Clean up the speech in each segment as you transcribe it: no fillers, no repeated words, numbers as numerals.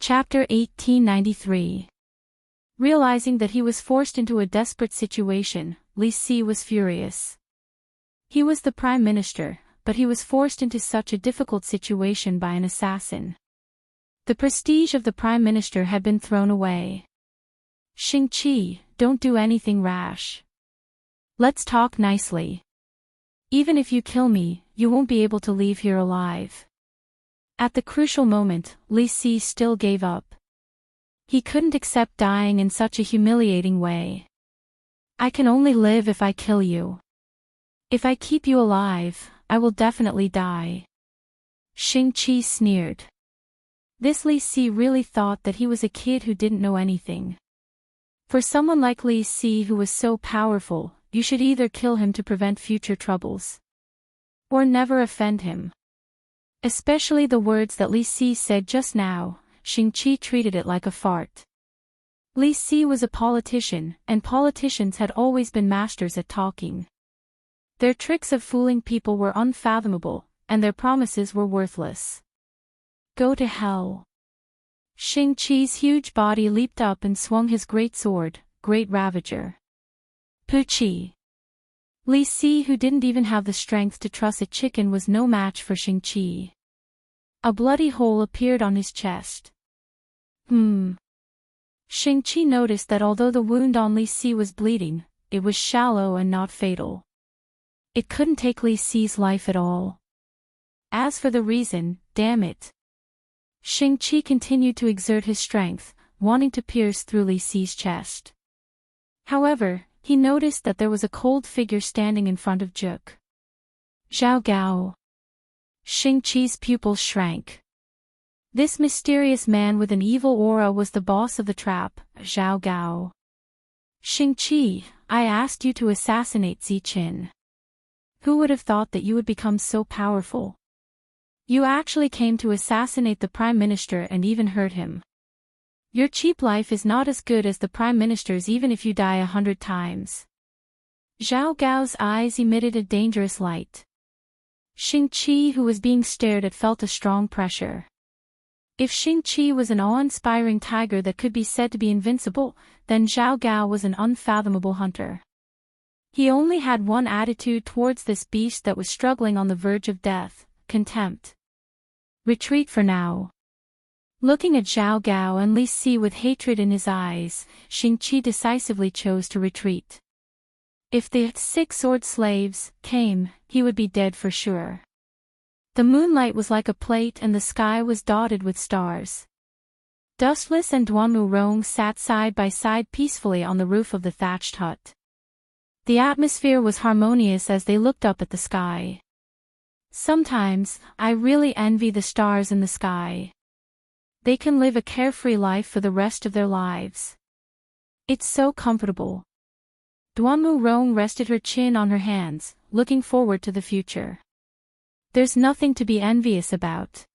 Chapter 1893. Realizing that he was forced into a desperate situation, Li Si was furious. He was the prime minister, but he was forced into such a difficult situation by an assassin. The prestige of the prime minister had been thrown away. Xingqi, don't do anything rash. Let's talk nicely. Even if you kill me, you won't be able to leave here alive. At the crucial moment, Li Si still gave up. He couldn't accept dying in such a humiliating way. I can only live if I kill you. If I keep you alive, I will definitely die. Xingqi sneered. This Li Si really thought that he was a kid who didn't know anything. For someone like Li Si who was so powerful, you should either kill him to prevent future troubles, or never offend him. Especially the words that Li Si said just now, Xingqi treated it like a fart. Li Si was a politician, and politicians had always been masters at talking. Their tricks of fooling people were unfathomable, and their promises were worthless. Go to hell. Xingqi's huge body leaped up and swung his great sword, Great Ravager. Puchi. Li Si, who didn't even have the strength to truss a chicken, was no match for Xingqi. A bloody hole appeared on his chest. Xingqi noticed that although the wound on Li Si was bleeding, it was shallow and not fatal. It couldn't take Li Si's life at all. As for the reason, damn it. Xingqi continued to exert his strength, wanting to pierce through Li Si's chest. However, he noticed that there was a cold figure standing in front of Juk. Zhao Gao. Xingqi's pupils shrank. This mysterious man with an evil aura was the boss of the trap, Zhao Gao. Xingqi, I asked you to assassinate Ziqin. Who would have thought that you would become so powerful? You actually came to assassinate the prime minister and even hurt him. Your cheap life is not as good as the prime minister's even if you die 100 times. Zhao Gao's eyes emitted a dangerous light. Xingqi, who was being stared at, felt a strong pressure. If Xingqi was an awe-inspiring tiger that could be said to be invincible, then Zhao Gao was an unfathomable hunter. He only had one attitude towards this beast that was struggling on the verge of death: contempt. Retreat for now. Looking at Zhao Gao and Li Si with hatred in his eyes, Xingqi decisively chose to retreat. If the 6 sword slaves came, he would be dead for sure. The moonlight was like a plate and the sky was dotted with stars. Dustless and Duanmu Rong sat side by side peacefully on the roof of the thatched hut. The atmosphere was harmonious as they looked up at the sky. Sometimes, I really envy the stars in the sky. They can live a carefree life for the rest of their lives. It's so comfortable. Duanmu Rong rested her chin on her hands, looking forward to the future. There's nothing to be envious about.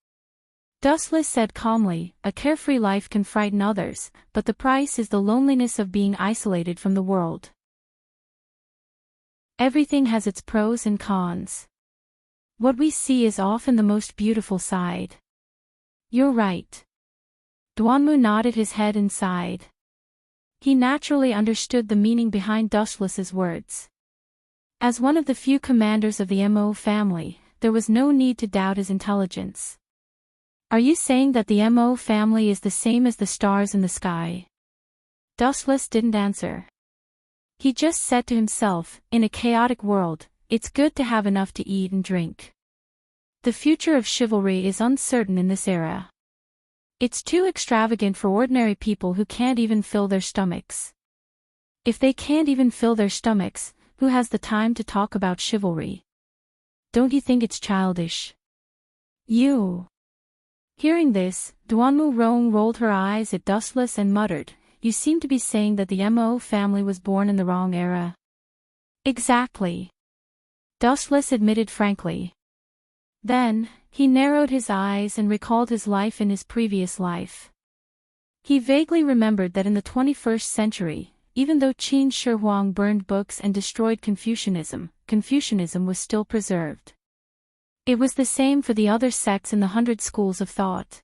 Dustless said calmly, a carefree life can frighten others, but the price is the loneliness of being isolated from the world. Everything has its pros and cons. What we see is often the most beautiful side. You're right. Duanmu nodded his head and sighed. He naturally understood the meaning behind Dustless's words. As one of the few commanders of the Mo family, there was no need to doubt his intelligence. Are you saying that the Mo family is the same as the stars in the sky? Dustless didn't answer. He just said to himself, in a chaotic world, it's good to have enough to eat and drink. The future of chivalry is uncertain in this era. It's too extravagant for ordinary people who can't even fill their stomachs. If they can't even fill their stomachs, who has the time to talk about chivalry? Don't you think it's childish? You. Hearing this, Duanmu Rong rolled her eyes at Dustless and muttered, you seem to be saying that the Mo family was born in the wrong era. Exactly. Dustless admitted frankly. Then, he narrowed his eyes and recalled his life in his previous life. He vaguely remembered that in the 21st century, even though Qin Shi Huang burned books and destroyed Confucianism, Confucianism was still preserved. It was the same for the other sects in the 100 schools of thought.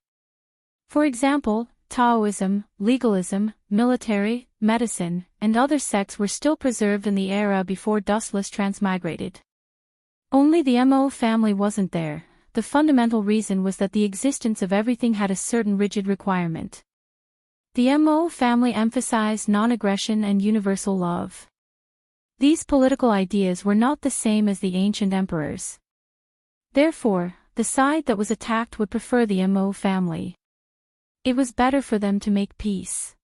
For example, Taoism, legalism, military, medicine, and other sects were still preserved in the era before Dustless transmigrated. Only the Mo family wasn't there. The fundamental reason was that the existence of everything had a certain rigid requirement. The Mo family emphasized non-aggression and universal love. These political ideas were not the same as the ancient emperors. Therefore, the side that was attacked would prefer the Mo family. It was better for them to make peace.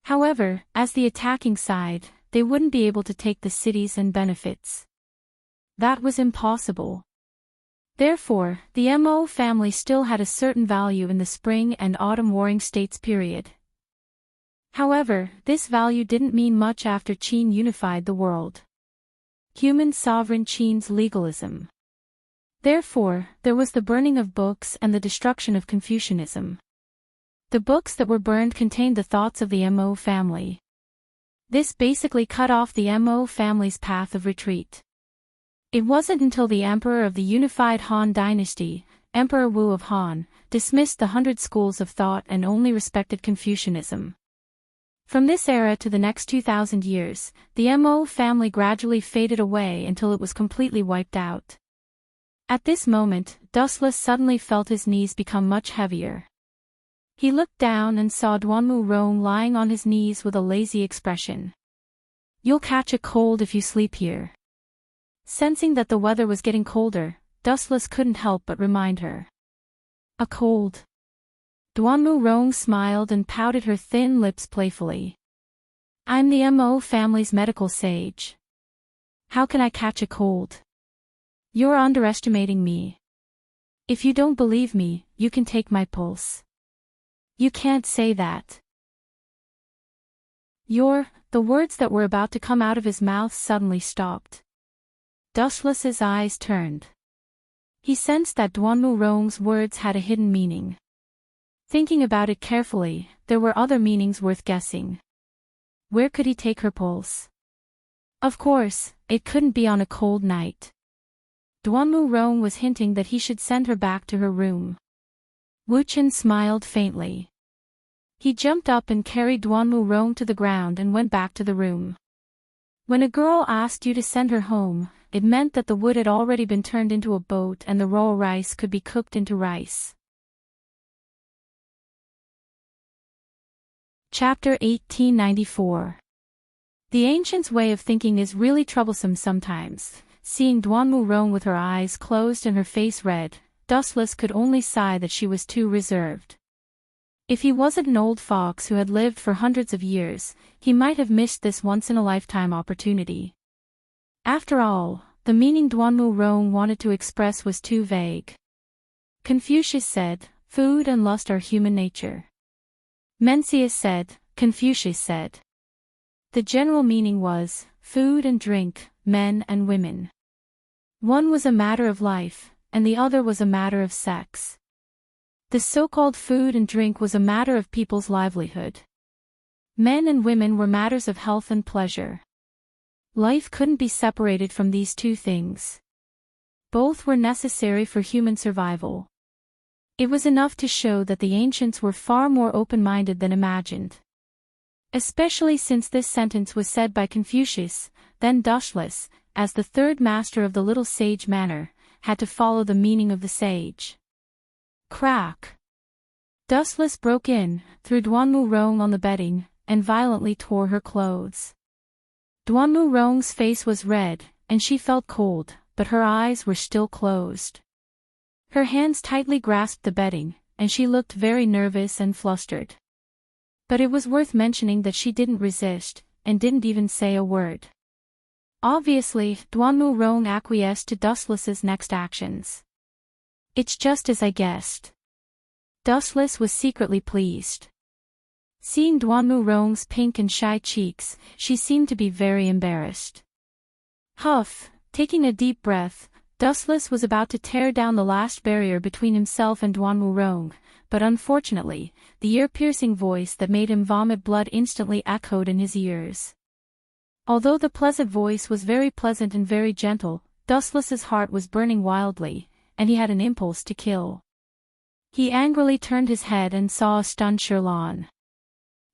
However, as the attacking side, they wouldn't be able to take the cities and benefits. That was impossible. Therefore, the Mo family still had a certain value in the Spring and Autumn Warring States period. However, this value didn't mean much after Qin unified the world. Human sovereign Qin's legalism. Therefore, there was the burning of books and the destruction of Confucianism. The books that were burned contained the thoughts of the Mo family. This basically cut off the Mo family's path of retreat. It wasn't until the emperor of the unified Han dynasty, Emperor Wu of Han, dismissed the 100 schools of thought and only respected Confucianism. From this era to the next 2,000 years, the Mo family gradually faded away until it was completely wiped out. At this moment, Dustless suddenly felt his knees become much heavier. He looked down and saw Duanmu Rong lying on his knees with a lazy expression. "You'll catch a cold if you sleep here." Sensing that the weather was getting colder, Dustless couldn't help but remind her. "A cold?" Duanmu Rong smiled and pouted her thin lips playfully. "I'm the Mo family's medical sage. How can I catch a cold? You're underestimating me. If you don't believe me, you can take my pulse." "You can't say that." The words that were about to come out of his mouth suddenly stopped. Dustless's eyes turned. He sensed that Duanmu Rong's words had a hidden meaning. Thinking about it carefully, there were other meanings worth guessing. Where could he take her pulse? Of course, it couldn't be on a cold night. Duanmu Rong was hinting that he should send her back to her room. Wu Chen smiled faintly. He jumped up and carried Duanmu Rong to the ground and went back to the room. When a girl asked you to send her home, it meant that the wood had already been turned into a boat and the raw rice could be cooked into rice. Chapter 1894. The ancients' way of thinking is really troublesome sometimes. Seeing Duanmu Rong with her eyes closed and her face red, Dustless could only sigh that she was too reserved. If he wasn't an old fox who had lived for hundreds of years, he might have missed this once-in-a-lifetime opportunity. After all, the meaning Duanmu Rong wanted to express was too vague. Confucius said, "Food and lust are human nature." Mencius said, Confucius said. The general meaning was, food and drink, men and women. One was a matter of life, and the other was a matter of sex. The so-called food and drink was a matter of people's livelihood. Men and women were matters of health and pleasure. Life couldn't be separated from these two things. Both were necessary for human survival. It was enough to show that the ancients were far more open-minded than imagined. Especially since this sentence was said by Confucius, then Dustless, as the third master of the little sage manor, had to follow the meaning of the sage. Crack! Dustless broke in, threw Duanmu Rong on the bedding, and violently tore her clothes. Duanmu Rong's face was red, and she felt cold, but her eyes were still closed. Her hands tightly grasped the bedding, and she looked very nervous and flustered. But it was worth mentioning that she didn't resist, and didn't even say a word. Obviously, Duanmu Rong acquiesced to Dustless's next actions. "It's just as I guessed." Dustless was secretly pleased. Seeing Duanmu Rong's pink and shy cheeks, she seemed to be very embarrassed. Huff, taking a deep breath, Dustless was about to tear down the last barrier between himself and Duanmu Rong, but unfortunately, the ear-piercing voice that made him vomit blood instantly echoed in his ears. Although the pleasant voice was very pleasant and very gentle, Dustless's heart was burning wildly, and he had an impulse to kill. He angrily turned his head and saw a stunned Sherlan.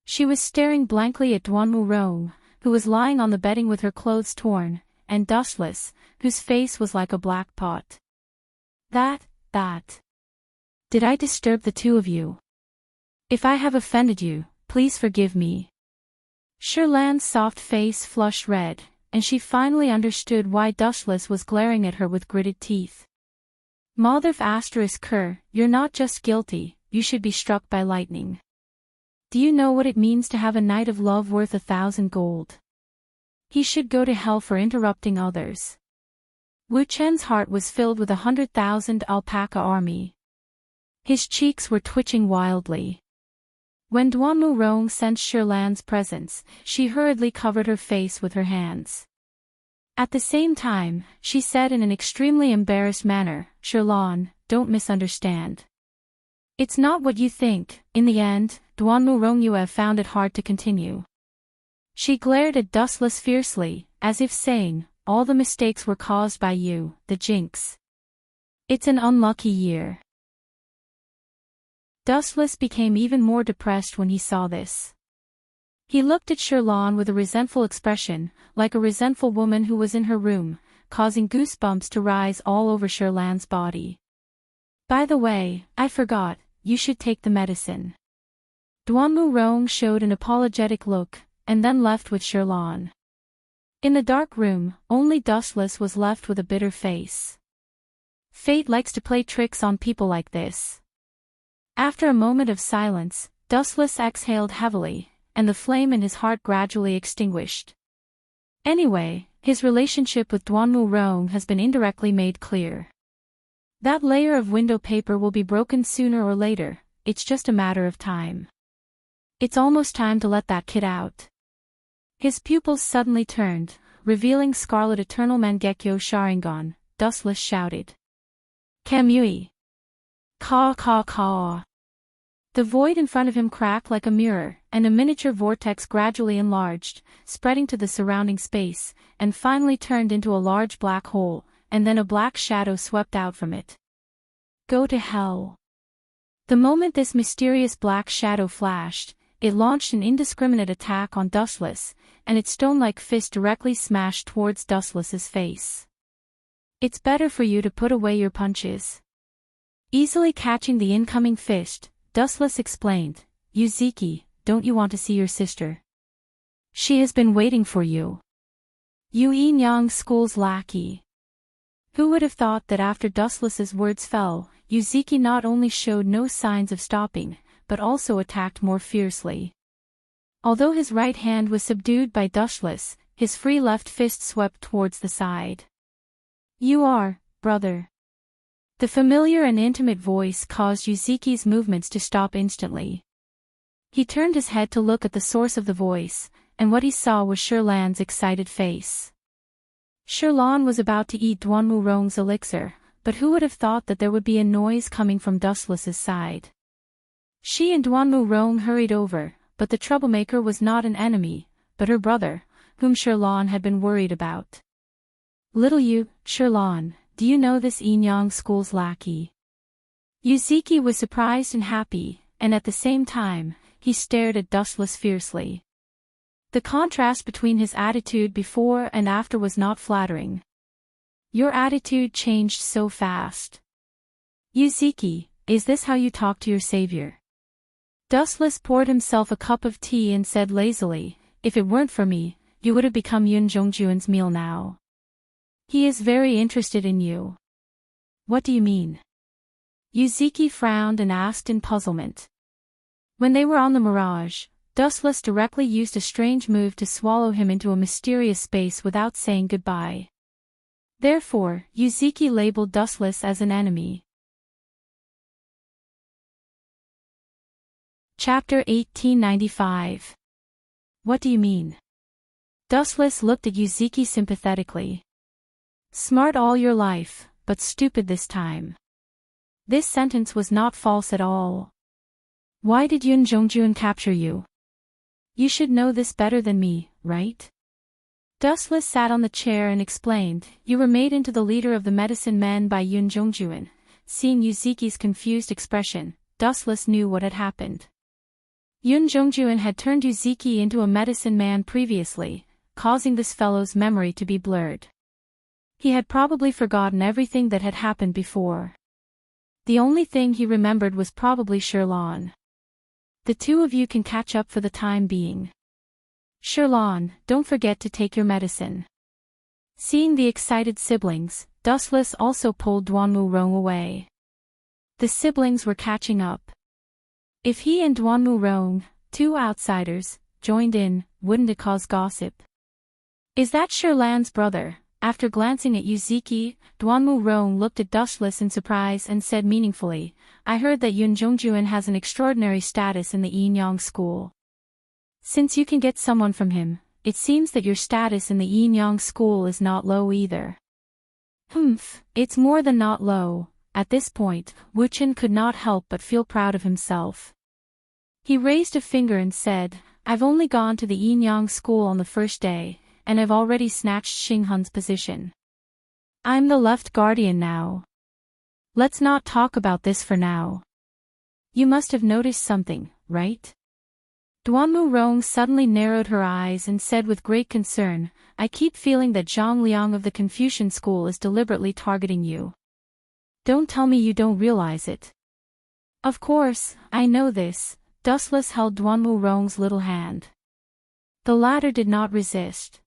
She was staring blankly at Duanmu Rong, who was lying on the bedding with her clothes torn, and dustless, whose face was like a black pot. That. Did I disturb the two of you? If I have offended you, please forgive me. Sherlan's soft face flushed red, and she finally understood why Dustless was glaring at her with gritted teeth. Motherf *Ker, you're not just guilty, you should be struck by lightning. Do you know what it means to have a night of love worth 1,000 gold? He should go to hell for interrupting others. Wu Chen's heart was filled with 100,000 alpaca army. His cheeks were twitching wildly. When Duanmu Rong sensed Sherlan's presence, she hurriedly covered her face with her hands. At the same time, she said in an extremely embarrassed manner, Sherlan, don't misunderstand. It's not what you think. In the end, Duanmu Rong you have found it hard to continue. She glared at Dustless fiercely, as if saying, all the mistakes were caused by you, the jinx. It's an unlucky year. Dustless became even more depressed when he saw this. He looked at Sherlan with a resentful expression, like a resentful woman who was in her room, causing goosebumps to rise all over Sherlan's body. By the way, I forgot, you should take the medicine. Duanmu Rong showed an apologetic look, and then left with Sherlan. In the dark room, only Dustless was left with a bitter face. Fate likes to play tricks on people like this. After a moment of silence, Dustless exhaled heavily, and the flame in his heart gradually extinguished. Anyway, his relationship with Duanmu Rong has been indirectly made clear. That layer of window paper will be broken sooner or later, it's just a matter of time. It's almost time to let that kid out. His pupils suddenly turned, revealing Scarlet Eternal Mangekyo Sharingan. Dustless shouted. Kamui! Caw caw caw! The void in front of him cracked like a mirror, and a miniature vortex gradually enlarged, spreading to the surrounding space, and finally turned into a large black hole, and then a black shadow swept out from it. Go to hell. The moment this mysterious black shadow flashed, it launched an indiscriminate attack on Dustless, and its stone-like fist directly smashed towards Dustless's face. It's better for you to put away your punches. Easily catching the incoming fist, Dustless explained, Yuziki, don't you want to see your sister? She has been waiting for you. Yu Yinyang School's lackey. Who would have thought that after Dustless's words fell, Yuziki not only showed no signs of stopping, but also attacked more fiercely. Although his right hand was subdued by Dustless, his free left fist swept towards the side. You are, brother. The familiar and intimate voice caused Yuziki's movements to stop instantly. He turned his head to look at the source of the voice, and what he saw was Sherlan's excited face. Sherlan was about to eat Duanmu Rong's elixir, but who would have thought that there would be a noise coming from Dustless's side? She and Duanmu Rong hurried over, but the troublemaker was not an enemy, but her brother, whom Sherlan had been worried about. Little you, Sherlan, do you know this Yinyang School's lackey? Yuziki was surprised and happy, and at the same time, he stared at Dustless fiercely. The contrast between his attitude before and after was not flattering. Your attitude changed so fast. Yuziki, is this how you talk to your savior? Dustless poured himself a cup of tea and said lazily, if it weren't for me, you would have become Yun Zhongjuan's meal now. He is very interested in you. What do you mean? Yuziki frowned and asked in puzzlement. When they were on the Mirage, Dustless directly used a strange move to swallow him into a mysterious space without saying goodbye. Therefore, Yuziki labeled Dustless as an enemy. Chapter 1895. What do you mean? Dustless looked at Yuziki sympathetically. Smart all your life, but stupid this time. This sentence was not false at all. Why did Yun Zhongjuan capture you? You should know this better than me, right? Dustless sat on the chair and explained, you were made into the leader of the medicine men by Yun Zhongjuan, seeing Yuzuki's confused expression, Dustless knew what had happened. Yun Jongjuan had turned Yuzuki into a medicine man previously, causing this fellow's memory to be blurred. He had probably forgotten everything that had happened before. The only thing he remembered was probably Sherlon. The two of you can catch up for the time being. Sherlon, don't forget to take your medicine. Seeing the excited siblings, Dustless also pulled Duanmu Rong away. The siblings were catching up. If he and Duanmu Rong, two outsiders, joined in, wouldn't it cause gossip? Is that Sherlan's brother? After glancing at Yuzuki, Duanmu Rong looked at Dustless in surprise and said meaningfully, I heard that Yun Jongjuan has an extraordinary status in the Yinyang school. Since you can get someone from him, it seems that your status in the Yinyang school is not low either. It's more than not low. At this point, Wuchen could not help but feel proud of himself. He raised a finger and said, I've only gone to the Yinyang school on the first day, and I've already snatched Xinghun's position. I'm the left guardian now. Let's not talk about this for now. You must have noticed something, right? Duanmu Rong suddenly narrowed her eyes and said with great concern, I keep feeling that Zhang Liang of the Confucian school is deliberately targeting you. Don't tell me you don't realize it. Of course, I know this. Dustless held Duanmu Rong's little hand. The latter did not resist.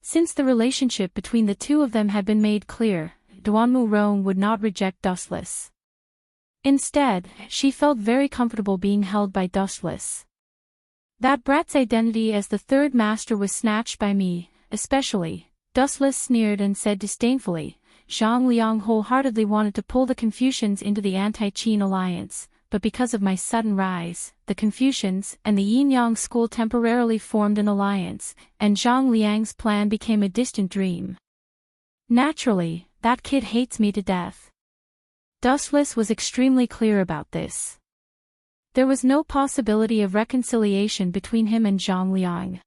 Since the relationship between the two of them had been made clear, Duanmu Rong would not reject Dustless. Instead, she felt very comfortable being held by Dustless. That brat's identity as the third master was snatched by me, especially, Dustless sneered and said disdainfully, Zhang Liang wholeheartedly wanted to pull the Confucians into the anti-Qin alliance, but because of my sudden rise, the Confucians and the Yinyang school temporarily formed an alliance, and Zhang Liang's plan became a distant dream. Naturally, that kid hates me to death. Dustless was extremely clear about this. There was no possibility of reconciliation between him and Zhang Liang.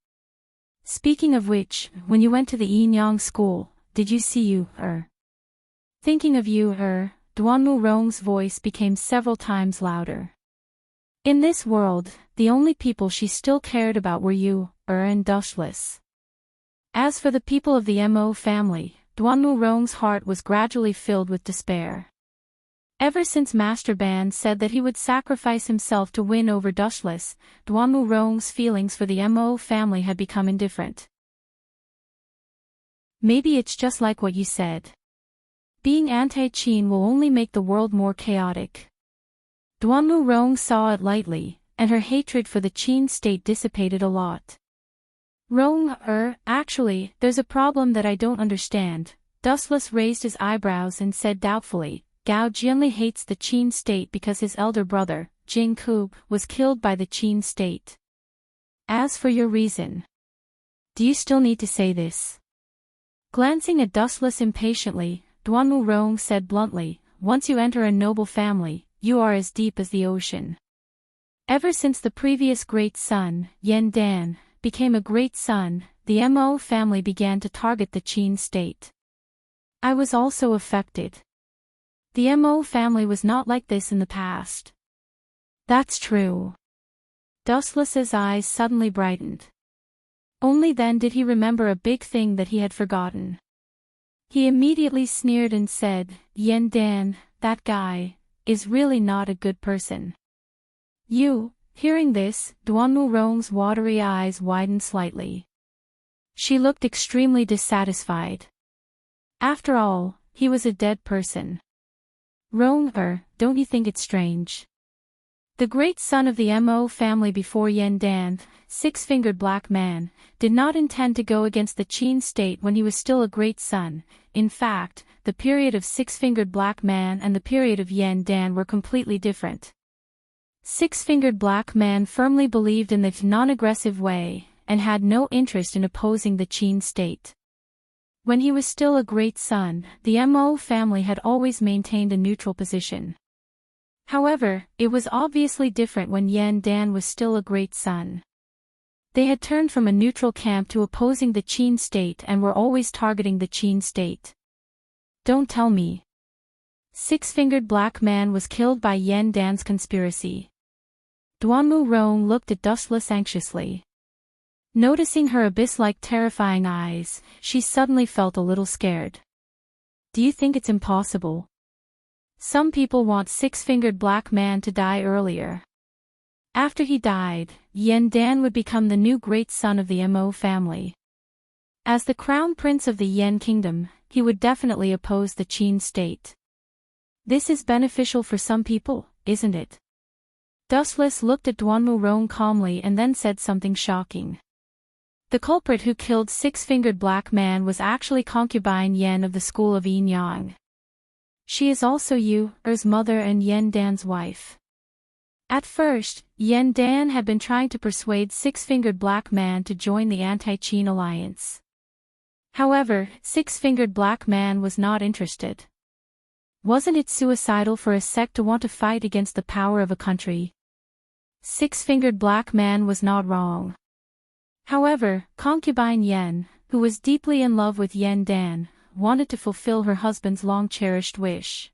Speaking of which, when you went to the Yinyang school, did you see you, Thinking of you, Duanmu Rong's voice became several times louder. In this world, the only people she still cared about were you, and Dustless. As for the people of the Mo family, Duanmu Rong's heart was gradually filled with despair. Ever since Master Ban said that he would sacrifice himself to win over Dustless, Duanmu Rong's feelings for the Mo family had become indifferent. Maybe it's just like what you said. Being anti-Qin will only make the world more chaotic. Duanmu Rong saw it lightly, and her hatred for the Qin state dissipated a lot. Rong, actually, there's a problem that I don't understand. Dustless raised his eyebrows and said doubtfully, Gao Jianli hates the Qin state because his elder brother, Jing Ku, was killed by the Qin state. As for your reason, do you still need to say this? Glancing at Dustless impatiently, Duanmu Rong said bluntly, once you enter a noble family, you are as deep as the ocean. Ever since the previous great son, Yen Dan, became a great son, the Mo family began to target the Qin state. I was also affected. The Mo family was not like this in the past. That's true. Dustless's eyes suddenly brightened. Only then did he remember a big thing that he had forgotten. He immediately sneered and said, Yen Dan, that guy, is really not a good person. You, hearing this, Duanmu Rong's watery eyes widened slightly. She looked extremely dissatisfied. After all, he was a dead person. Rong, don't you think it strange? The great son of the Mo family before Yen Dan, six-fingered black man, did not intend to go against the Qin state when he was still a great son. In fact, the period of six-fingered black man and the period of Yen Dan were completely different. Six-fingered black man firmly believed in the non-aggressive way, and had no interest in opposing the Qin state. When he was still a great son, the Mo family had always maintained a neutral position. However, it was obviously different when Yen Dan was still a great son. They had turned from a neutral camp to opposing the Qin state and were always targeting the Qin state. Don't tell me. Six-fingered black man was killed by Yen Dan's conspiracy. Duanmu Rong looked at Dustless anxiously. Noticing her abyss-like terrifying eyes, she suddenly felt a little scared. Do you think it's impossible? Some people want six-fingered black man to die earlier. After he died, Yen Dan would become the new great son of the Mo family. As the crown prince of the Yen kingdom, he would definitely oppose the Qin state. This is beneficial for some people, isn't it? Dustless looked at Duanmu Rong calmly and then said something shocking. The culprit who killed six-fingered black man was actually concubine Yen of the school of Yin Yang. She is also Yu Er's mother and Yen Dan's wife. At first, Yen Dan had been trying to persuade six-fingered black man to join the anti-Qin alliance. However, six-fingered black man was not interested. Wasn't it suicidal for a sect to want to fight against the power of a country? Six-fingered black man was not wrong. However, concubine Yen, who was deeply in love with Yen Dan, wanted to fulfill her husband's long-cherished wish.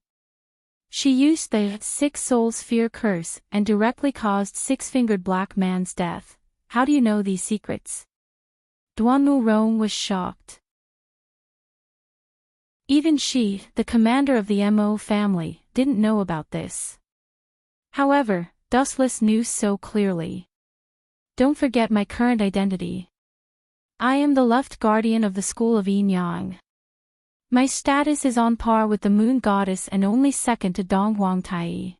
She used the Six Souls Fear curse and directly caused six-fingered black man's death. How do you know these secrets? Duanmu Rong was shocked. Even she, the commander of the Mo family, didn't know about this. However, Dustless knew so clearly. Don't forget my current identity. I am the left guardian of the school of Yin Yang. My status is on par with the moon goddess and only second to Dong Huang Tai.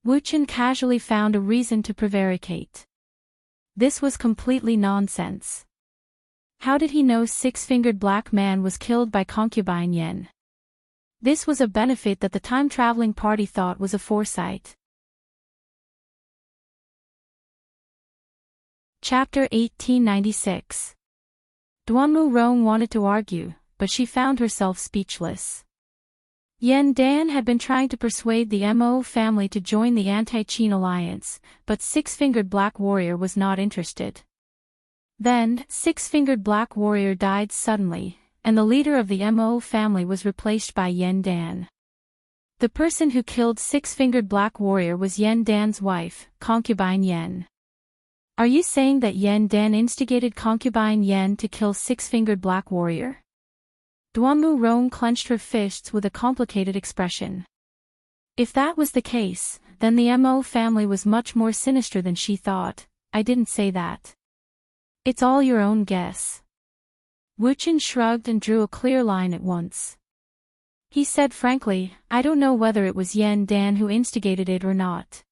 Wu Chen casually found a reason to prevaricate. This was completely nonsense. How did he know six-fingered black man was killed by concubine Yen? This was a benefit that the time-traveling party thought was a foresight. Chapter 1896. Duanmu Rong wanted to argue, but she found herself speechless. Yen Dan had been trying to persuade the Mo family to join the anti-Qin alliance, but six-fingered black warrior was not interested. Then, six-fingered black warrior died suddenly, and the leader of the Mo family was replaced by Yen Dan. The person who killed six-fingered black warrior was Yen Dan's wife, concubine Yen. Are you saying that Yen Dan instigated concubine Yen to kill six-fingered black warrior? Duanmu Rong clenched her fists with a complicated expression. If that was the case, then the Mo family was much more sinister than she thought. I didn't say that. It's all your own guess. Wu Chen shrugged and drew a clear line at once. He said frankly, I don't know whether it was Yen Dan who instigated it or not.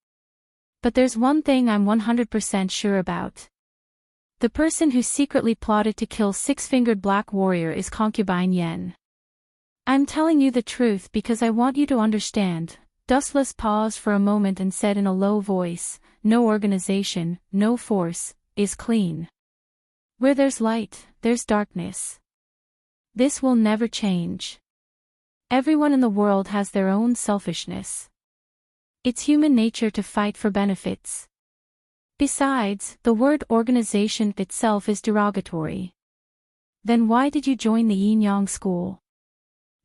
But there's one thing I'm 100% sure about. The person who secretly plotted to kill six-fingered black warrior is concubine Yen. I'm telling you the truth because I want you to understand. Dustless paused for a moment and said in a low voice, no organization, no force, is clean. Where there's light, there's darkness. This will never change. Everyone in the world has their own selfishness. It's human nature to fight for benefits. Besides, the word organization itself is derogatory. Then why did you join the Yin Yang school?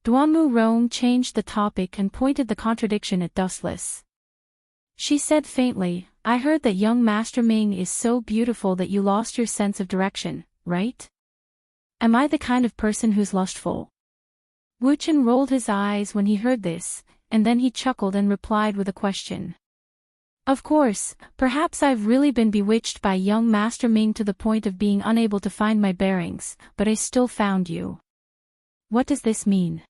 Duanmu Rong changed the topic and pointed the contradiction at Dustless. She said faintly, I heard that young Master Ming is so beautiful that you lost your sense of direction, right? Am I the kind of person who's lustful? Wu Chen rolled his eyes when he heard this, and then he chuckled and replied with a question. Of course, perhaps I've really been bewitched by young Master Ming to the point of being unable to find my bearings, but I still found you. What does this mean?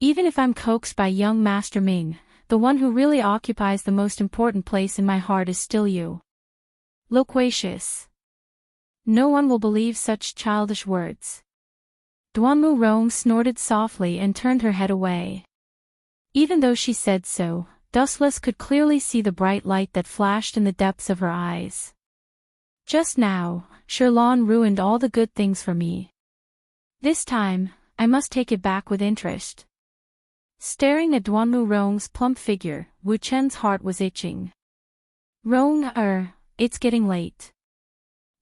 Even if I'm coaxed by young Master Ming, the one who really occupies the most important place in my heart is still you. Loquacious. No one will believe such childish words. Duanmu Rong snorted softly and turned her head away. Even though she said so, Dustless could clearly see the bright light that flashed in the depths of her eyes. Just now, Sherlon ruined all the good things for me. This time, I must take it back with interest. Staring at Duanmu Rong's plump figure, Wu Chen's heart was itching. Rong, it's getting late.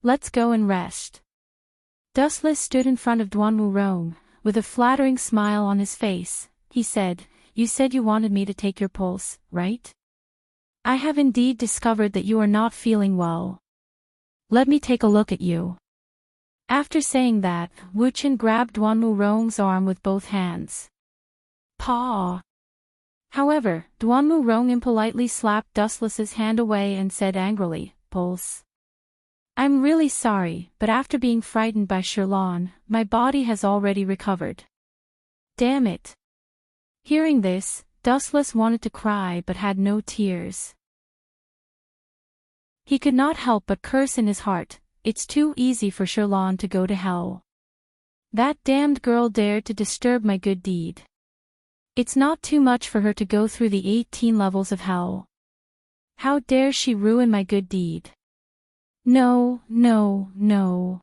Let's go and rest. Dustless stood in front of Duanmu Rong, with a flattering smile on his face. He said, you said you wanted me to take your pulse, right? I have indeed discovered that you are not feeling well. Let me take a look at you. After saying that, Wu Chen grabbed Duanmu Rong's arm with both hands. Paw! However, Duanmu Rong impolitely slapped Dustless's hand away and said angrily, Pulse. I'm really sorry, but after being frightened by Sherlan, my body has already recovered. Damn it. Hearing this, Dustless wanted to cry but had no tears. He could not help but curse in his heart, it's too easy for Sherlan to go to hell. That damned girl dared to disturb my good deed. It's not too much for her to go through the 18 levels of hell. How dare she ruin my good deed? No, no, no.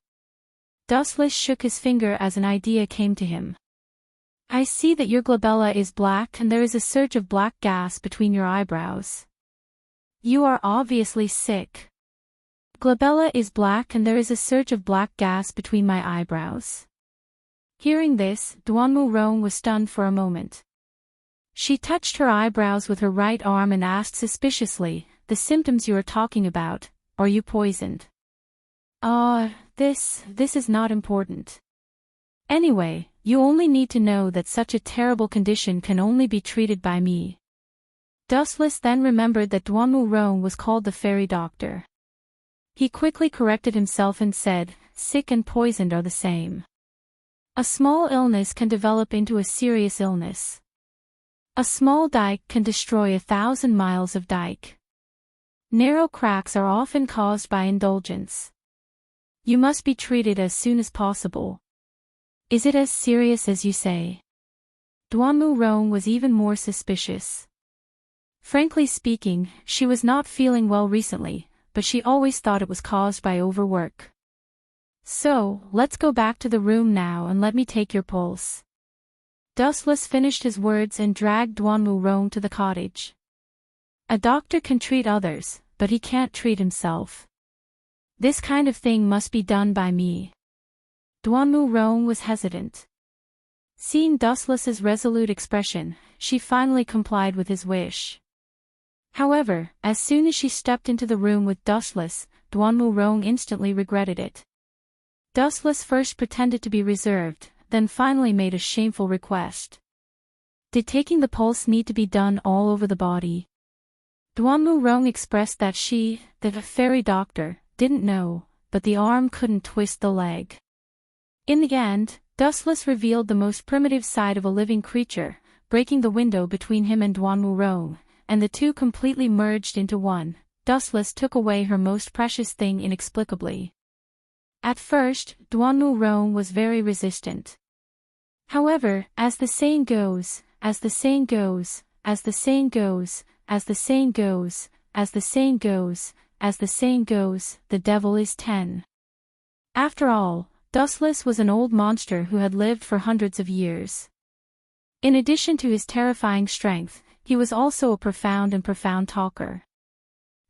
Dustless shook his finger as an idea came to him. I see that your glabella is black and there is a surge of black gas between your eyebrows. You are obviously sick. Glabella is black and there is a surge of black gas between my eyebrows. Hearing this, Duanmu Rong was stunned for a moment. She touched her eyebrows with her right arm and asked suspiciously, the symptoms you are talking about, are you poisoned? This is not important. Anyway, you only need to know that such a terrible condition can only be treated by me. Dustless then remembered that Duanmu Rong was called the fairy doctor. He quickly corrected himself and said, sick and poisoned are the same. A small illness can develop into a serious illness. A small dike can destroy 1,000 miles of dike. Narrow cracks are often caused by indulgence. You must be treated as soon as possible. Is it as serious as you say? Duanmu Rong was even more suspicious. Frankly speaking, she was not feeling well recently, but she always thought it was caused by overwork. So, let's go back to the room now and let me take your pulse. Dustless finished his words and dragged Duanmu Rong to the cottage. A doctor can treat others, but he can't treat himself. This kind of thing must be done by me. Duanmu Rong was hesitant. Seeing Dustless's resolute expression, she finally complied with his wish. However, as soon as she stepped into the room with Dustless, Duanmu Rong instantly regretted it. Dustless first pretended to be reserved, then finally made a shameful request. Did taking the pulse need to be done all over the body? Duanmu Rong expressed that she, the fairy doctor, didn't know, but the arm couldn't twist the leg. In the end, Dustless revealed the most primitive side of a living creature, breaking the window between him and Duanmu Rong, and the two completely merged into one. Dustless took away her most precious thing inexplicably. At first, Duanmu Rong was very resistant. However, as the saying goes, as the saying goes, as the saying goes, as the saying goes, as the saying goes, as the saying goes, the devil is 10. After all, Dustless was an old monster who had lived for hundreds of years. In addition to his terrifying strength, he was also a profound talker.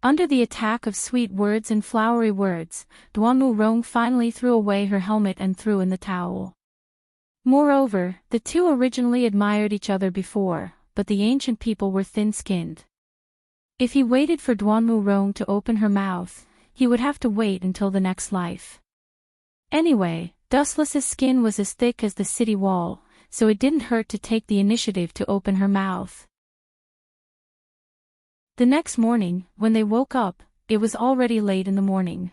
Under the attack of sweet words and flowery words, Duanmu Rong finally threw away her helmet and threw in the towel. Moreover, the two originally admired each other before, but the ancient people were thin-skinned. If he waited for Duanmu Rong to open her mouth, he would have to wait until the next life. Anyway, Dustless's skin was as thick as the city wall, so it didn't hurt to take the initiative to open her mouth. The next morning, when they woke up, it was already late in the morning.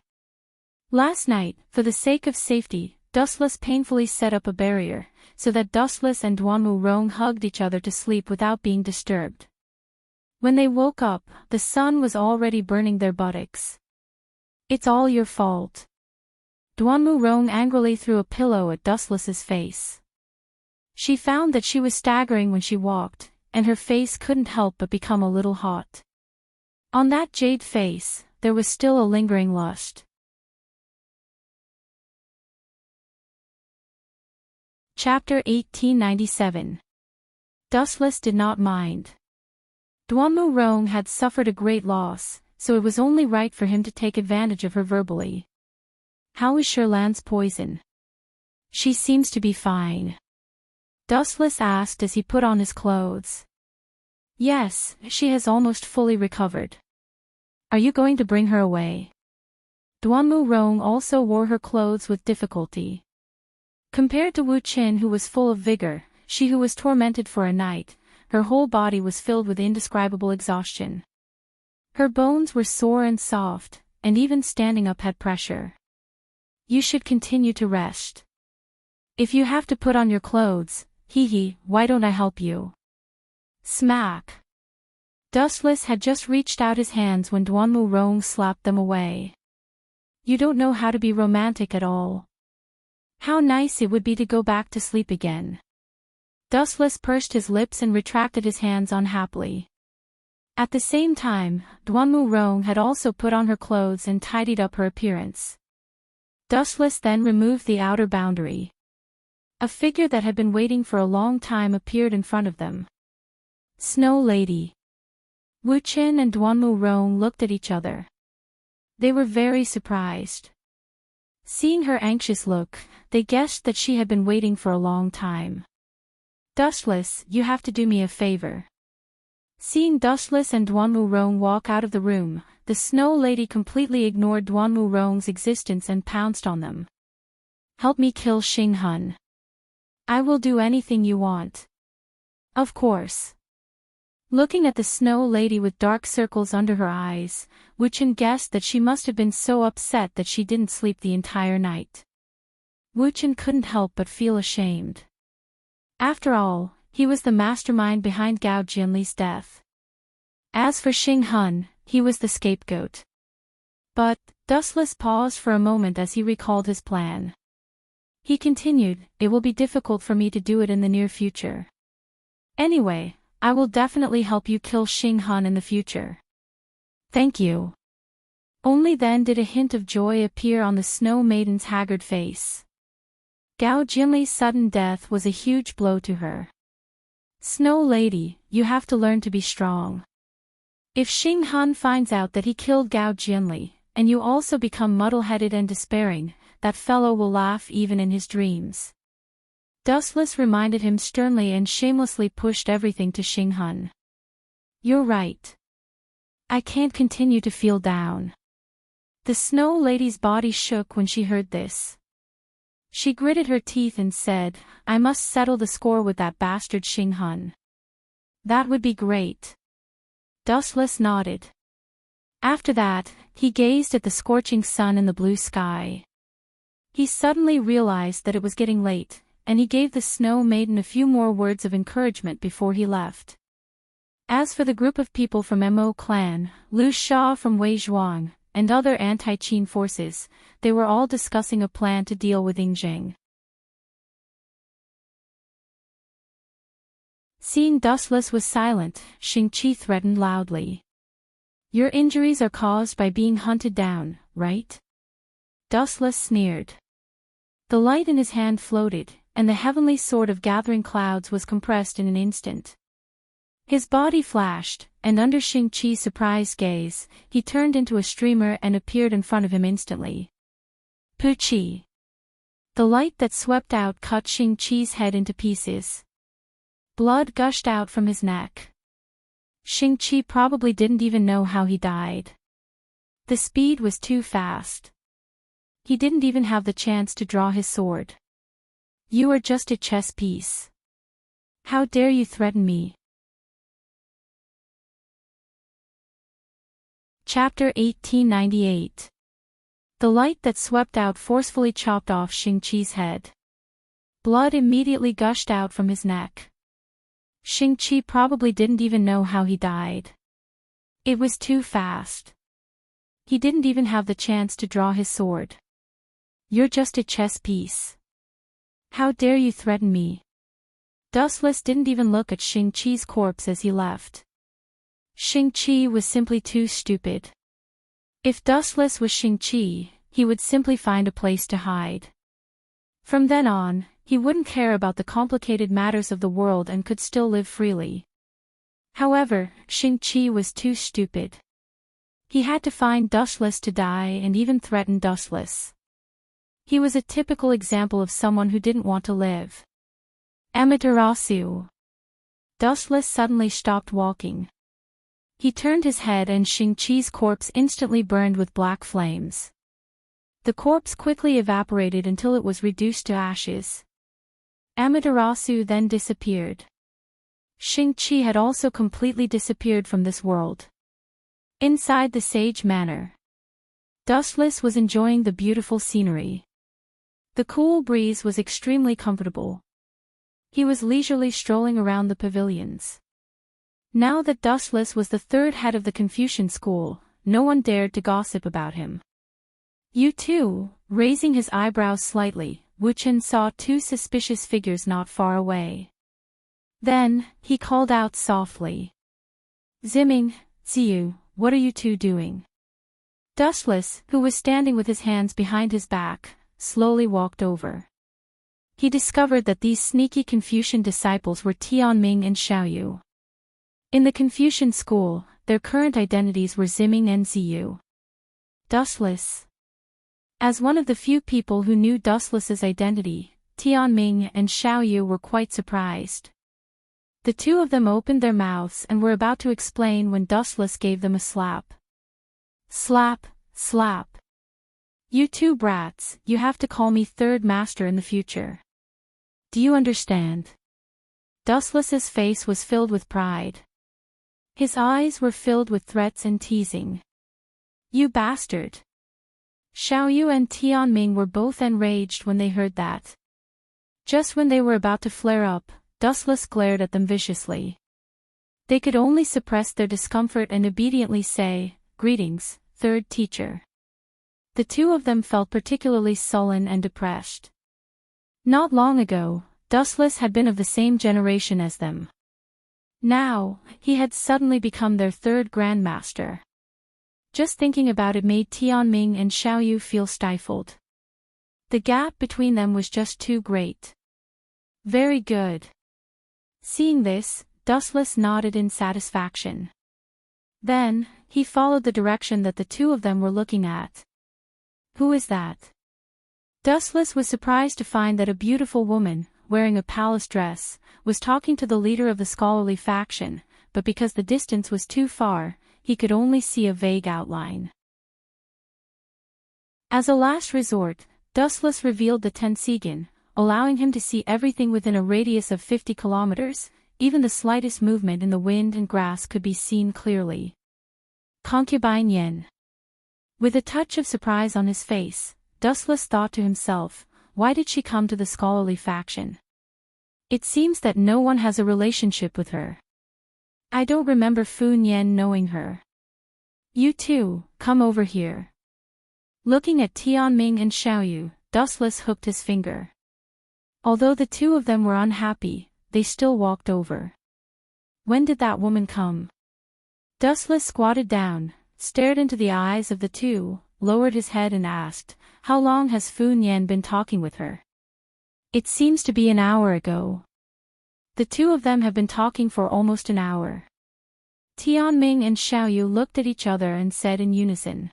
Last night, for the sake of safety, Dustless painfully set up a barrier, so that Dustless and Duanmu Rong hugged each other to sleep without being disturbed. When they woke up, the sun was already burning their buttocks. It's all your fault. Duanmu Rong angrily threw a pillow at Dustless's face. She found that she was staggering when she walked, and her face couldn't help but become a little hot. On that jade face, there was still a lingering lust. Chapter 1897. Dustless did not mind. Duanmu Rong had suffered a great loss, so it was only right for him to take advantage of her verbally. How is Sherlan's poison? She seems to be fine. Dustless asked as he put on his clothes. Yes, she has almost fully recovered. Are you going to bring her away? Duanmu Rong also wore her clothes with difficulty. Compared to Wu Qin, who was full of vigor, she who was tormented for a night, her whole body was filled with indescribable exhaustion. Her bones were sore and soft, and even standing up had pressure. You should continue to rest. If you have to put on your clothes, why don't I help you? Smack. Dustless had just reached out his hands when Duanmu Rong slapped them away. You don't know how to be romantic at all. How nice it would be to go back to sleep again. Dustless pursed his lips and retracted his hands unhappily. At the same time, Duanmu Rong had also put on her clothes and tidied up her appearance. Dustless then removed the outer boundary. A figure that had been waiting for a long time appeared in front of them. Snow Lady. Wu Qin and Duanmu Rong looked at each other. They were very surprised. Seeing her anxious look, they guessed that she had been waiting for a long time. Dustless, you have to do me a favor. Seeing Dustless and Duanmu Rong walk out of the room, the Snow Lady completely ignored Duanmu Rong's existence and pounced on them. Help me kill Xing Hun. I will do anything you want. Of course. Looking at the Snow Lady with dark circles under her eyes, Wu Qin guessed that she must have been so upset that she didn't sleep the entire night. Wu Qin couldn't help but feel ashamed. After all, he was the mastermind behind Gao Jianli's death. As for Xing Hun, he was the scapegoat. But, Dustless paused for a moment as he recalled his plan. He continued, it will be difficult for me to do it in the near future. Anyway, I will definitely help you kill Xing Hun in the future. Thank you. Only then did a hint of joy appear on the Snow Maiden's haggard face. Gao Jianli's sudden death was a huge blow to her. Snow Lady, you have to learn to be strong. If Xing Hun finds out that he killed Gao Jianli, and you also become muddle-headed and despairing, that fellow will laugh even in his dreams. Dustless reminded him sternly and shamelessly pushed everything to Xing Hun. You're right. I can't continue to feel down. The Snow Lady's body shook when she heard this. She gritted her teeth and said, I must settle the score with that bastard Xing Hun. That would be great. Dustless nodded. After that, he gazed at the scorching sun and the blue sky. He suddenly realized that it was getting late, and he gave the Snow Maiden a few more words of encouragement before he left. As for the group of people from Mo clan, Lu Sha from Wei Zhuang, and other anti-Qin forces, they were all discussing a plan to deal with Yingzheng. Seeing Dustless was silent, Xingqi threatened loudly. Your injuries are caused by being hunted down, right? Dustless sneered. The light in his hand floated, and the heavenly sword of gathering clouds was compressed in an instant. His body flashed, and under Xingqi's surprised gaze, he turned into a streamer and appeared in front of him instantly. Puchi! The light that swept out cut Xingqi's head into pieces. Blood gushed out from his neck. Xingqi probably didn't even know how he died. The speed was too fast. He didn't even have the chance to draw his sword. You are just a chess piece. How dare you threaten me? Chapter 1898. The light that swept out forcefully chopped off Xingqi's head. Blood immediately gushed out from his neck. Xingqi probably didn't even know how he died. It was too fast. He didn't even have the chance to draw his sword. You're just a chess piece. How dare you threaten me? Dustless didn't even look at Xingqi's corpse as he left. Xingqi was simply too stupid. If Dustless was Xingqi, he would simply find a place to hide. From then on, he wouldn't care about the complicated matters of the world and could still live freely. However, Xingqi was too stupid. He had to find Dustless to die and even threaten Dustless. He was a typical example of someone who didn't want to live. Amaterasu. Dustless suddenly stopped walking. He turned his head and Xing-Chi's corpse instantly burned with black flames. The corpse quickly evaporated until it was reduced to ashes. Amaterasu then disappeared. Xing-Chi had also completely disappeared from this world. Inside the sage manor, Dustless was enjoying the beautiful scenery. The cool breeze was extremely comfortable. He was leisurely strolling around the pavilions. Now that Dustless was the third head of the Confucian school, no one dared to gossip about him. You too, raising his eyebrows slightly, Wu Chen saw two suspicious figures not far away. Then, he called out softly. Ziming, Ziyu, what are you two doing? Dustless, who was standing with his hands behind his back, slowly walked over. He discovered that these sneaky Confucian disciples were Tianming and Xiaoyu. In the Confucian school, their current identities were Ziming and Ziyu. Dustless. As one of the few people who knew Dustless's identity, Tianming and Xiaoyu were quite surprised. The two of them opened their mouths and were about to explain when Dustless gave them a slap. Slap, slap. You two brats, you have to call me third master in the future. Do you understand? Dustless's face was filled with pride. His eyes were filled with threats and teasing. You bastard. Xiaoyu and Tianming were both enraged when they heard that. Just when they were about to flare up, Dustless glared at them viciously. They could only suppress their discomfort and obediently say, Greetings, third teacher. The two of them felt particularly sullen and depressed. Not long ago, Dustless had been of the same generation as them. Now, he had suddenly become their third grandmaster. Just thinking about it made Tianming and Xiaoyu feel stifled. The gap between them was just too great. Very good. Seeing this, Dustless nodded in satisfaction. Then, he followed the direction that the two of them were looking at. Who is that? Dustless was surprised to find that a beautiful woman, wearing a palace dress, was talking to the leader of the scholarly faction, but because the distance was too far, he could only see a vague outline. As a last resort, Dustless revealed the Tensigan, allowing him to see everything within a radius of 50 kilometers, even the slightest movement in the wind and grass could be seen clearly. Concubine Yen. With a touch of surprise on his face, Dustless thought to himself, why did she come to the scholarly faction? It seems that no one has a relationship with her. I don't remember Fu Yen knowing her. You two, come over here. Looking at Tianming and Xiaoyu, Dustless hooked his finger. Although the two of them were unhappy, they still walked over. When did that woman come? Dustless squatted down, stared into the eyes of the two, lowered his head and asked, how long has Fu Yen been talking with her? It seems to be an hour ago. The two of them have been talking for almost an hour. Tianming and Xiaoyu looked at each other and said in unison.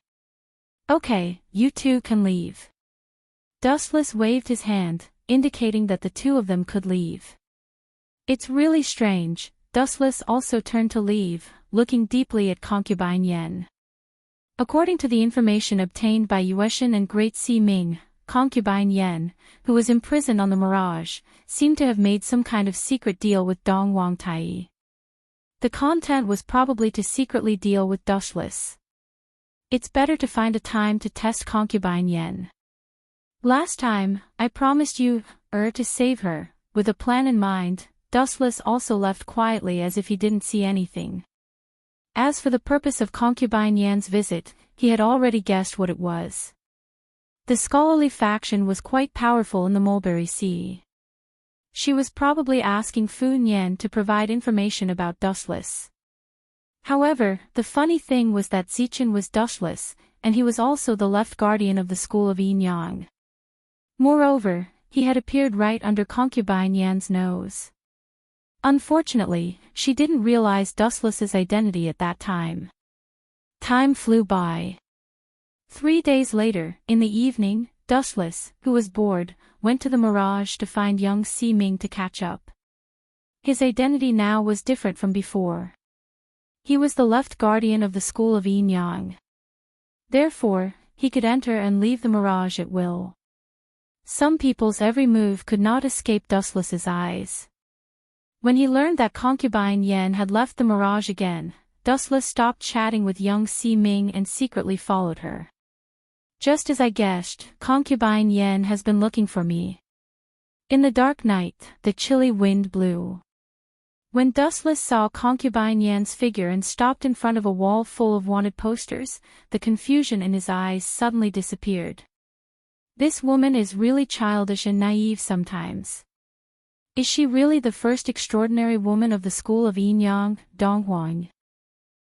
Okay, you two can leave. Dustless waved his hand, indicating that the two of them could leave. It's really strange. Dustless also turned to leave, looking deeply at Concubine Yen. According to the information obtained by Yueshin and Great Sea Ming, Concubine Yen, who was imprisoned on the Mirage, seemed to have made some kind of secret deal with Dong Wang Tai. The content was probably to secretly deal with Dustless. It's better to find a time to test Concubine Yen. Last time, I promised you, to save her. With a plan in mind, Dustless also left quietly as if he didn't see anything. As for the purpose of Concubine Yan's visit, he had already guessed what it was. The scholarly faction was quite powerful in the Mulberry Sea. She was probably asking Fu Yen to provide information about Dustless. However, the funny thing was that Zichen was Dustless, and he was also the left guardian of the school of Yin Yang. Moreover, he had appeared right under Concubine Yan's nose. Unfortunately, she didn't realize Dustless's identity at that time. Time flew by. 3 days later, in the evening, Dustless, who was bored, went to the Mirage to find young Si Ming to catch up. His identity now was different from before. He was the left guardian of the school of Yin-Yang. Therefore, he could enter and leave the mirage at will. Some people's every move could not escape Dustless's eyes. When he learned that concubine Yen had left the mirage again, Dustless stopped chatting with young Si Ming and secretly followed her. Just as I guessed, concubine Yen has been looking for me. In the dark night, the chilly wind blew. When Dustless saw concubine Yan's figure and stopped in front of a wall full of wanted posters, the confusion in his eyes suddenly disappeared. This woman is really childish and naive sometimes. Is she really the first extraordinary woman of the school of Yin-Yang, Donghuang?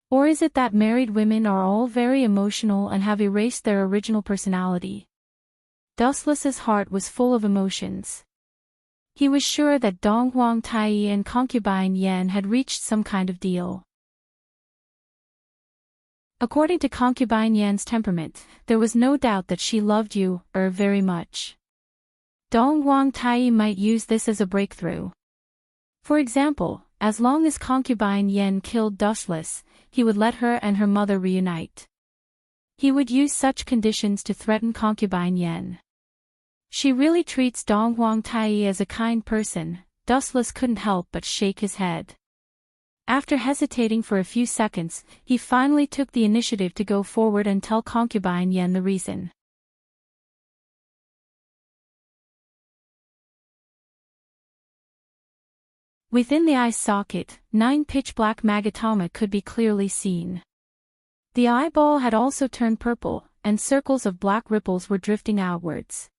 Or is it that married women are all very emotional and have erased their original personality? Dustless's heart was full of emotions. He was sure that Donghuang Tai and concubine Yen had reached some kind of deal. According to concubine Yan's temperament, there was no doubt that she loved you, very much. Donghuang Tai might use this as a breakthrough. For example, as long as concubine Yen killed Dustless, he would let her and her mother reunite. He would use such conditions to threaten concubine Yen. She really treats Donghuang Tai as a kind person. Dustless couldn't help but shake his head. After hesitating for a few seconds, he finally took the initiative to go forward and tell concubine Yen the reason. Within the eye socket, 9 pitch-black magatama could be clearly seen. The eyeball had also turned purple, and circles of black ripples were drifting outwards.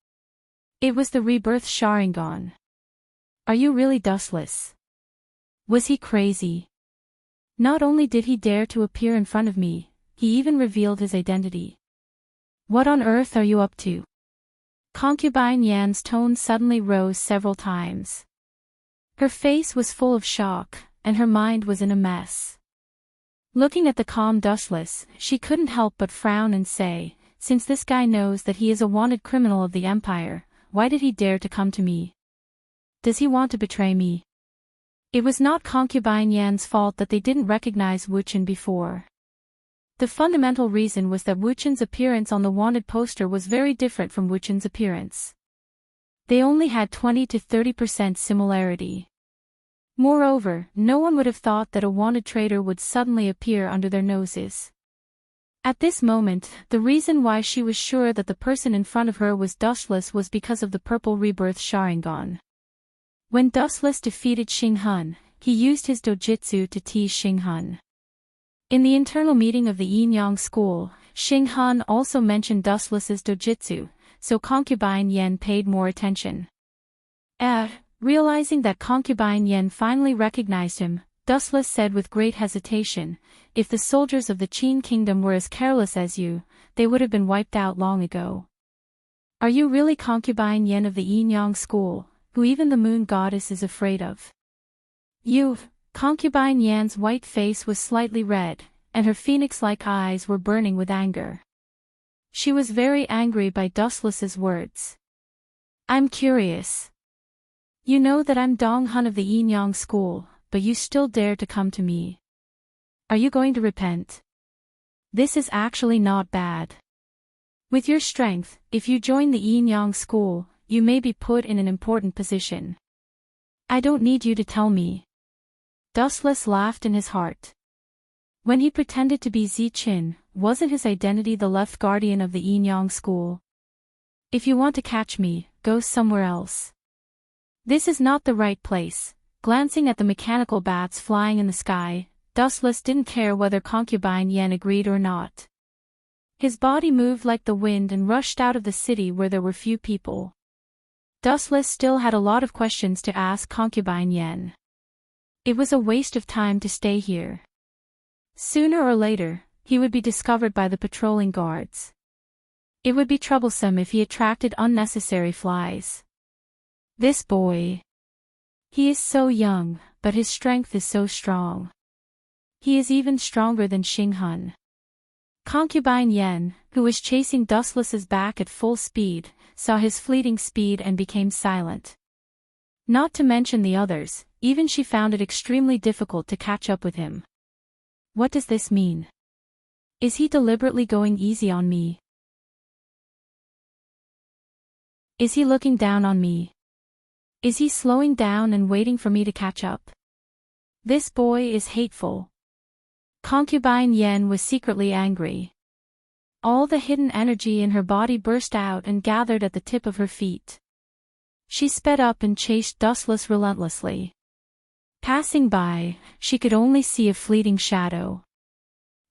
It was the rebirth Sharingan. Are you really Dustless? Was he crazy? Not only did he dare to appear in front of me, he even revealed his identity. What on earth are you up to? Concubine Yan's tone suddenly rose several times. Her face was full of shock, and her mind was in a mess. Looking at the calm Dustless, she couldn't help but frown and say, since this guy knows that he is a wanted criminal of the Empire, why did he dare to come to me? Does he want to betray me? It was not concubine Yan's fault that they didn't recognize Wu Chen before. The fundamental reason was that Wu Chen's appearance on the wanted poster was very different from Wu Chen's appearance. They only had 20 to 30% similarity. Moreover, no one would have thought that a wanted traitor would suddenly appear under their noses. At this moment, the reason why she was sure that the person in front of her was Dustless was because of the purple rebirth Sharingan. When Dustless defeated Xing Hun, he used his dojutsu to tease Xing Hun. In the internal meeting of the Yin-Yang school, Xing Hun also mentioned Dustless's dojutsu, so concubine Yen paid more attention. Realizing that concubine Yen finally recognized him, Dustless said with great hesitation, if the soldiers of the Qin kingdom were as careless as you, they would have been wiped out long ago. Are you really concubine Yen of the Yin-Yang school, who even the moon goddess is afraid of? You, concubine Yan's white face was slightly red, and her phoenix-like eyes were burning with anger. She was very angry by Dustless's words. I'm curious. You know that I'm Dong Hun of the Yin-Yang school, but you still dare to come to me. Are you going to repent? This is actually not bad. With your strength, if you join the Yin-Yang school, you may be put in an important position. I don't need you to tell me. Dustless laughed in his heart. When he pretended to be Zi Qin, wasn't his identity the left guardian of the Yin-Yang school? If you want to catch me, go somewhere else. This is not the right place. Glancing at the mechanical bats flying in the sky, Dustless didn't care whether concubine Yen agreed or not. His body moved like the wind and rushed out of the city where there were few people. Dustless still had a lot of questions to ask concubine Yen. It was a waste of time to stay here. Sooner or later, he would be discovered by the patrolling guards. It would be troublesome if he attracted unnecessary flies. This boy. He is so young, but his strength is so strong. He is even stronger than Xing Hun. Concubine Yen, who was chasing Dustless's back at full speed, saw his fleeting speed and became silent. Not to mention the others, even she found it extremely difficult to catch up with him. What does this mean? Is he deliberately going easy on me? Is he looking down on me? Is he slowing down and waiting for me to catch up? This boy is hateful. Concubine Yen was secretly angry. All the hidden energy in her body burst out and gathered at the tip of her feet. She sped up and chased Dustless relentlessly. Passing by, she could only see a fleeting shadow.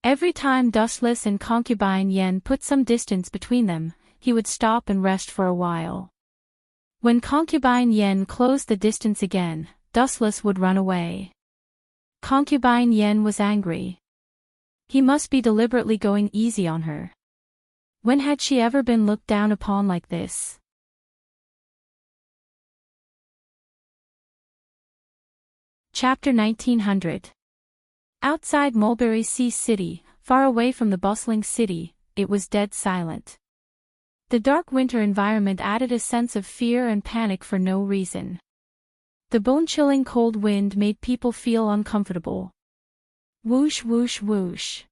Every time Dustless and Concubine Yen put some distance between them, he would stop and rest for a while. When Concubine Yen closed the distance again, Dustless would run away. Concubine Yen was angry. He must be deliberately going easy on her. When had she ever been looked down upon like this? Chapter 1900. Outside Mulberry Sea City, far away from the bustling city, it was dead silent. The dark winter environment added a sense of fear and panic for no reason. The bone-chilling cold wind made people feel uncomfortable. Whoosh whoosh whoosh.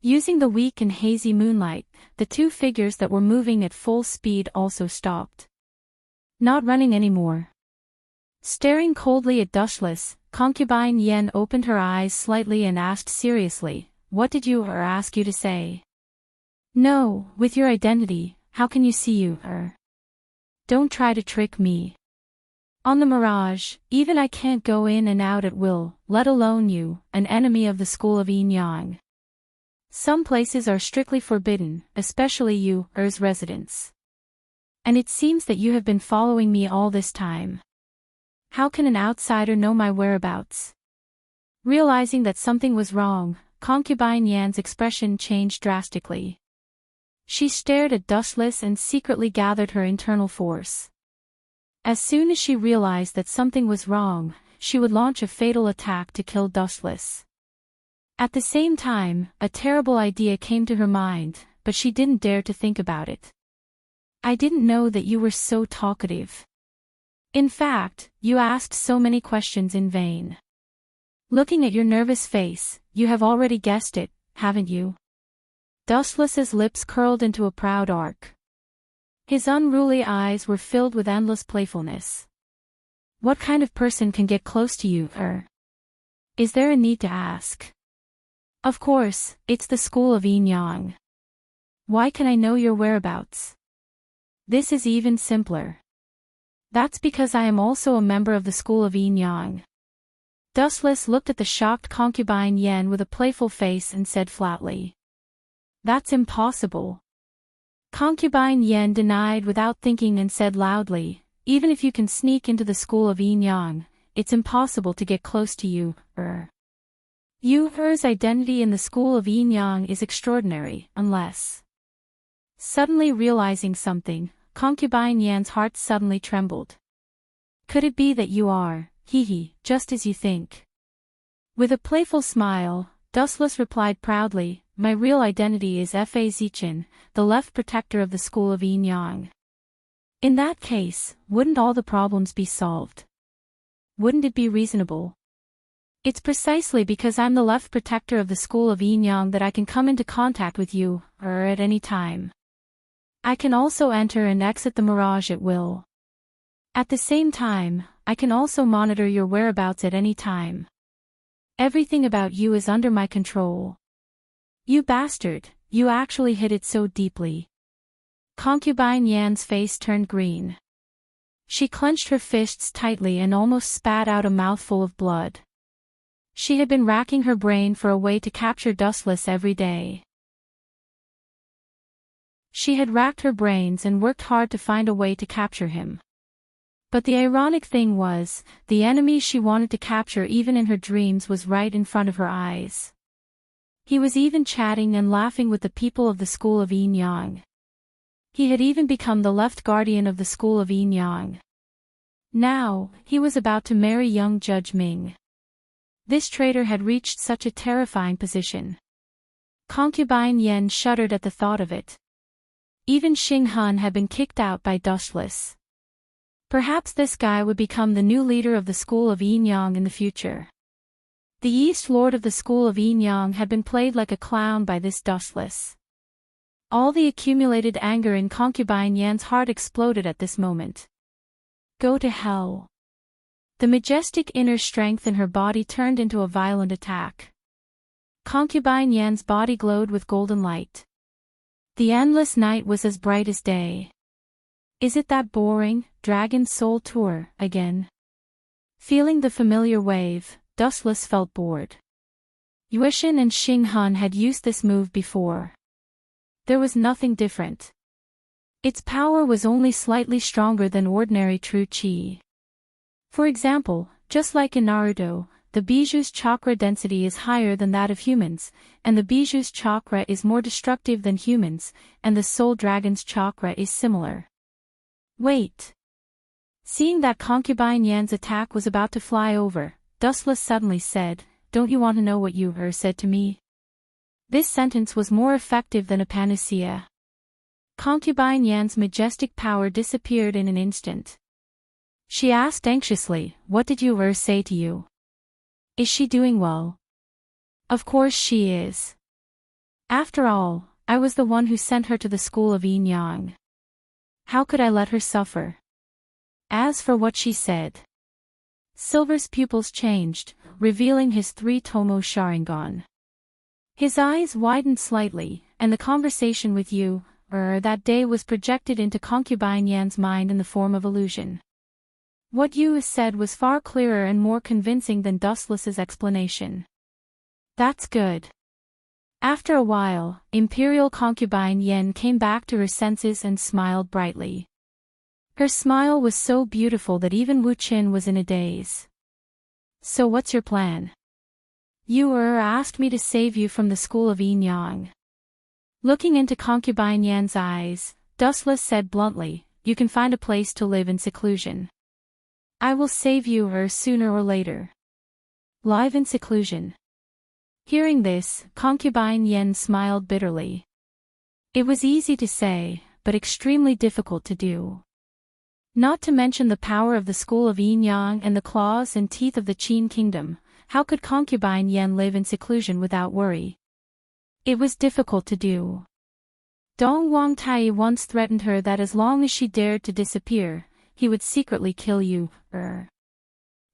Using the weak and hazy moonlight, the two figures that were moving at full speed also stopped. Not running anymore. Staring coldly at Dustless, Concubine Yen opened her eyes slightly and asked seriously, "What did you ask you to say?" "No, with your identity, how can you see you, Don't try to trick me. On the Mirage, even I can't go in and out at will, let alone you, an enemy of the school of Yin-Yang. Some places are strictly forbidden, especially you's residence. And it seems that you have been following me all this time. How can an outsider know my whereabouts?" Realizing that something was wrong, Concubine Yan's expression changed drastically. She stared at Dustless and secretly gathered her internal force. As soon as she realized that something was wrong, she would launch a fatal attack to kill Dustless. At the same time, a terrible idea came to her mind, but she didn't dare to think about it. "I didn't know that you were so talkative. In fact, you asked so many questions in vain. Looking at your nervous face, you have already guessed it, haven't you?" Dustless's lips curled into a proud arc. His unruly eyes were filled with endless playfulness. "What kind of person can get close to you, Is there a need to ask?" "Of course, it's the school of Yin-Yang. Why can I know your whereabouts?" "This is even simpler. That's because I am also a member of the school of Yin-Yang." Dustless looked at the shocked Concubine Yen with a playful face and said flatly, "That's impossible." Concubine Yen denied without thinking and said loudly, "Even if you can sneak into the school of Yin-Yang, it's impossible to get close to you, You's identity in the school of Yin-Yang is extraordinary, unless..." Suddenly realizing something, Concubine Yan's heart suddenly trembled. "Could it be that you are, just as you think?" With a playful smile, Dustless replied proudly, "My real identity is Fa Zichin, the left protector of the school of Yin-Yang." "In that case, wouldn't all the problems be solved? Wouldn't it be reasonable? It's precisely because I'm the left protector of the school of Yin-Yang that I can come into contact with you, at any time. I can also enter and exit the Mirage at will. At the same time, I can also monitor your whereabouts at any time. Everything about you is under my control." "You bastard, you actually hid it so deeply." Concubine Yan's face turned green. She clenched her fists tightly and almost spat out a mouthful of blood. She had been racking her brain for a way to capture Dustless every day. She had racked her brains and worked hard to find a way to capture him. But the ironic thing was, the enemy she wanted to capture even in her dreams was right in front of her eyes. He was even chatting and laughing with the people of the school of Yin-Yang. He had even become the left guardian of the school of Yin-Yang. Now, he was about to marry young Judge Ming. This traitor had reached such a terrifying position. Concubine Yen shuddered at the thought of it. Even Xing Hun had been kicked out by Dustless. Perhaps this guy would become the new leader of the school of Enyang in the future. The East Lord of the school of Enyang had been played like a clown by this dustless. All the accumulated anger in concubine Yan's heart exploded at this moment. Go to hell. The majestic inner strength in her body turned into a violent attack. Concubine Yan's body glowed with golden light. The endless night was as bright as day. Is it that boring, Dragon Soul tour, again? Feeling the familiar wave, Dustless felt bored. Yuishin and Xing Han had used this move before. There was nothing different. Its power was only slightly stronger than ordinary true chi. For example, just like in Naruto, the Biju's chakra density is higher than that of humans, and the Biju's chakra is more destructive than humans, and the Soul Dragon's chakra is similar. Wait. Seeing that concubine Yan's attack was about to fly over, Dustless suddenly said, "Don't you want to know what you said to me?" This sentence was more effective than a panacea. Concubine Yan's majestic power disappeared in an instant. She asked anxiously, "What did you say to you? Is she doing well?" Of course she is. After all, I was the one who sent her to the school of Enyang. How could I let her suffer? As for what she said. Silver's pupils changed, revealing his 3-tomo Sharingan. His eyes widened slightly, and the conversation with you, that day was projected into concubine Yan's mind in the form of illusion. What you said was far clearer and more convincing than Dustless's explanation. That's good. After a while, Imperial concubine Yen came back to her senses and smiled brightly. Her smile was so beautiful that even Wu Qin was in a daze. So what's your plan? You asked me to save you from the school of Enyang. Looking into concubine Yan's eyes, Dustless said bluntly, "You can find a place to live in seclusion. I will save you sooner or later." Live in seclusion. Hearing this, concubine Yen smiled bitterly. It was easy to say, but extremely difficult to do. Not to mention the power of the school of Enyang and the claws and teeth of the Qin kingdom, how could concubine Yen live in seclusion without worry? It was difficult to do. Dong Wangtai once threatened her that as long as she dared to disappear, he would secretly kill you.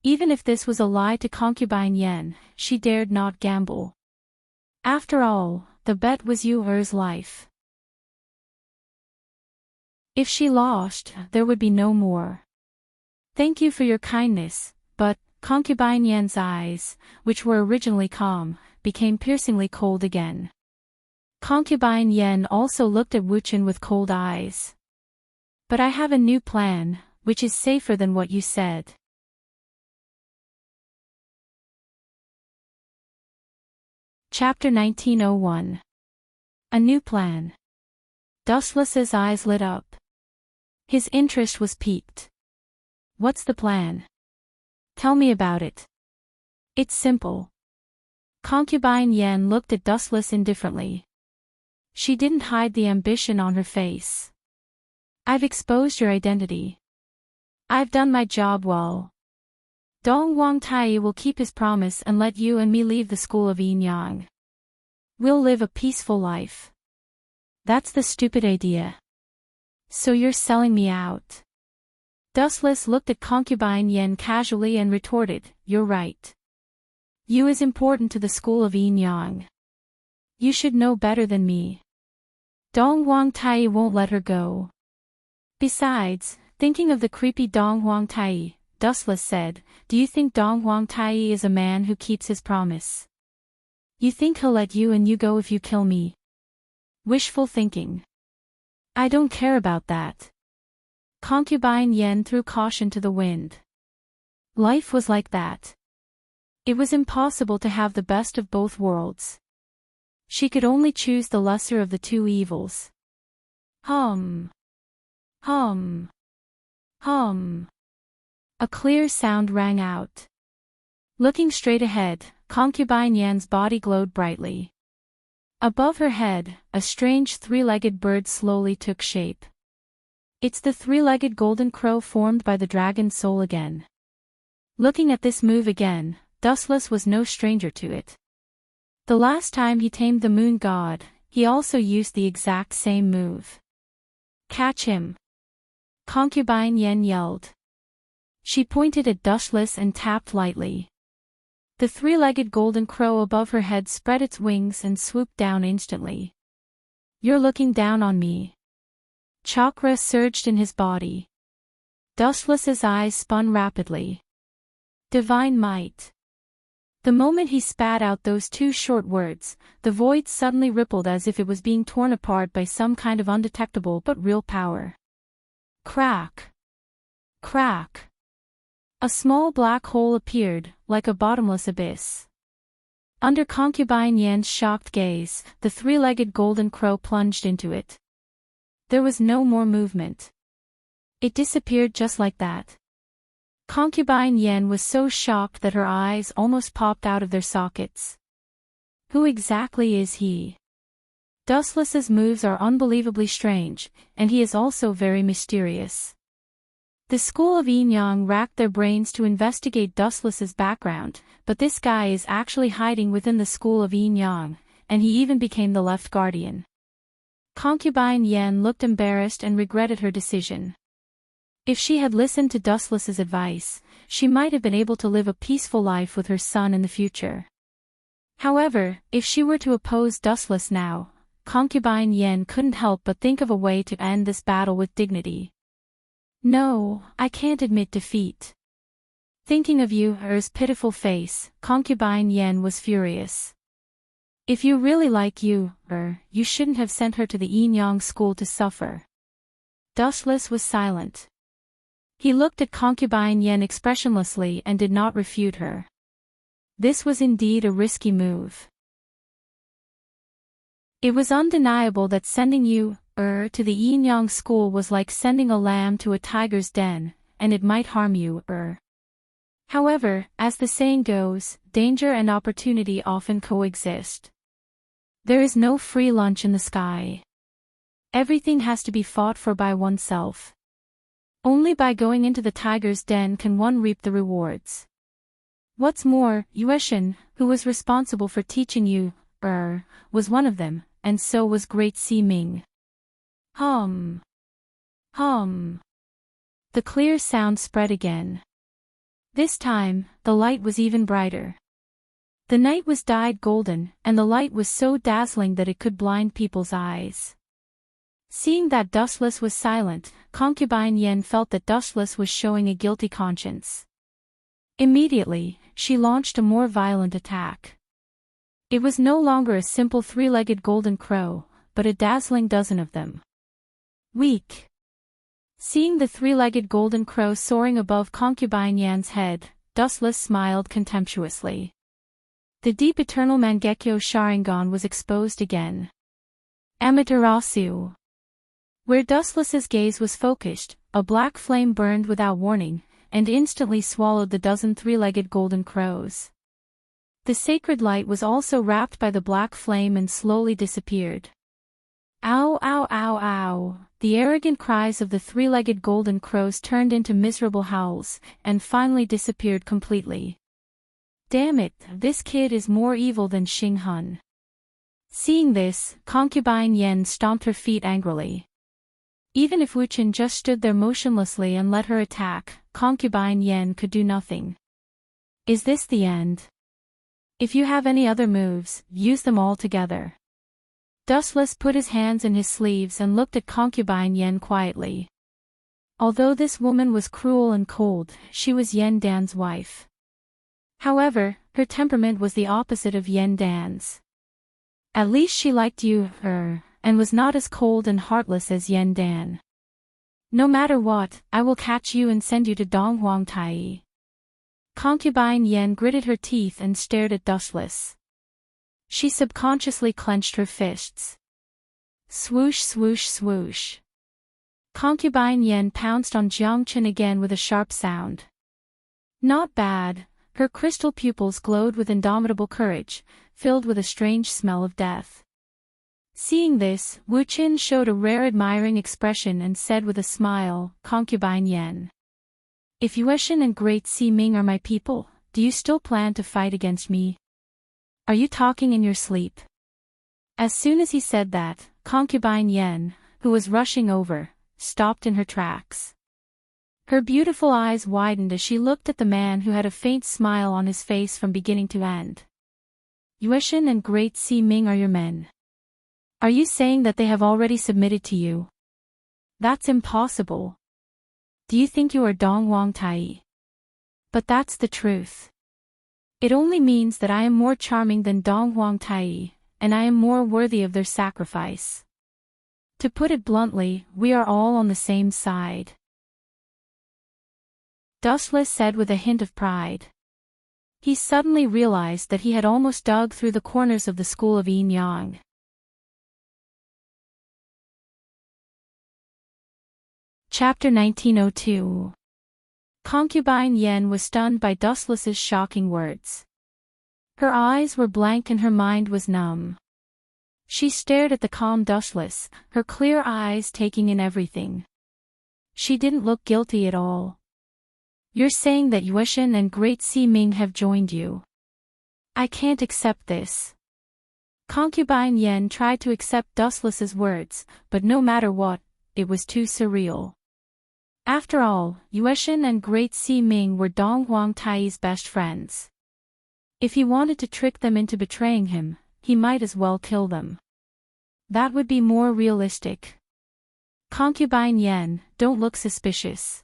Even if this was a lie to concubine Yen, she dared not gamble. After all, the bet was Yu's life. If she lost, there would be no more. Thank you for your kindness, but, concubine Yan's eyes, which were originally calm, became piercingly cold again. Concubine Yen also looked at Wu Qin with cold eyes. But I have a new plan, which is safer than what you said. Chapter 1901. A new plan. Dustless's eyes lit up. His interest was piqued. What's the plan? Tell me about it. It's simple. Concubine Yen looked at Dustless indifferently. She didn't hide the ambition on her face. I've exposed your identity. I've done my job well. Dong Wangtai will keep his promise and let you and me leave the school of Enyang. We'll live a peaceful life. That's the stupid idea. So you're selling me out. Dustless looked at concubine Yen casually and retorted, "You're right. You is important to the school of Enyang. You should know better than me. Dong Wangtai won't let her go." Besides, thinking of the creepy Dong Wangtai, Dustless said, "Do you think Dong Wangtai is a man who keeps his promise? You think he'll let you and you go if you kill me? Wishful thinking. I don't care about that." Concubine Yen threw caution to the wind. Life was like that. It was impossible to have the best of both worlds. She could only choose the lesser of the two evils. Hum. Hum. Hum. A clear sound rang out. Looking straight ahead, concubine Yan's body glowed brightly. Above her head, a strange three-legged bird slowly took shape. It's the three-legged golden crow formed by the dragon's soul again. Looking at this move again, Dustless was no stranger to it. The last time he tamed the moon god, he also used the exact same move. Catch him! Concubine Yen yelled. She pointed at Dustless and tapped lightly. The three-legged golden crow above her head spread its wings and swooped down instantly. You're looking down on me. Chakra surged in his body. Dustless's eyes spun rapidly. Divine might. The moment he spat out those two short words, the void suddenly rippled as if it was being torn apart by some kind of undetectable but real power. Crack! Crack! A small black hole appeared, like a bottomless abyss. Under Concubine Yan's shocked gaze, the three-legged golden crow plunged into it. There was no more movement. It disappeared just like that. Concubine Yen was so shocked that her eyes almost popped out of their sockets. Who exactly is he? Dustless's moves are unbelievably strange, and he is also very mysterious. The school of Yin Yang racked their brains to investigate Dustless's background, but this guy is actually hiding within the school of Yin Yang, and he even became the left guardian. Concubine Yen looked embarrassed and regretted her decision. If she had listened to Dustless's advice, she might have been able to live a peaceful life with her son in the future. However, if she were to oppose Dustless now, Concubine Yen couldn't help but think of a way to end this battle with dignity. No, I can't admit defeat. Thinking of Yu's pitiful face, Concubine Yen was furious. If you really like Yu, you shouldn't have sent her to the Yin Yang school to suffer. Dustless was silent. He looked at Concubine Yen expressionlessly and did not refute her. This was indeed a risky move. It was undeniable that sending Yu, to the Yin Yang school was like sending a lamb to a tiger's den, and it might harm Yu. However, as the saying goes, danger and opportunity often coexist. There is no free lunch in the sky. Everything has to be fought for by oneself. Only by going into the tiger's den can one reap the rewards. What's more, Yueshin, who was responsible for teaching Yu, was one of them, and so was Great Si Ming. Hum. Hum. The clear sound spread again. This time, the light was even brighter. The night was dyed golden, and the light was so dazzling that it could blind people's eyes. Seeing that Dustless was silent, Concubine Yen felt that Dustless was showing a guilty conscience. Immediately, she launched a more violent attack. It was no longer a simple three-legged golden crow, but a dazzling dozen of them. Weak. Seeing the three-legged golden crow soaring above Concubine Yan's head, Dustless smiled contemptuously. The deep eternal Mangekyo Sharingan was exposed again. Amaterasu. Where Dustless's gaze was focused, a black flame burned without warning, and instantly swallowed the dozen three-legged golden crows. The sacred light was also wrapped by the black flame and slowly disappeared. Ow, ow, ow, ow! The arrogant cries of the three-legged golden crows turned into miserable howls, and finally disappeared completely. Damn it, this kid is more evil than Xing Hun. Seeing this, Concubine Yen stomped her feet angrily. Even if Wuchen just stood there motionlessly and let her attack, Concubine Yen could do nothing. Is this the end? If you have any other moves, use them all together. Dustless put his hands in his sleeves and looked at Concubine Yen quietly. Although this woman was cruel and cold, she was Yen Dan's wife. However, her temperament was the opposite of Yen Dan's. At least she liked you, and was not as cold and heartless as Yen Dan. No matter what, I will catch you and send you to Donghuang Tai. Concubine Yen gritted her teeth and stared at Dustless. She subconsciously clenched her fists. Swoosh, swoosh, swoosh. Concubine Yen pounced on Jiangchen again with a sharp sound. Not bad. Her crystal pupils glowed with indomitable courage, filled with a strange smell of death. Seeing this, Wu Qin showed a rare admiring expression and said with a smile, "Concubine Yan. If Yueshan and Great Sea Ming are my people, do you still plan to fight against me? Are you talking in your sleep?" As soon as he said that, Concubine Yan, who was rushing over, stopped in her tracks. Her beautiful eyes widened as she looked at the man who had a faint smile on his face from beginning to end. "Yueshan and Great Sea Ming are your men. Are you saying that they have already submitted to you? That's impossible. Do you think you are Dong Wang Tai? But that's the truth. It only means that I am more charming than Dong Wang Tai, and I am more worthy of their sacrifice. To put it bluntly, we are all on the same side," Dustless said with a hint of pride. He suddenly realized that he had almost dug through the corners of the school of Yin Yang. Chapter 1902. Concubine Yen was stunned by Dustless's shocking words. Her eyes were blank and her mind was numb. She stared at the calm Dustless, her clear eyes taking in everything. She didn't look guilty at all. "You're saying that Yueshan and Great Sea Ming have joined you. I can't accept this." Concubine Yen tried to accept Dustless's words, but no matter what, it was too surreal. After all, Yueshan and Great Sea Ming were Dong Huang Tai's best friends. If he wanted to trick them into betraying him, he might as well kill them. That would be more realistic. "Concubine Yen, don't look suspicious.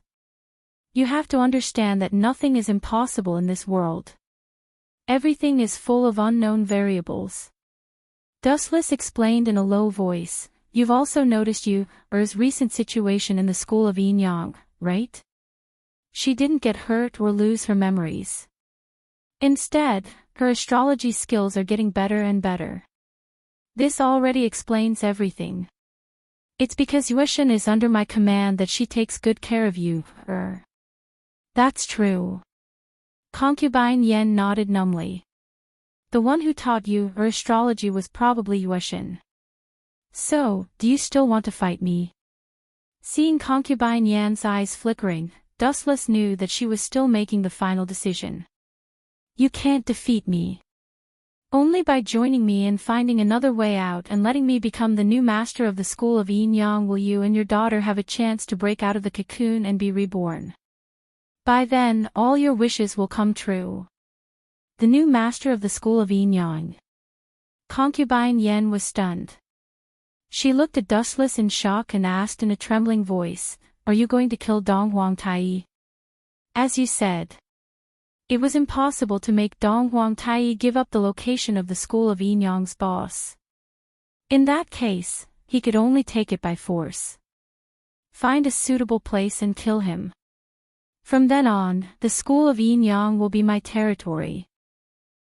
You have to understand that nothing is impossible in this world. Everything is full of unknown variables." Dustless explained in a low voice, "You've also noticed Er's recent situation in the school of Yin Yang, right? She didn't get hurt or lose her memories. Instead, her astrology skills are getting better and better. This already explains everything. It's because Yueshan is under my command that she takes good care of you, That's true." Concubine Yen nodded numbly. "The one who taught you astrology was probably Yueshan. So, do you still want to fight me?" Seeing Concubine Yan's eyes flickering, Dustless knew that she was still making the final decision. "You can't defeat me. Only by joining me and finding another way out and letting me become the new master of the school of Yin Yang will you and your daughter have a chance to break out of the cocoon and be reborn. By then, all your wishes will come true." The new master of the school of Yin Yang. Concubine Yen was stunned. She looked at Dustless in shock and asked in a trembling voice, "Are you going to kill Dong Huang Tai?" "As you said. It was impossible to make Dong Huang Tai give up the location of the school of Yin Yang's boss. In that case, he could only take it by force. Find a suitable place and kill him. From then on, the school of Yin Yang will be my territory.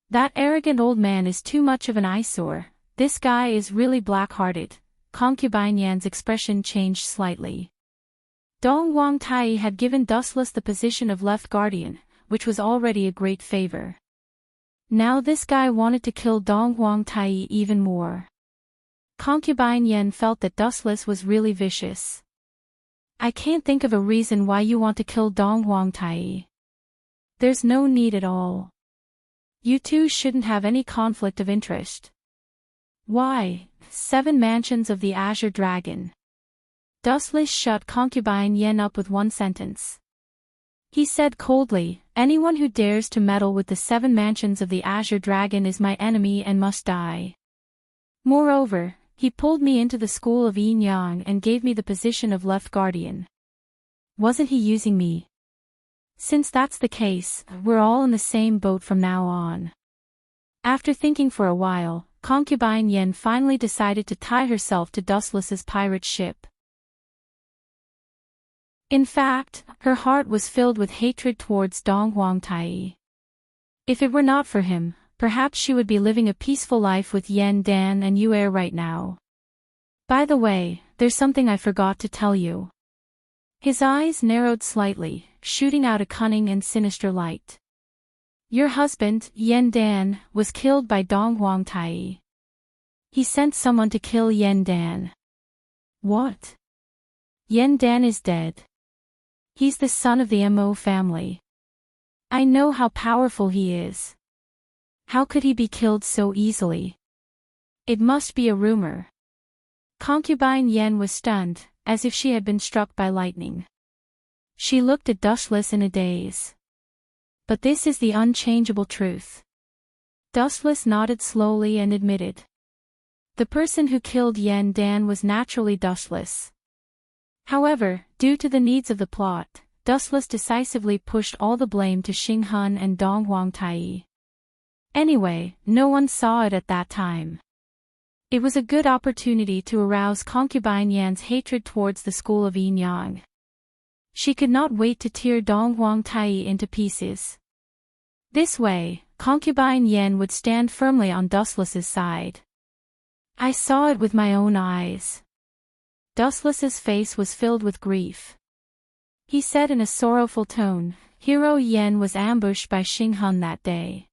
That arrogant old man is too much of an eyesore. This guy is really black-hearted." Concubine Yan's expression changed slightly. Dong Huang Tai had given Dustless the position of left guardian, which was already a great favor. Now this guy wanted to kill Dong Huang Tai even more. Concubine Yen felt that Dustless was really vicious. "I can't think of a reason why you want to kill Dong Huang Tai. There's no need at all. You two shouldn't have any conflict of interest." "Why, 7 mansions of the Azure Dragon." Dustless shut Concubine Yen up with one sentence. He said coldly, "Anyone who dares to meddle with the 7 mansions of the Azure Dragon is my enemy and must die. Moreover, he pulled me into the school of Yin Yang and gave me the position of left guardian. Wasn't he using me? Since that's the case, we're all in the same boat from now on." After thinking for a while, Concubine Yen finally decided to tie herself to Dustless's pirate ship. In fact, her heart was filled with hatred towards Dong Huang Tai. If it were not for him, perhaps she would be living a peaceful life with Yen Dan and Yu Er right now. "By the way, there's something I forgot to tell you." His eyes narrowed slightly, shooting out a cunning and sinister light. "Your husband, Yen Dan, was killed by Dong Huang Tai. He sent someone to kill Yen Dan. What? Yen Dan is dead. He's the son of the Mo family. I know how powerful he is. How could he be killed so easily? It must be a rumor. Concubine Yen was stunned, as if she had been struck by lightning. She looked at Dustless in a daze. But this is the unchangeable truth. Dustless nodded slowly and admitted. The person who killed Yen Dan was naturally Dustless. However, due to the needs of the plot, Dustless decisively pushed all the blame to Xing Hun and Dong Huang Tai. Anyway, no one saw it at that time. It was a good opportunity to arouse Concubine Yan's hatred towards the school of Yin Yang. She could not wait to tear Dong Huang Tai into pieces. This way, Concubine Yan would stand firmly on Dustless's side. I saw it with my own eyes. Dustless's face was filled with grief. He said in a sorrowful tone, Hero Yen was ambushed by Xing Hun that day.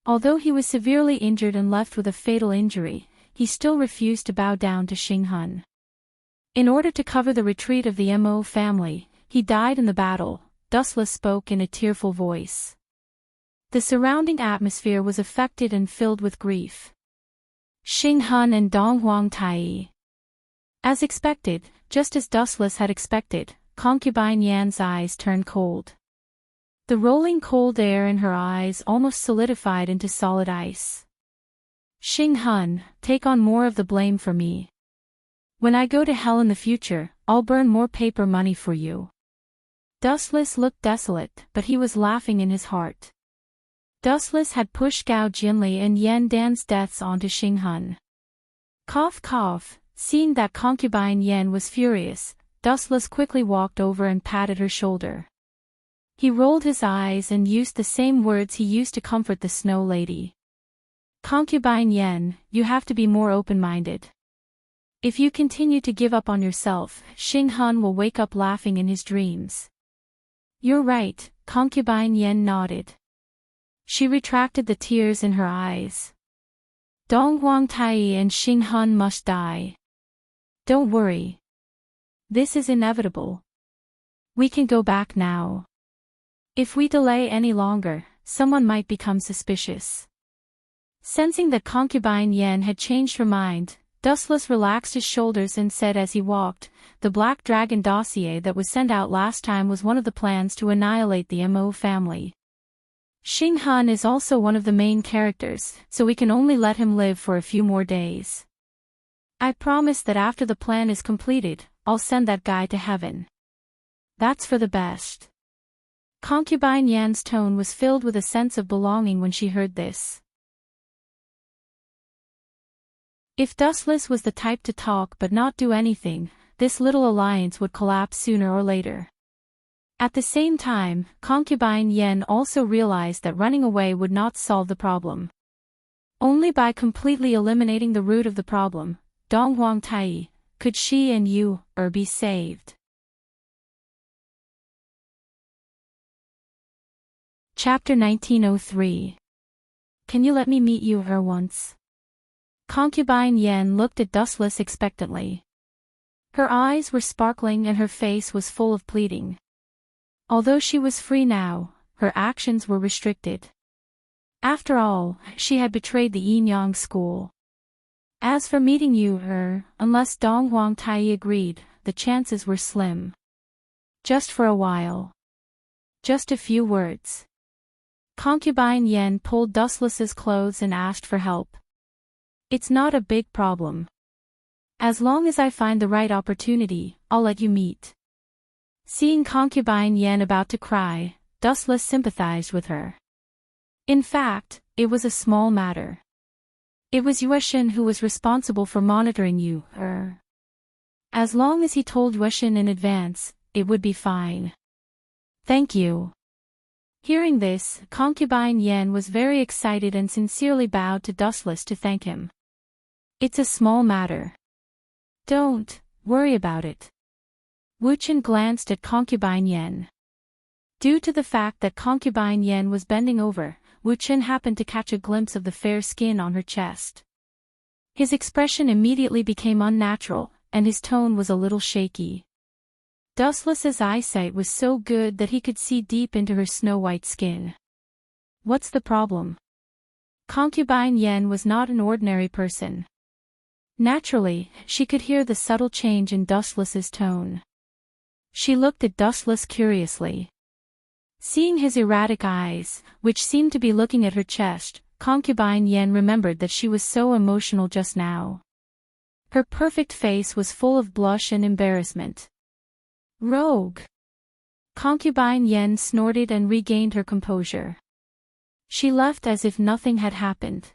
Although he was severely injured and left with a fatal injury, he still refused to bow down to Xing Hun. In order to cover the retreat of the Mo family, he died in the battle. Dustless spoke in a tearful voice. The surrounding atmosphere was affected and filled with grief. Xing Hun and Dong Huang Tai. As expected, just as Dustless had expected, Concubine Yan's eyes turned cold. The rolling cold air in her eyes almost solidified into solid ice. Xing Hun, take on more of the blame for me. When I go to hell in the future, I'll burn more paper money for you. Dustless looked desolate, but he was laughing in his heart. Dustless had pushed Gao Jinli and Yen Dan's deaths onto Xing Hun. Cough cough, seeing that Concubine Yen was furious, Dustless quickly walked over and patted her shoulder. He rolled his eyes and used the same words he used to comfort the Snow Lady. Concubine Yen, you have to be more open-minded. If you continue to give up on yourself, Xing Hun will wake up laughing in his dreams. You're right, Concubine Yen nodded. She retracted the tears in her eyes. Dong Huang Tai and Xing Hun must die. Don't worry. This is inevitable. We can go back now. If we delay any longer, someone might become suspicious. Sensing that Concubine Yen had changed her mind, Dustless relaxed his shoulders and said as he walked, the Black Dragon dossier that was sent out last time was one of the plans to annihilate the Mo family. Xing Hun is also one of the main characters, so we can only let him live for a few more days. I promise that after the plan is completed, I'll send that guy to heaven. That's for the best. Concubine Yan's tone was filled with a sense of belonging when she heard this. If Dustless was the type to talk but not do anything, this little alliance would collapse sooner or later. At the same time, Concubine Yen also realized that running away would not solve the problem. Only by completely eliminating the root of the problem, Dong Huang Tai, could she and you, be saved. Chapter 1903. Can you let me meet you once? Concubine Yen looked at Dustless expectantly. Her eyes were sparkling and her face was full of pleading. Although she was free now, her actions were restricted. After all, she had betrayed the Yin Yang school. As for meeting you, unless Dong Huang Tai agreed, the chances were slim. Just for a while. Just a few words. Concubine Yen pulled Dustless's clothes and asked for help. It's not a big problem. As long as I find the right opportunity, I'll let you meet. Seeing Concubine Yen about to cry, Dustless sympathized with her. In fact, it was a small matter. It was Yueshin who was responsible for monitoring you, As long as he told Yueshin in advance, it would be fine. Thank you. Hearing this, Concubine Yen was very excited and sincerely bowed to Dustless to thank him. It's a small matter. Don't worry about it. Wuchen glanced at Concubine Yen. Due to the fact that Concubine Yen was bending over, Wuchen happened to catch a glimpse of the fair skin on her chest. His expression immediately became unnatural, and his tone was a little shaky. Dustless's eyesight was so good that he could see deep into her snow-white skin. What's the problem? Concubine Yen was not an ordinary person. Naturally, she could hear the subtle change in Dustless's tone. She looked at Dustless curiously. Seeing his erratic eyes, which seemed to be looking at her chest, Concubine Yen remembered that she was so emotional just now. Her perfect face was full of blush and embarrassment. Rogue! Concubine Yen snorted and regained her composure. She left as if nothing had happened.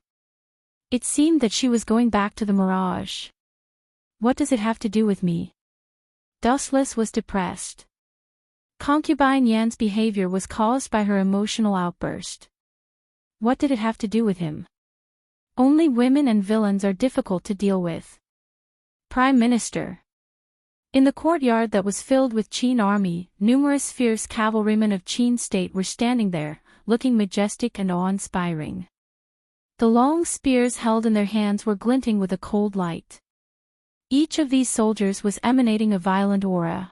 It seemed that she was going back to the mirage. What does it have to do with me? Dustless was depressed. Concubine Yan's behavior was caused by her emotional outburst. What did it have to do with him? Only women and villains are difficult to deal with. Prime Minister. In the courtyard that was filled with Qin army, numerous fierce cavalrymen of Qin state were standing there, looking majestic and awe-inspiring. The long spears held in their hands were glinting with a cold light. Each of these soldiers was emanating a violent aura.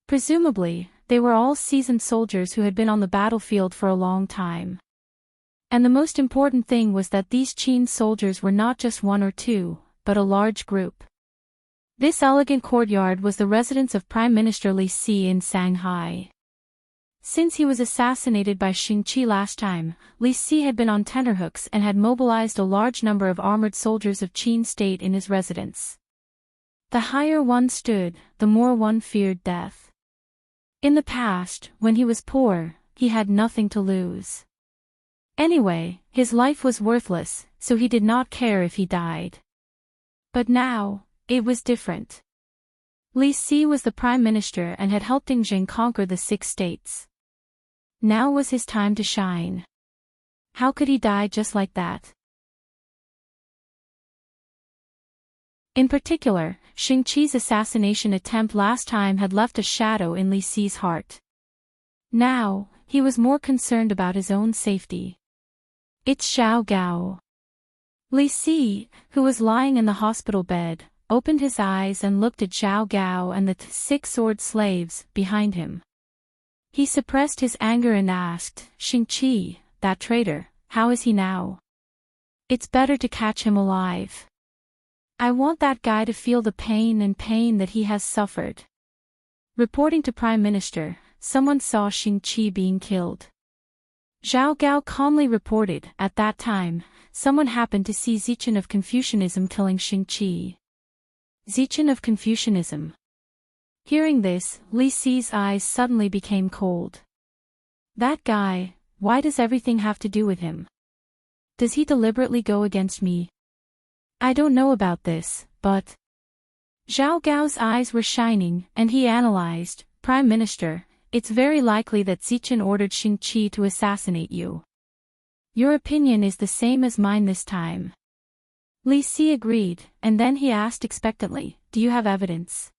Presumably, they were all seasoned soldiers who had been on the battlefield for a long time. And the most important thing was that these Qin soldiers were not just one or two, but a large group. This elegant courtyard was the residence of Prime Minister Li Si in Shanghai. Since he was assassinated by Xingqi last time, Li Si had been on tenterhooks and had mobilized a large number of armored soldiers of Qin state in his residence. The higher one stood, the more one feared death. In the past, when he was poor, he had nothing to lose. Anyway, his life was worthless, so he did not care if he died. But now, it was different. Li Si was the prime minister and had helped Ding Jing conquer the 6 states. Now was his time to shine. How could he die just like that? In particular, Xingqi's assassination attempt last time had left a shadow in Li Si's heart. Now, he was more concerned about his own safety. It's Xiao Gao. Li Si, who was lying in the hospital bed, opened his eyes and looked at Xiao Gao and the 6 sword slaves behind him. He suppressed his anger and asked, Xingqi, that traitor, how is he now? It's better to catch him alive. I want that guy to feel the pain that he has suffered. Reporting to Prime Minister, someone saw Xingqi being killed. Zhao Gao calmly reported, at that time, someone happened to see Zichen of Confucianism killing Xingqi. Zichen of Confucianism. Hearing this, Li Si's eyes suddenly became cold. That guy, why does everything have to do with him? Does he deliberately go against me? I don't know about this, but... Zhao Gao's eyes were shining, and he analyzed, Prime Minister, it's very likely that Zichen ordered Xingqi to assassinate you. Your opinion is the same as mine this time. Li Si agreed, and then he asked expectantly, do you have evidence?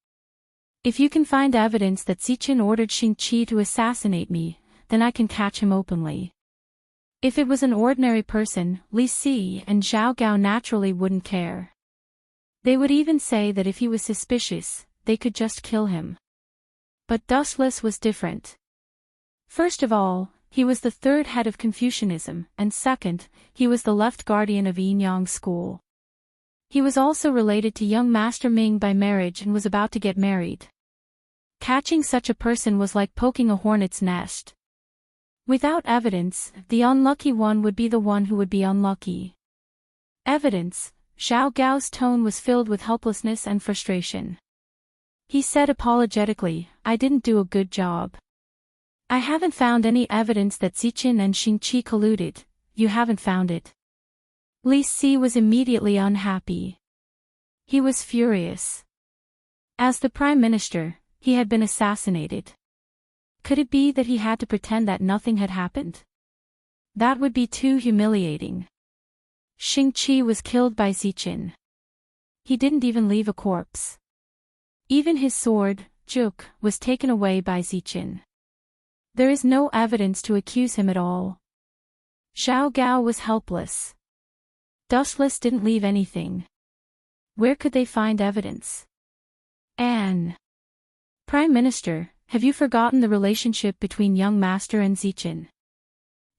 If you can find evidence that Zichen ordered Xingqi to assassinate me, then I can catch him openly. If it was an ordinary person, Li Si and Zhao Gao naturally wouldn't care. They would even say that if he was suspicious, they could just kill him. But Dustless was different. First of all, he was the 3rd head of Confucianism, and second, he was the left guardian of Yinyang school. He was also related to young Master Ming by marriage and was about to get married. Catching such a person was like poking a hornet's nest. Without evidence, the unlucky one would be the one who would be unlucky. Evidence, Zhao Gao's tone was filled with helplessness and frustration. He said apologetically, I didn't do a good job. I haven't found any evidence that Zichen and Xingqi colluded. You haven't found it. Li Si was immediately unhappy. He was furious. As the prime minister, he had been assassinated. Could it be that he had to pretend that nothing had happened? That would be too humiliating. Xingqi was killed by Zichen. He didn't even leave a corpse. Even his sword, Juk, was taken away by Zichen. There is no evidence to accuse him at all. Zhao Gao was helpless. Dustless didn't leave anything. Where could they find evidence? Anne. Prime Minister, have you forgotten the relationship between young master and Zichin?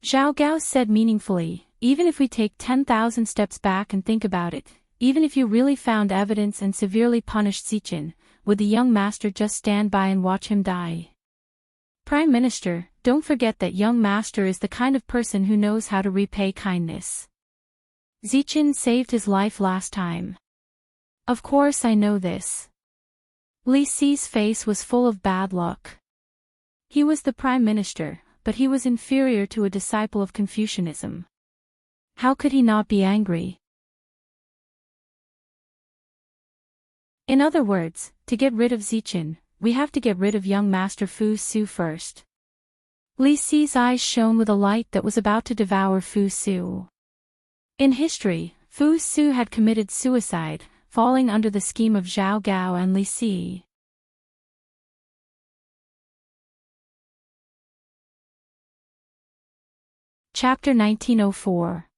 Zhao Gao said meaningfully, even if we take 10,000 steps back and think about it, even if you really found evidence and severely punished Zichin, would the young master just stand by and watch him die? Prime Minister, don't forget that young master is the kind of person who knows how to repay kindness. Zichin saved his life last time. Of course I know this. Li Si's face was full of bad luck. He was the Prime Minister, but he was inferior to a disciple of Confucianism. How could he not be angry? In other words, to get rid of Zichin, we have to get rid of young Master Fu Su first. Li Si's eyes shone with a light that was about to devour Fu Su. In history, Fu Su had committed suicide, falling under the scheme of Zhao Gao and Li Si. Chapter 1904.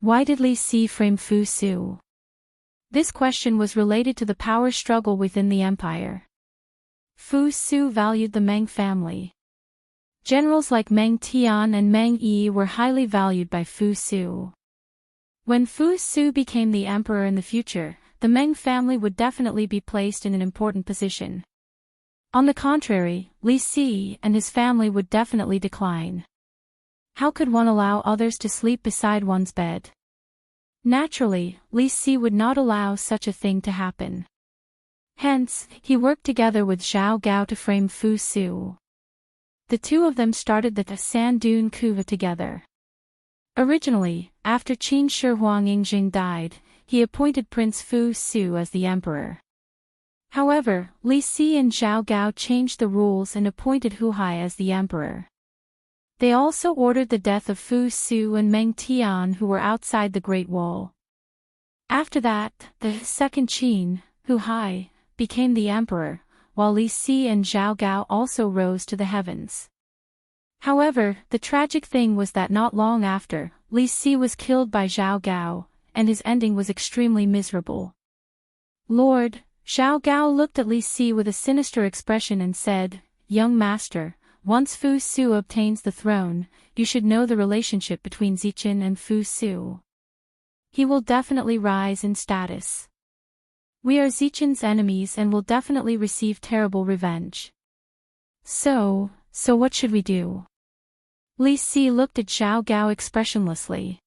Why did Li Si frame Fu Su? This question was related to the power struggle within the empire. Fu Su valued the Meng family. Generals like Meng Tian and Meng Yi were highly valued by Fu Su. When Fu Su became the emperor in the future, the Meng family would definitely be placed in an important position. On the contrary, Li Si and his family would definitely decline. How could one allow others to sleep beside one's bed? Naturally, Li Si would not allow such a thing to happen. Hence, he worked together with Zhao Gao to frame Fu Su. The two of them started the Sand Dune coup together. Originally, after Qin Shi Huang Yingjing died, he appointed Prince Fu Su as the emperor. However, Li Si and Zhao Gao changed the rules and appointed Hu Hai as the emperor. They also ordered the death of Fu Su and Meng Tian, who were outside the Great Wall. After that, the second Qin, Hu Hai, became the emperor, while Li Si and Zhao Gao also rose to the heavens. However, the tragic thing was that not long after, Li Si was killed by Zhao Gao, and his ending was extremely miserable. Lord, Zhao Gao looked at Li Si with a sinister expression and said, "Young master, once Fu Su obtains the throne, you should know the relationship between Zichin and Fu Su. He will definitely rise in status. We are Zichin's enemies and will definitely receive terrible revenge. So what should we do?" Li Si looked at Zhao Gao expressionlessly.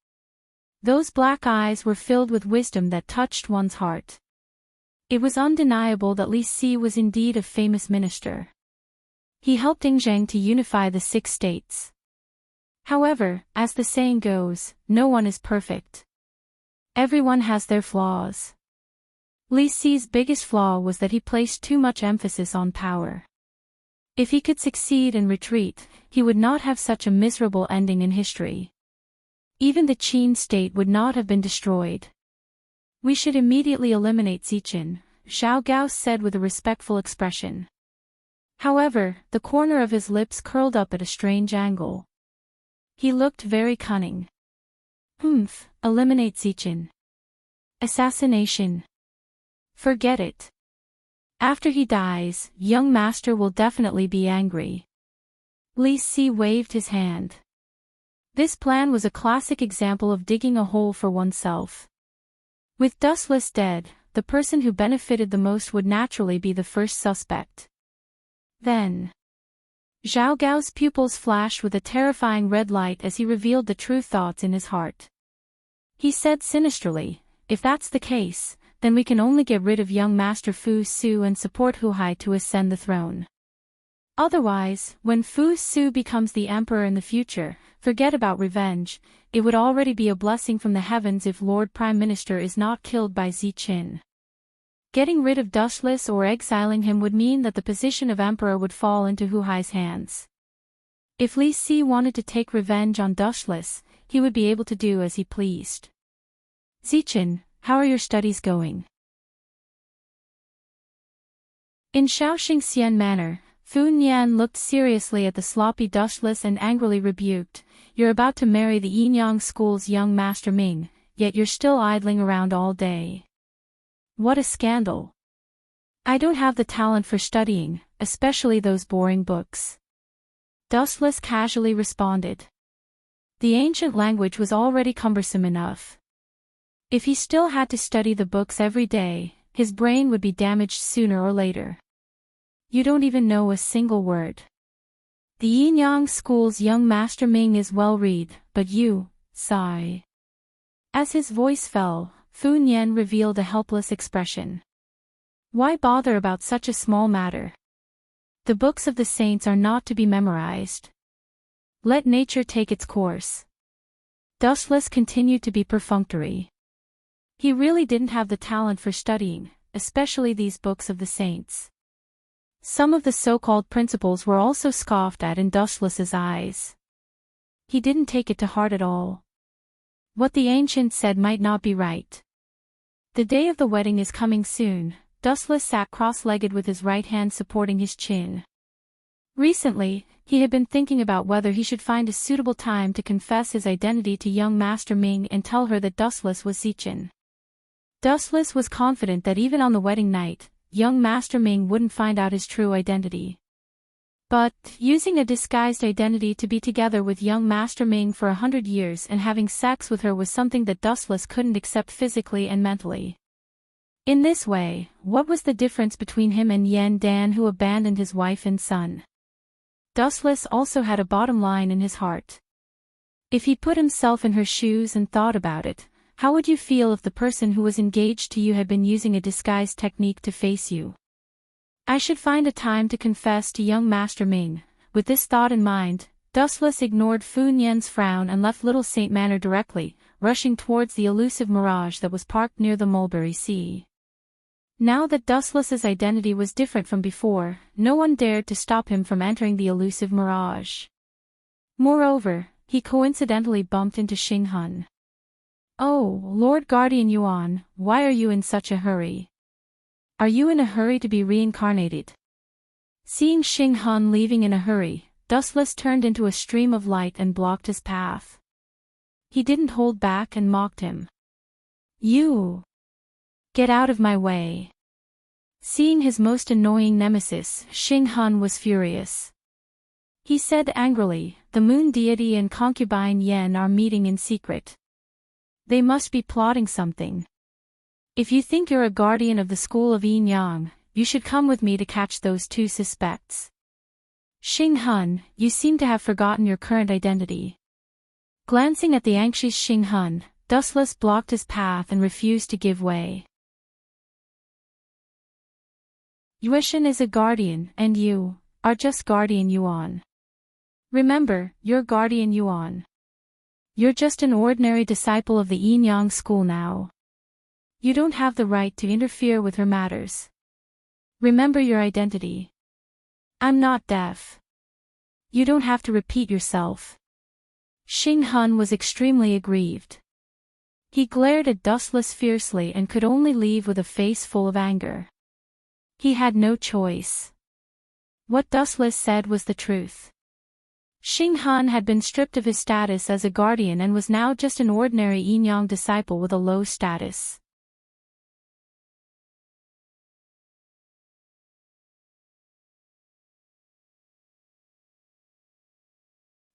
Those black eyes were filled with wisdom that touched one's heart. It was undeniable that Li Si was indeed a famous minister. He helped Yingjang to unify the 6 states. However, as the saying goes, no one is perfect. Everyone has their flaws. Li Si's biggest flaw was that he placed too much emphasis on power. If he could succeed and retreat, he would not have such a miserable ending in history. Even the Qin state would not have been destroyed. "We should immediately eliminate Zichin," Zhao Gao said with a respectful expression. However, the corner of his lips curled up at a strange angle. He looked very cunning. Eliminate Zichin. Assassination. Forget it. After he dies, young master will definitely be angry. Li Si waved his hand. This plan was a classic example of digging a hole for oneself. With Dustless dead, the person who benefited the most would naturally be the first suspect. Then, Zhao Gao's pupils flashed with a terrifying red light as he revealed the true thoughts in his heart. He said sinisterly, "If that's the case, then we can only get rid of young Master Fu Su and support Hu Hai to ascend the throne. Otherwise, when Fu Su becomes the emperor in the future, forget about revenge, it would already be a blessing from the heavens if Lord Prime Minister is not killed by Zichin. Getting rid of Dustless or exiling him would mean that the position of emperor would fall into Hu Hai's hands. If Li Si wanted to take revenge on Dustless, he would be able to do as he pleased. Zichin, how are your studies going?" In Shaoxing Xian Manor, Fu Nian looked seriously at the sloppy Dustless and angrily rebuked, "You're about to marry the Yinyang School's young Master Ming, yet you're still idling around all day. What a scandal. I don't have the talent for studying, especially those boring books. Dustless casually responded. The ancient language was already cumbersome enough. If he still had to study the books every day, his brain would be damaged sooner or later. You don't even know a single word. The Yin School's young Master Ming is well-read, but you, sigh. As his voice fell, Fu Nian revealed a helpless expression. Why bother about such a small matter? The books of the saints are not to be memorized. Let nature take its course. Dustless continued to be perfunctory. He really didn't have the talent for studying, especially these books of the saints. Some of the so-called principles were also scoffed at in Dustless's eyes. He didn't take it to heart at all. What the ancient said might not be right. The day of the wedding is coming soon. Dustless sat cross-legged with his right hand supporting his chin. Recently, he had been thinking about whether he should find a suitable time to confess his identity to young Master Ming and tell her that Dustless was Zichin. Dustless was confident that even on the wedding night, young Master Ming wouldn't find out his true identity. But, using a disguised identity to be together with young Master Ming for 100 years and having sex with her was something that Dustless couldn't accept physically and mentally. In this way, what was the difference between him and Yan Dan, who abandoned his wife and son? Dustless also had a bottom line in his heart. If he put himself in her shoes and thought about it, how would you feel if the person who was engaged to you had been using a disguise technique to face you? I should find a time to confess to young Master Ming. With this thought in mind, Dustless ignored Fu Nian's frown and left Little Saint Manor directly, rushing towards the elusive mirage that was parked near the Mulberry Sea. Now that Dustless's identity was different from before, no one dared to stop him from entering the elusive mirage. Moreover, he coincidentally bumped into Xing Hun. Oh, Lord Guardian Yuan, why are you in such a hurry? Are you in a hurry to be reincarnated? Seeing Xing Hun leaving in a hurry, Dustless turned into a stream of light and blocked his path. He didn't hold back and mocked him. You! Get out of my way. Seeing his most annoying nemesis, Xing Hun was furious. He said angrily, the moon deity and concubine Yen are meeting in secret. They must be plotting something. If you think you're a guardian of the school of Yin Yang, you should come with me to catch those two suspects. Xing Hun, you seem to have forgotten your current identity. Glancing at the anxious Xing Hun, Dustless blocked his path and refused to give way. Yuishan is a guardian, and you are just Guardian Yuan. Remember, you're Guardian Yuan. You're just an ordinary disciple of the Yin Yang school now. You don't have the right to interfere with her matters. Remember your identity. I'm not deaf. You don't have to repeat yourself. Xing Hun was extremely aggrieved. He glared at Dustless fiercely and could only leave with a face full of anger. He had no choice. What Dustless said was the truth. Xing Hun had been stripped of his status as a guardian and was now just an ordinary Yin Yang disciple with a low status.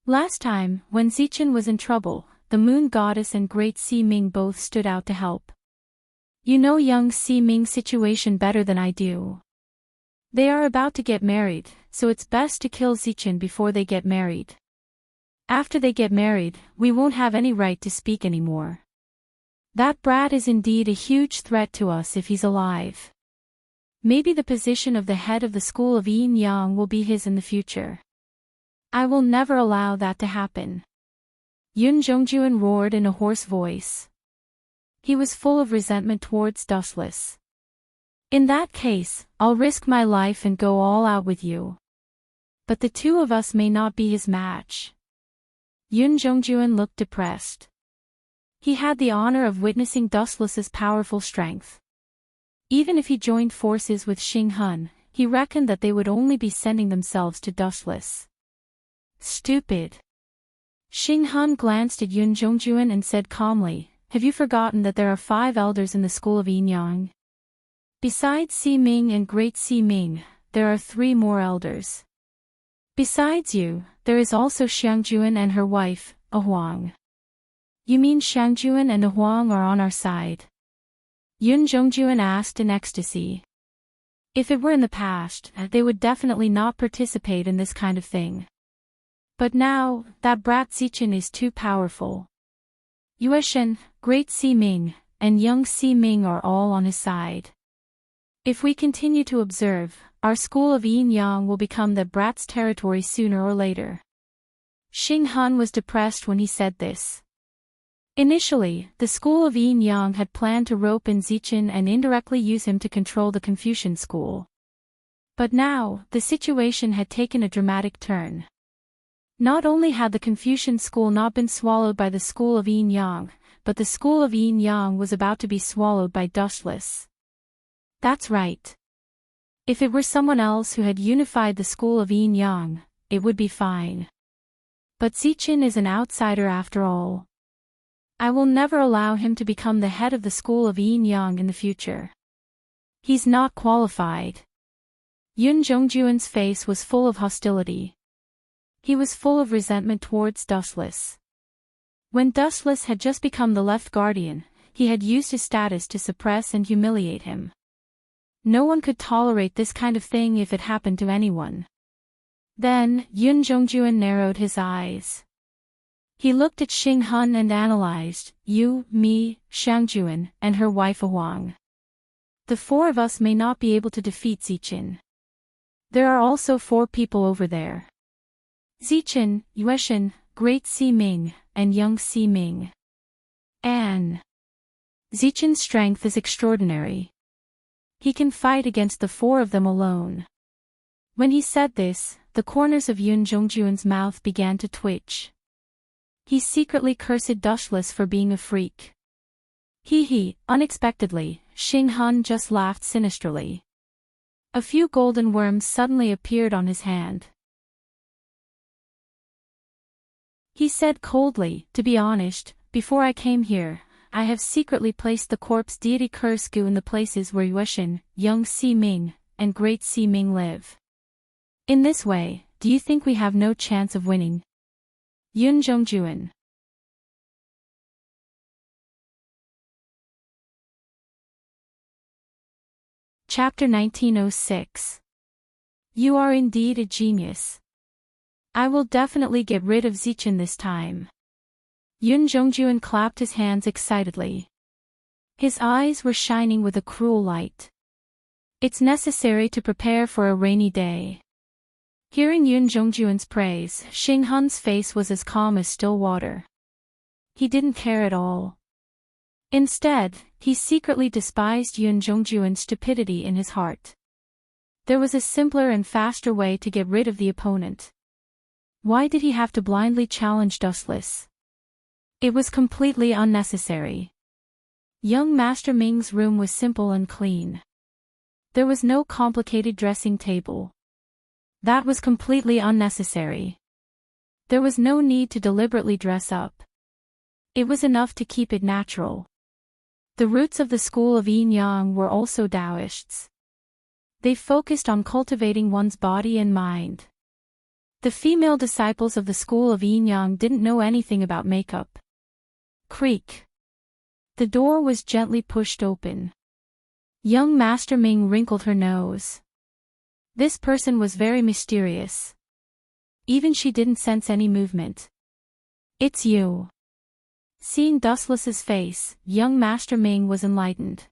Last time, when Zichin was in trouble, the Moon Goddess and Great Si Ming both stood out to help. You know young Si Ming's situation better than I do. They are about to get married, so it's best to kill Zichin before they get married. After they get married, we won't have any right to speak anymore. That brat is indeed a huge threat to us if he's alive. Maybe the position of the head of the school of Yin Yang will be his in the future. I will never allow that to happen. Yun Zhongjuan roared in a hoarse voice. He was full of resentment towards Dustless. In that case, I'll risk my life and go all out with you. But the two of us may not be his match. Yun Zhongjuan looked depressed. He had the honor of witnessing Dustless's powerful strength. Even if he joined forces with Xing Hun, he reckoned that they would only be sending themselves to Dustless. Stupid. Xing Han glanced at Yun Zhongjuan and said calmly, have you forgotten that there are 5 elders in the school of Yin Yang? Besides Si Ming and Great Si Ming, there are 3 more elders. Besides you, there is also Xiangjuan and her wife, A Huang. You mean Xiangjuan and A Huang are on our side? Yun Zhongjuan asked in ecstasy. If it were in the past, they would definitely not participate in this kind of thing. But now, that brat Zichen is too powerful. Yueshen, Great Si Ming, and young Si Ming are all on his side. If we continue to observe, our school of Yin Yang will become the brat's territory sooner or later. Xing Han was depressed when he said this. Initially, the school of Yin Yang had planned to rope in Zichen and indirectly use him to control the Confucian school. But now, the situation had taken a dramatic turn. Not only had the Confucian school not been swallowed by the school of Yin Yang, but the school of Yin Yang was about to be swallowed by dustless. That's right. If it were someone else who had unified the school of Yin Yang, it would be fine. But Zichen is an outsider after all. I will never allow him to become the head of the school of Yin Yang in the future. He's not qualified. Yun Zhongjuan's face was full of hostility. He was full of resentment towards Dustless. When Dustless had just become the left guardian, he had used his status to suppress and humiliate him. No one could tolerate this kind of thing if it happened to anyone. Then, Yun Zhongjuan narrowed his eyes. He looked at Xing Han and analyzed, you, me, Xiangjuan, and her wife Huang. The 4 of us may not be able to defeat Zichen. There are also 4 people over there. Zichen, Yueshen, Great Si Ming, and young Si Ming. And Zichen's strength is extraordinary. He can fight against the 4 of them alone. When he said this, the corners of Yun Zhongjuan's mouth began to twitch. He secretly cursed Dushless for being a freak. Unexpectedly, Xing Han just laughed sinisterly. A few golden worms suddenly appeared on his hand. He said coldly, to be honest, before I came here, I have secretly placed the corpse deity curse goo in the places where Yueshen, young Si Ming, and Great Si Ming live. In this way, do you think we have no chance of winning? Yun Zhongjuan. Chapter 1906. You are indeed a genius. I will definitely get rid of Zichen this time. Yun Zhongjuan clapped his hands excitedly. His eyes were shining with a cruel light. It's necessary to prepare for a rainy day. Hearing Yun Zhongjuan's praise, Xing Han's face was as calm as still water. He didn't care at all. Instead, he secretly despised Yun Zhongjuan's stupidity in his heart. There was a simpler and faster way to get rid of the opponent. Why did he have to blindly challenge Dustless? It was completely unnecessary. Young Master Ming's room was simple and clean. There was no complicated dressing table. That was completely unnecessary. There was no need to deliberately dress up. It was enough to keep it natural. The roots of the school of Yin Yang were also Taoists. They focused on cultivating one's body and mind. The female disciples of the school of Yin Yang didn't know anything about makeup. Creak. The door was gently pushed open. Young Master Ming wrinkled her nose. This person was very mysterious. Even she didn't sense any movement. It's you. Seeing Dustless's face, young Master Ming was enlightened.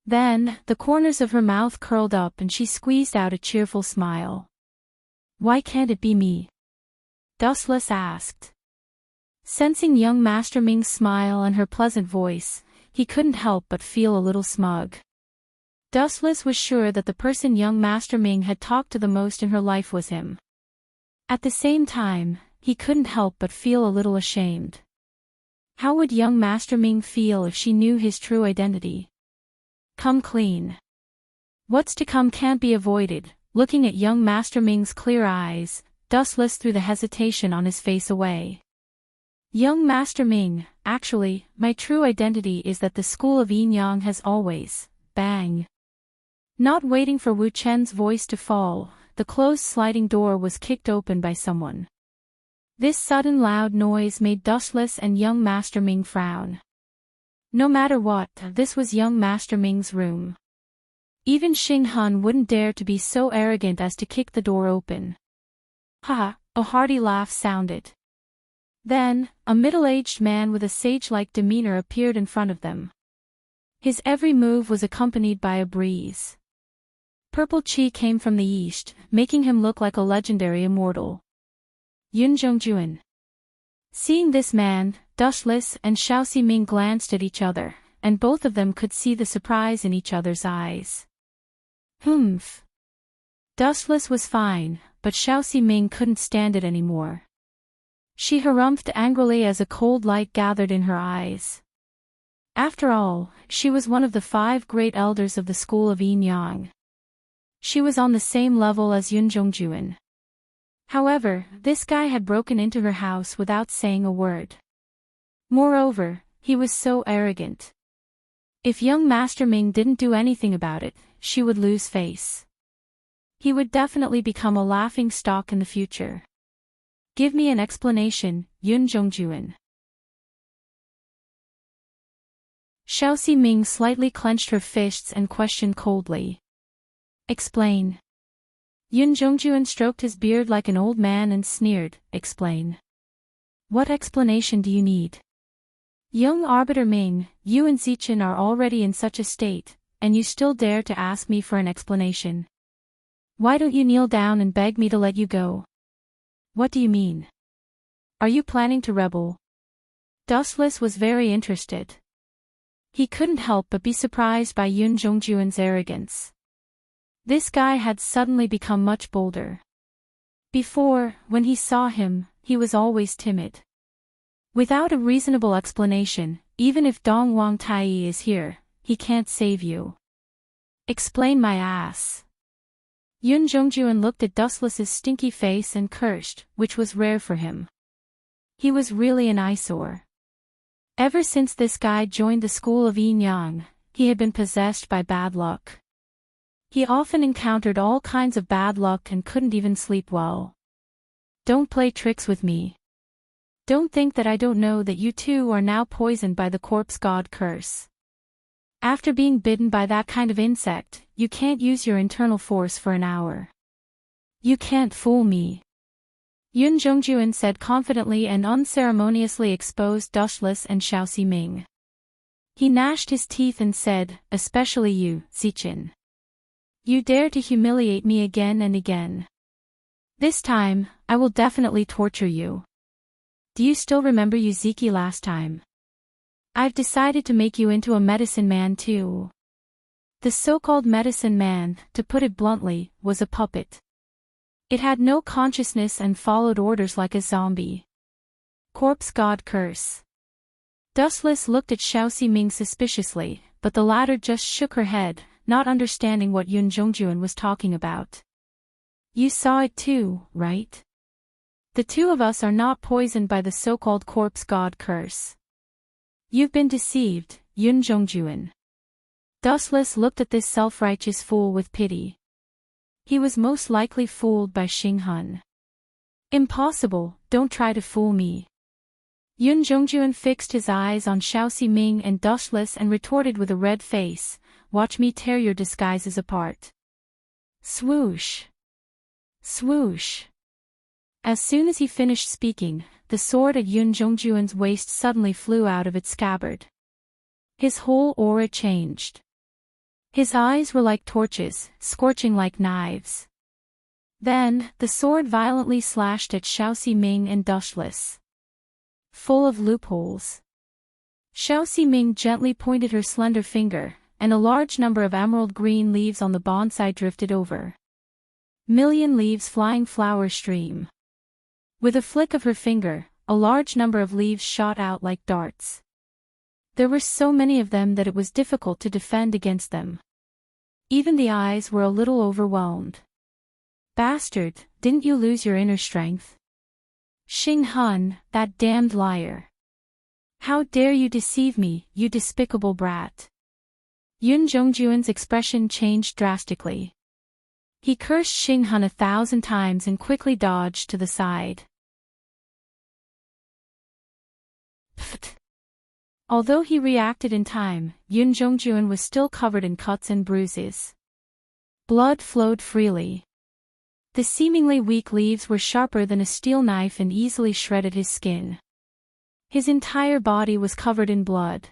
Then, the corners of her mouth curled up and she squeezed out a cheerful smile. Why can't it be me? Dustless asked. Sensing young Master Ming's smile and her pleasant voice, he couldn't help but feel a little smug. Dustless was sure that the person young Master Ming had talked to the most in her life was him. At the same time, he couldn't help but feel a little ashamed. How would young Master Ming feel if she knew his true identity? Come clean. What's to come can't be avoided. Looking at young Master Ming's clear eyes, Dustless threw the hesitation on his face away. Young Master Ming, actually, my true identity is that the school of Yin Yang has always, bang. Not waiting for Wu Chen's voice to fall, the closed sliding door was kicked open by someone. This sudden loud noise made Dustless and young Master Ming frown. No matter what, this was young Master Ming's room. Even Xing Hun wouldn't dare to be so arrogant as to kick the door open. Ha! A hearty laugh sounded. Then, a middle-aged man with a sage-like demeanor appeared in front of them. His every move was accompanied by a breeze. Purple chi came from the east, making him look like a legendary immortal. Yun Zhongjuan. Seeing this man, Dustless and Xiao Ming glanced at each other, and both of them could see the surprise in each other's eyes. Humph. Dustless was fine, but Xiao Ming couldn't stand it anymore. She harumphed angrily as a cold light gathered in her eyes. After all, she was one of the 5 great elders of the school of Yin Yang. She was on the same level as Yun Zhongjuan. However, this guy had broken into her house without saying a word. Moreover, he was so arrogant. If young Master Ming didn't do anything about it, she would lose face. He would definitely become a laughing stock in the future. Give me an explanation, Yun Zhongjuan. Xiao Ming slightly clenched her fists and questioned coldly. Explain. Yun Zhongjuan stroked his beard like an old man and sneered, Explain. What explanation do you need? Young Arbiter Ming, you and Zichen are already in such a state, and you still dare to ask me for an explanation. Why don't you kneel down and beg me to let you go? What do you mean? Are you planning to rebel? Dustless was very interested. He couldn't help but be surprised by Yun Zhongjuan's arrogance. This guy had suddenly become much bolder. Before, when he saw him, he was always timid. Without a reasonable explanation, even if Dong Wang Tai is here, he can't save you. Explain my ass. Yun Zhongjuan looked at Dustless's stinky face and cursed, which was rare for him. He was really an eyesore. Ever since this guy joined the school of Yin Yang, he had been possessed by bad luck. He often encountered all kinds of bad luck and couldn't even sleep well. Don't play tricks with me. Don't think that I don't know that you too are now poisoned by the corpse god curse. After being bitten by that kind of insect, you can't use your internal force for an hour. You can't fool me. Yun Zhongjuan said confidently and unceremoniously exposed Dustless and Xiao Ming. He gnashed his teeth and said, Especially you, Zichen. You dare to humiliate me again and again. This time, I will definitely torture you. Do you still remember Yuziki last time? I've decided to make you into a medicine man too. The so-called medicine man, to put it bluntly, was a puppet. It had no consciousness and followed orders like a zombie. Corpse god curse. Dustless looked at Xiao Ming suspiciously, but the latter just shook her head, not understanding what Yun Zhongjuan was talking about. You saw it too, right? The two of us are not poisoned by the so-called corpse god curse. You've been deceived, Yun Zhongjuan. Dustless looked at this self-righteous fool with pity. He was most likely fooled by Xing Hun. Impossible, don't try to fool me. Yun Zhongjuan fixed his eyes on Xiao Ming and Dustless and retorted with a red face, Watch me tear your disguises apart. Swoosh. Swoosh. As soon as he finished speaking, the sword at Yun Zhongjuan's waist suddenly flew out of its scabbard. His whole aura changed. His eyes were like torches, scorching like knives. Then, the sword violently slashed at Xiao Ming and Dustless. Full of loopholes. Xiao Ming gently pointed her slender finger, and a large number of emerald green leaves on the bonsai drifted over. Million leaves flying flower stream. With a flick of her finger, a large number of leaves shot out like darts. There were so many of them that it was difficult to defend against them. Even the eyes were a little overwhelmed. Bastard, didn't you lose your inner strength? Xing Hun, that damned liar. How dare you deceive me, you despicable brat. Yun Zhongjuan's expression changed drastically. He cursed Xing-hun 1,000 times and quickly dodged to the side. Pfft. Although he reacted in time, Yun Zhongjuan was still covered in cuts and bruises. Blood flowed freely. The seemingly weak leaves were sharper than a steel knife and easily shredded his skin. His entire body was covered in blood.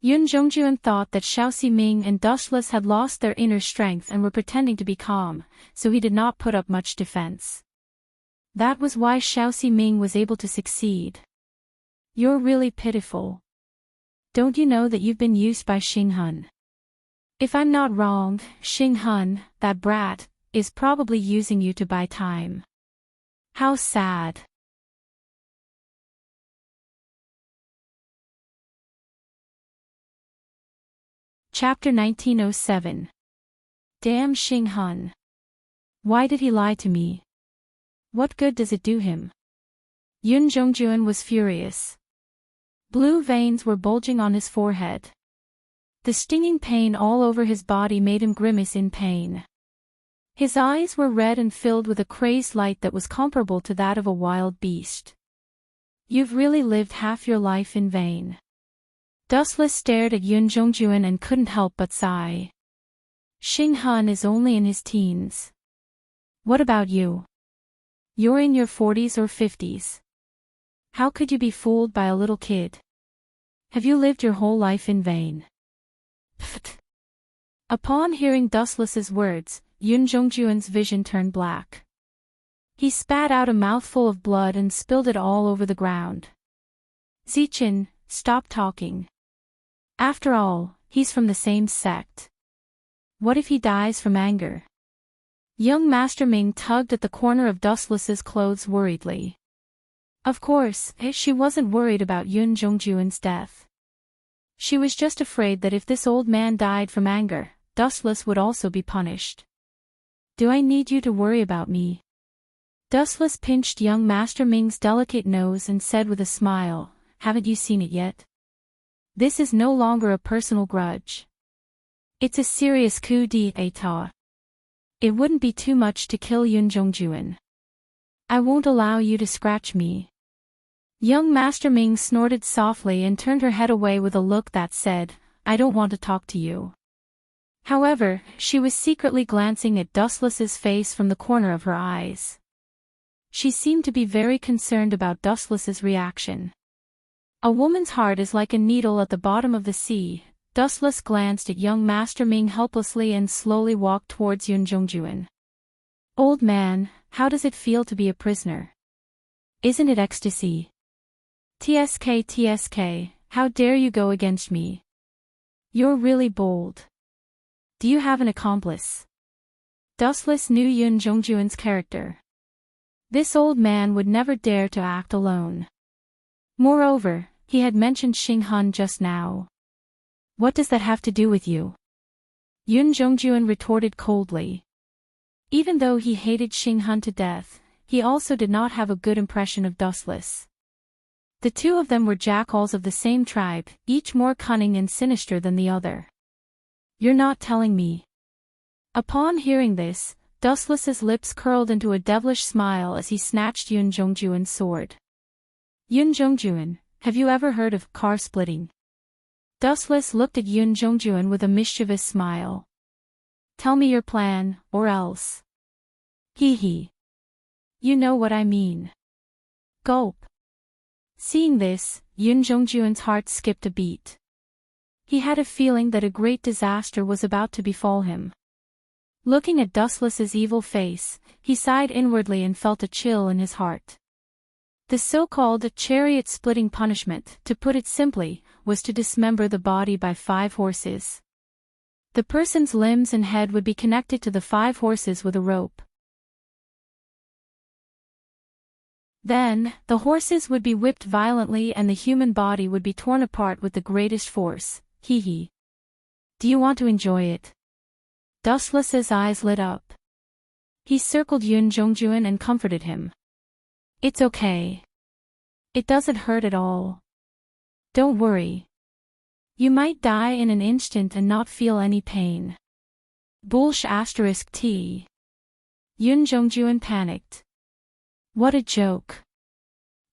Yun Zhongjuan thought that Xiao Ximing and Dustless had lost their inner strength and were pretending to be calm, so he did not put up much defense. That was why Xiao Ximing was able to succeed. You're really pitiful. Don't you know that you've been used by Xing-hun? If I'm not wrong, Xing-hun, that brat, is probably using you to buy time. How sad. Chapter 1907. Damn Xing-hun. Why did he lie to me? What good does it do him? Yun Zhongjuan was furious. Blue veins were bulging on his forehead. The stinging pain all over his body made him grimace in pain. His eyes were red and filled with a crazed light that was comparable to that of a wild beast. You've really lived half your life in vain. Dustless stared at Yun Zhongjuan and couldn't help but sigh. Xing-hun is only in his teens. What about you? You're in your 40s or 50s. How could you be fooled by a little kid? Have you lived your whole life in vain? Pfft. Upon hearing Dustless's words, Yun Zhongjuan's vision turned black. He spat out a mouthful of blood and spilled it all over the ground. Zichen, stop talking. After all, he's from the same sect. What if he dies from anger? Young Master Ming tugged at the corner of Dustless's clothes worriedly. Of course, she wasn't worried about Yun Zhongjuan's death. She was just afraid that if this old man died from anger, Dustless would also be punished. Do I need you to worry about me? Dustless pinched young Master Ming's delicate nose and said with a smile, haven't you seen it yet? This is no longer a personal grudge. It's a serious coup d'état. It wouldn't be too much to kill Yun Zhongjuan. I won't allow you to scratch me. Young Master Ming snorted softly and turned her head away with a look that said, I don't want to talk to you. However, she was secretly glancing at Dustless's face from the corner of her eyes. She seemed to be very concerned about Dustless's reaction. A woman's heart is like a needle at the bottom of the sea. Dustless glanced at young Master Ming helplessly and slowly walked towards Yun Zhongjuan. Old man, how does it feel to be a prisoner? Isn't it ecstasy? TSK, how dare you go against me? You're really bold. Do you have an accomplice? Dustless knew Yun Zhongjuan's character. This old man would never dare to act alone. Moreover, he had mentioned Xing-hun just now. What does that have to do with you? Yun Zhongjuan retorted coldly. Even though he hated Xing-hun to death, he also did not have a good impression of Dustless. The two of them were jackals of the same tribe, each more cunning and sinister than the other. You're not telling me. Upon hearing this, Dustless's lips curled into a devilish smile as he snatched Yun Zhongjuan's sword. Yun Zhongjuan, have you ever heard of car splitting? Dustless looked at Yun Zhongjuan with a mischievous smile. Tell me your plan, or else. Hee hee. You know what I mean. Gulp. Seeing this, Yun Zhongjuan's heart skipped a beat. He had a feeling that a great disaster was about to befall him. Looking at Dustless's evil face, he sighed inwardly and felt a chill in his heart. The so-called chariot-splitting punishment, to put it simply, was to dismember the body by 5 horses. The person's limbs and head would be connected to the 5 horses with a rope. Then, the horses would be whipped violently and the human body would be torn apart with the greatest force. Hee hee. Do you want to enjoy it? Dustless's eyes lit up. He circled Yun Zhongjuan and comforted him. It's okay. It doesn't hurt at all. Don't worry. You might die in an instant and not feel any pain. Bullsh asterisk T. Yun Jongjuan panicked. What a joke.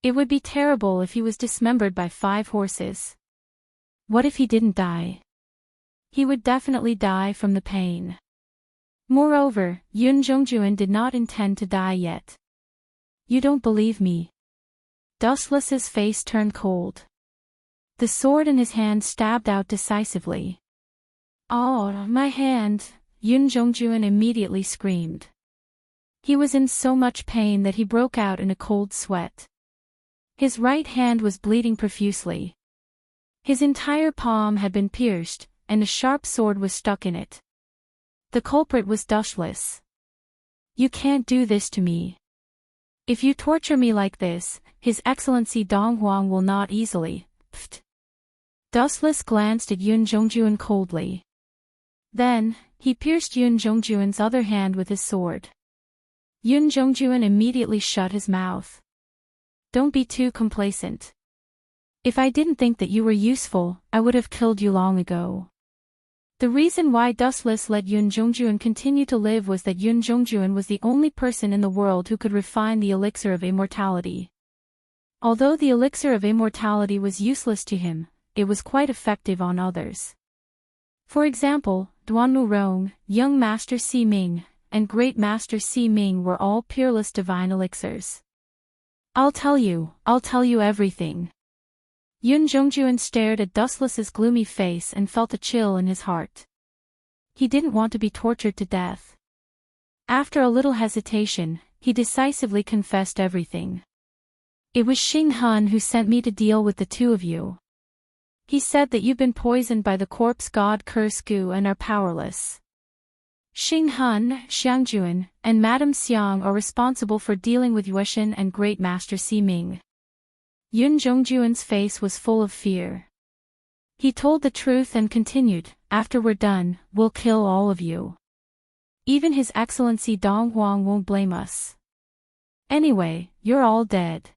It would be terrible if he was dismembered by 5 horses. What if he didn't die? He would definitely die from the pain. Moreover, Yun Jongjuan did not intend to die yet. You don't believe me. Dustless's face turned cold. The sword in his hand stabbed out decisively. Oh, my hand, Yun Jongjuan immediately screamed. He was in so much pain that he broke out in a cold sweat. His right hand was bleeding profusely. His entire palm had been pierced, and a sharp sword was stuck in it. The culprit was Dustless. You can't do this to me. If you torture me like this, His Excellency Dong Huang will not easily. Pfft. Dustless glanced at Yun Jongjuan coldly. Then, he pierced Yun Jongjuan's other hand with his sword. Yun Jongjuan immediately shut his mouth. Don't be too complacent. If I didn't think that you were useful, I would have killed you long ago. The reason why Dustless let Yun Jongjuan continue to live was that Yun Jongjuan was the only person in the world who could refine the elixir of immortality. Although the elixir of immortality was useless to him, it was quite effective on others. For example, Duanmu Rong, Young Master Si Ming, and Great Master Si Ming were all peerless divine elixirs. I'll tell you everything. Yun Jongjuan stared at Dustless's gloomy face and felt a chill in his heart. He didn't want to be tortured to death. After a little hesitation, he decisively confessed everything. It was Xing Han who sent me to deal with the two of you. He said that you've been poisoned by the corpse god Curse Gu and are powerless. Xing Han, Xiangjuan, and Madame Xiang are responsible for dealing with Yueshan and Great Master Si Ming. Yun Jongjuan's face was full of fear. He told the truth and continued, after we're done, we'll kill all of you. Even His Excellency Dong Huang won't blame us. Anyway, you're all dead.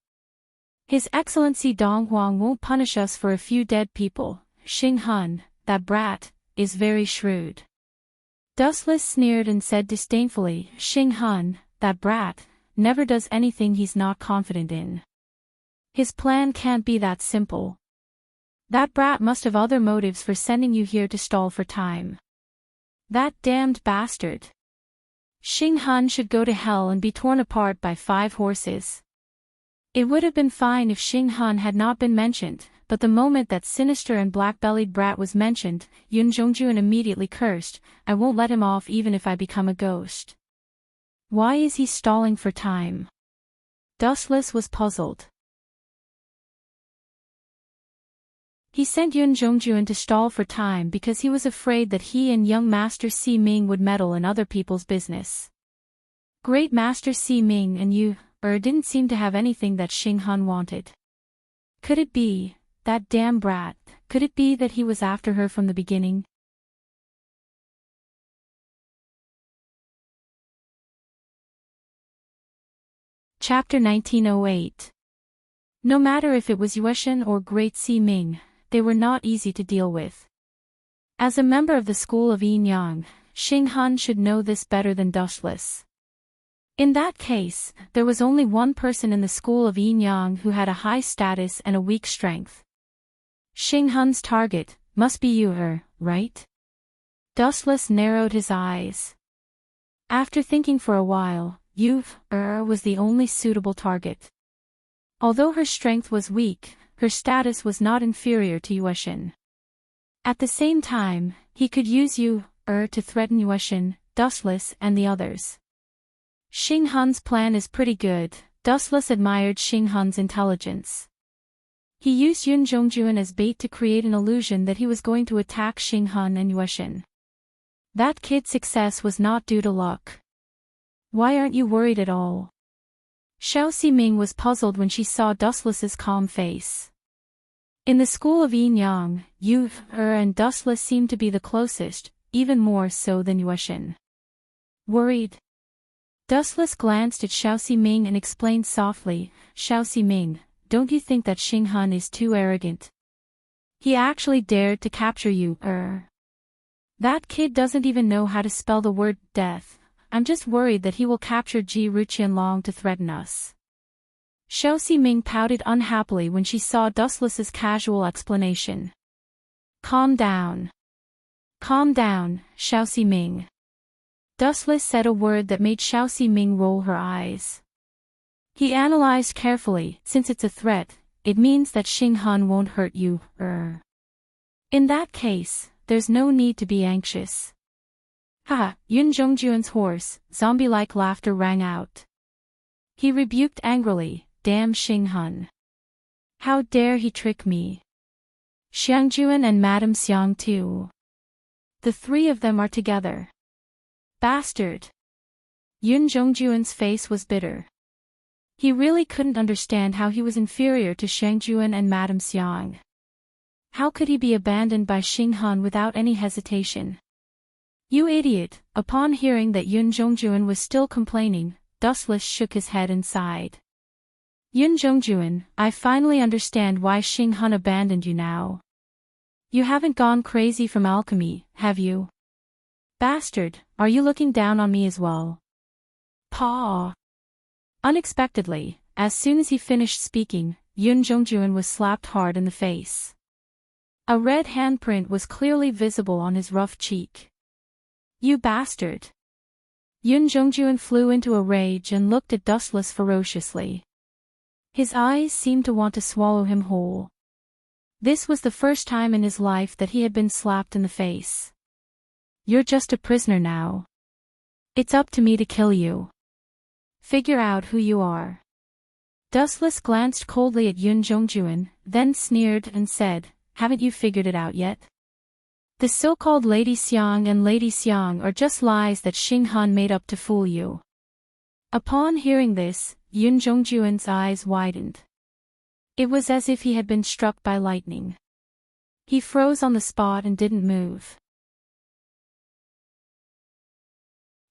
His Excellency Dong Huang won't punish us for a few dead people. Xing Han, that brat, is very shrewd. Dustless sneered and said disdainfully, Xing Han, that brat, never does anything he's not confident in. His plan can't be that simple. That brat must have other motives for sending you here to stall for time. That damned bastard. Xing Han should go to hell and be torn apart by 5 horses. It would have been fine if Xing Han had not been mentioned, but the moment that sinister and black-bellied brat was mentioned, Yun Jongjuan immediately cursed, I won't let him off even if I become a ghost. Why is he stalling for time? Dustless was puzzled. He sent Yun Jongjuan to stall for time because he was afraid that he and young Master Si Ming would meddle in other people's business. Great Master Si Ming and you, didn't seem to have anything that Xing Han wanted. Could it be, that damn brat, could it be that he was after her from the beginning? Chapter 1908. No matter if it was Yueshan or Great Si Ming, they were not easy to deal with. As a member of the school of Yin Yang, Xing Han should know this better than Dustless. In that case, there was only one person in the school of Yin Yang who had a high status and a weak strength. Xing Han's target must be you, right? Dustless narrowed his eyes. After thinking for a while, you, was the only suitable target. Although her strength was weak, her status was not inferior to Yueshan. At the same time, he could use you, to threaten Yueshan, Dustless and the others. Xing Han's plan is pretty good. Dustless admired Xing Han's intelligence. He used Yun Jongjuan as bait to create an illusion that he was going to attack Xing Han and Yueshan. That kid's success was not due to luck. Why aren't you worried at all? Xiao Ximing was puzzled when she saw Dustless's calm face. In the school of Yin Yang, you, and Dustless seemed to be the closest, even more so than Yueshan. Worried? Dustless glanced at Xiao Ximing and explained softly, Xiao Ximing, don't you think that Xing Han is too arrogant? He actually dared to capture you, That kid doesn't even know how to spell the word death. I'm just worried that he will capture Ji Ruqianlong to threaten us. Xiao Ximing pouted unhappily when she saw Dustless's casual explanation. Calm down. Calm down, Xiao Ximing. Dustless said a word that made Xiao Ximing roll her eyes. He analyzed carefully. Since it's a threat, it means that Xing Han won't hurt you, In that case, there's no need to be anxious. Haha, Yun Zhongjuan's hoarse, zombie-like laughter rang out. He rebuked angrily, damn Xing Han. How dare he trick me? Xiangjuan and Madame Xiang too. The three of them are together. Bastard. Yun Zhongjuan's face was bitter. He really couldn't understand how he was inferior to Xiangjuan and Madame Xiang. How could he be abandoned by Xing Han without any hesitation? You idiot! Upon hearing that Yun Zhongjuan was still complaining, Dustless shook his head and sighed. Yun Zhongjuan, I finally understand why Xing Han abandoned you now. You haven't gone crazy from alchemy, have you? Bastard, are you looking down on me as well? Paw! Unexpectedly, as soon as he finished speaking, Yun Zhongjuan was slapped hard in the face. A red handprint was clearly visible on his rough cheek. You bastard! Yun Zhongjuan flew into a rage and looked at Dustless ferociously. His eyes seemed to want to swallow him whole. This was the first time in his life that he had been slapped in the face. You're just a prisoner now. It's up to me to kill you. Figure out who you are. Dustless glanced coldly at Yun Zhongjuan, then sneered and said, haven't you figured it out yet? The so-called Lady Xiang and Lady Xiang are just lies that Xing Han made up to fool you. Upon hearing this, Yun Zhongjuan's eyes widened. It was as if he had been struck by lightning. He froze on the spot and didn't move.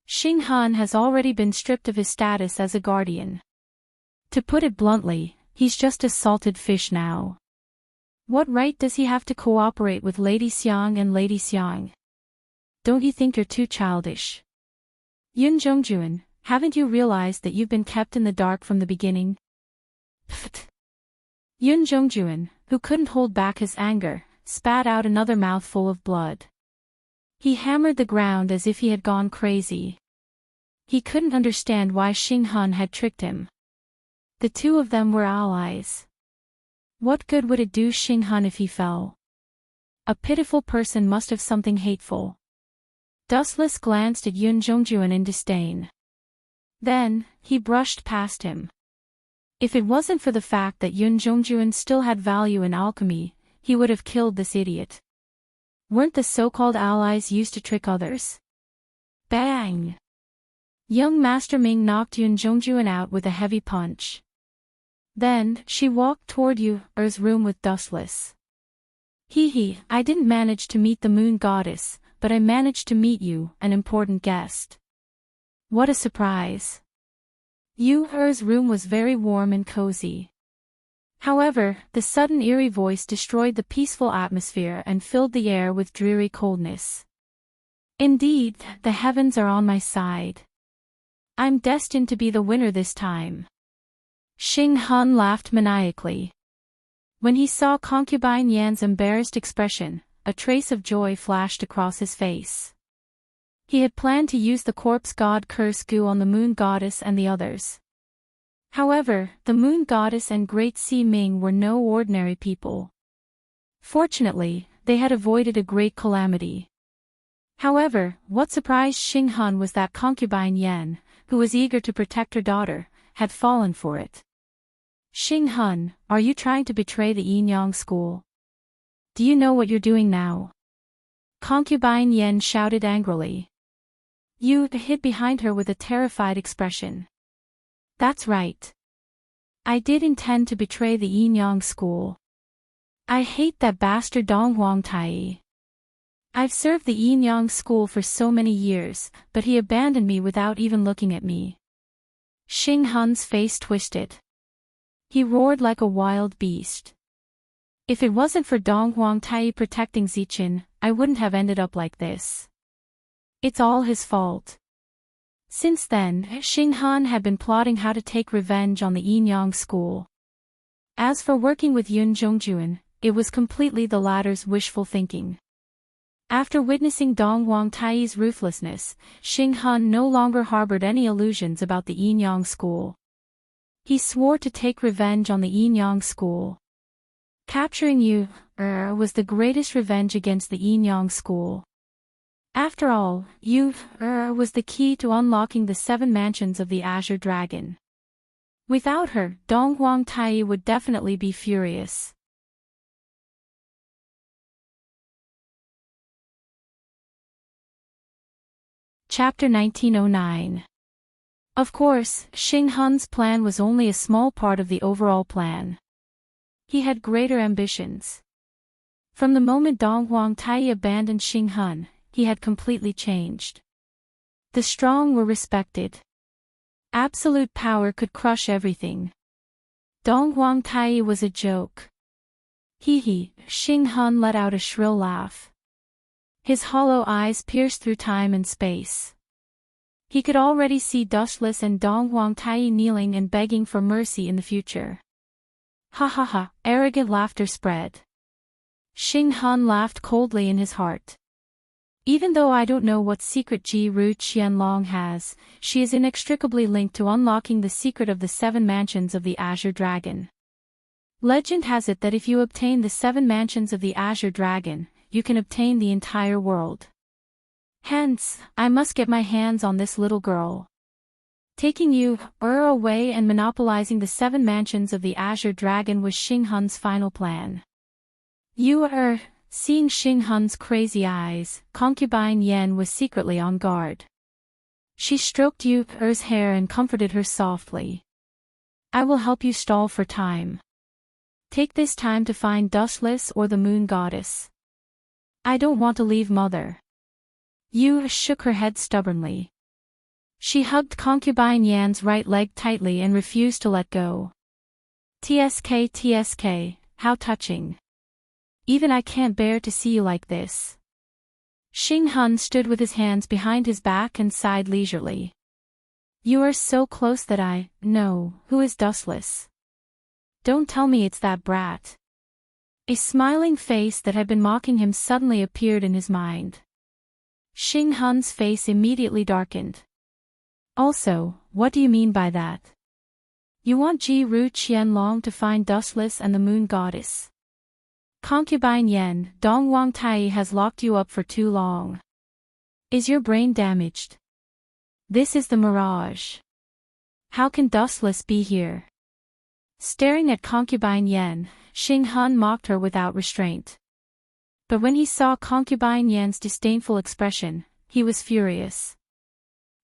Xing Han has already been stripped of his status as a guardian. To put it bluntly, he's just a salted fish now. What right does he have to cooperate with Lady Xiang and Lady Xiang? Don't you think you're too childish? Yun Zhongjuan, haven't you realized that you've been kept in the dark from the beginning? Pfft. Yun Zhongjuan, who couldn't hold back his anger, spat out another mouthful of blood. He hammered the ground as if he had gone crazy. He couldn't understand why Xing Han had tricked him. The two of them were allies. What good would it do Xing Han if he fell? A pitiful person must have something hateful. Dustless glanced at Yun Zhongjuan in disdain. Then, he brushed past him. If it wasn't for the fact that Yun Zhongjuan still had value in alchemy, he would have killed this idiot. Weren't the so-called allies used to trick others? Bang! Young Master Ming knocked Yun Zhongjuan out with a heavy punch. Then, she walked toward Yu's room with Dustless. I didn't manage to meet the moon goddess, but I managed to meet you, an important guest. What a surprise. Yu's room was very warm and cozy. However, the sudden eerie voice destroyed the peaceful atmosphere and filled the air with dreary coldness. Indeed, the heavens are on my side. I'm destined to be the winner this time. Xing Han laughed maniacally. When he saw Concubine Yan's embarrassed expression, a trace of joy flashed across his face. He had planned to use the corpse god curse goo on the moon goddess and the others. However, the moon goddess and Great Sea Ming were no ordinary people. Fortunately, they had avoided a great calamity. However, what surprised Xing Han was that Concubine Yan, who was eager to protect her daughter, had fallen for it. Xing Han, are you trying to betray the Yinyang school? Do you know what you're doing now? Concubine Yan shouted angrily. Yu hid behind her with a terrified expression. That's right. I did intend to betray the Yinyang school. I hate that bastard Dong Huangtai. I've served the Yinyang school for so many years, but he abandoned me without even looking at me. Xing Han's face twisted. He roared like a wild beast. If it wasn't for Dong Huangtai protecting Zichen, I wouldn't have ended up like this. It's all his fault. Since then, Xing Han had been plotting how to take revenge on the Yinyang school. As for working with Yun Zhongjuan, it was completely the latter's wishful thinking. After witnessing Dong Huangtai's ruthlessness, Xing Han no longer harbored any illusions about the Yinyang school. He swore to take revenge on the Yinyang school. Capturing Yu was the greatest revenge against the Yinyang school. After all, Yu was the key to unlocking the 7 mansions of the Azure Dragon. Without her, Dong Huangtai would definitely be furious. Chapter 1909. Of course, Xing Han's plan was only a small part of the overall plan. He had greater ambitions. From the moment Dong Huangtai abandoned Xing Han, he had completely changed. The strong were respected. Absolute power could crush everything. Dong Huangtai was a joke. Hee, Xing Han let out a shrill laugh. His hollow eyes pierced through time and space. He could already see Dustless and Dong Huangtai kneeling and begging for mercy in the future. Ha ha ha, arrogant laughter spread. Xing Han laughed coldly in his heart. Even though I don't know what secret Ji Ru Qianlong has, she is inextricably linked to unlocking the secret of the 7 mansions of the Azure Dragon. Legend has it that if you obtain the 7 mansions of the Azure Dragon, you can obtain the entire world. Hence, I must get my hands on this little girl. Taking Yu away and monopolizing the 7 mansions of the Azure Dragon was Xing Han's final plan. Yu seeing Xing Han's crazy eyes, concubine Yan was secretly on guard. She stroked Yu's hair and comforted her softly. I will help you stall for time. Take this time to find Dustless or the Moon Goddess. I don't want to leave Mother. Yu shook her head stubbornly. She hugged concubine Yan's right leg tightly and refused to let go. TSK, how touching. Even I can't bear to see you like this. Xing Han stood with his hands behind his back and sighed leisurely. You are so close that I know who is Dustless. Don't tell me it's that brat. A smiling face that had been mocking him suddenly appeared in his mind. Xing Han's face immediately darkened. Also, what do you mean by that? You want Ji Ru Qianlong to find Dustless and the Moon Goddess. Concubine Yan, Dong Huangtai has locked you up for too long. Is your brain damaged? This is the mirage. How can Dustless be here? Staring at concubine Yan, Xing Han mocked her without restraint. But when he saw concubine Yan's disdainful expression, he was furious.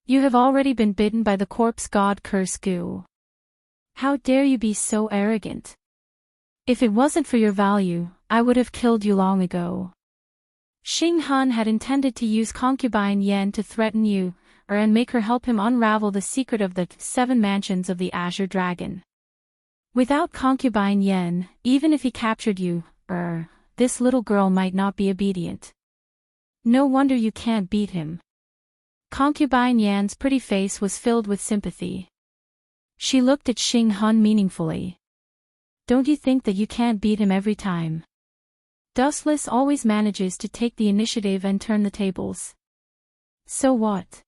You have already been bitten by the corpse god curse Gu. How dare you be so arrogant? If it wasn't for your value, I would have killed you long ago. Xing Han had intended to use concubine Yan to threaten Yu, and make her help him unravel the secret of the 7 mansions of the Azure Dragon. Without concubine Yan, even if he captured you, this little girl might not be obedient. No wonder you can't beat him. Concubine Yan's pretty face was filled with sympathy. She looked at Xing Han meaningfully. Don't you think that you can't beat him every time? Dustless always manages to take the initiative and turn the tables. So what?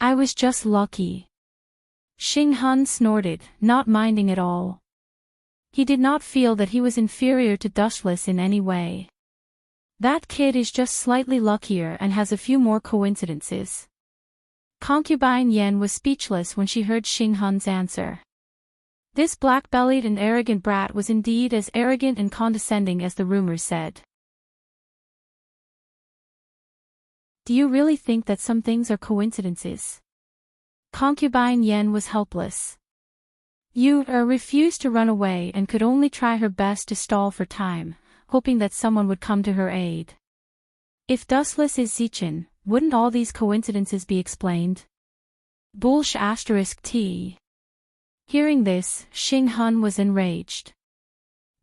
I was just lucky. Xing Han snorted, not minding at all. He did not feel that he was inferior to Dustless in any way. That kid is just slightly luckier and has a few more coincidences. Concubine Yan was speechless when she heard Xing Han's answer. This black-bellied and arrogant brat was indeed as arrogant and condescending as the rumors said. Do you really think that some things are coincidences? Concubine Yan was helpless. Yu refused to run away and could only try her best to stall for time, hoping that someone would come to her aid. If Dustless is Zichen, wouldn't all these coincidences be explained? **T. Hearing this, Xing Han was enraged.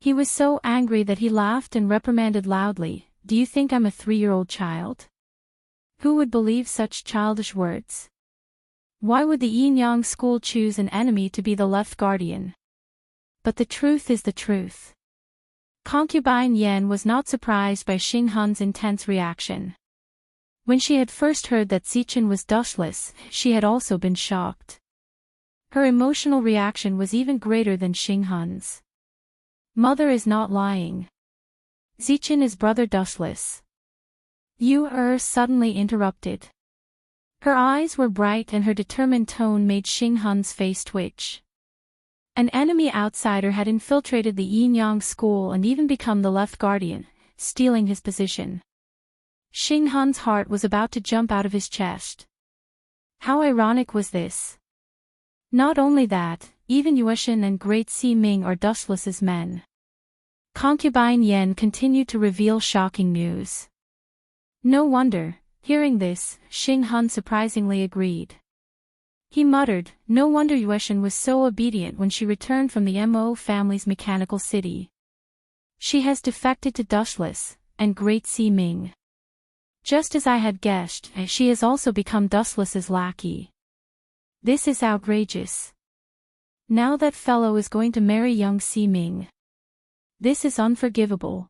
He was so angry that he laughed and reprimanded loudly, "Do you think I'm a 3-year-old child? Who would believe such childish words? Why would the Yin-Yang school choose an enemy to be the left guardian? But the truth is the truth." Concubine Yen was not surprised by Xing Hun's intense reaction. When she had first heard that Zichen was dustless, she had also been shocked. Her emotional reaction was even greater than Xing Hun's. Mother is not lying. Zichen is brother dustless. Yu suddenly interrupted. Her eyes were bright and her determined tone made Xing Hun's face twitch. An enemy outsider had infiltrated the Yin-Yang school and even become the left guardian, stealing his position. Xing Hun's heart was about to jump out of his chest. How ironic was this? Not only that, even Yueshan and Great Si Ming are dustless as men. Concubine Yen continued to reveal shocking news. No wonder, hearing this, Xing Hun surprisingly agreed. He muttered, "No wonder Yueshan was so obedient when she returned from the Mo family's mechanical city. She has defected to dustless, and Great Si Ming. Just as I had guessed, she has also become dustless's lackey. This is outrageous. Now that fellow is going to marry young Si Ming. This is unforgivable.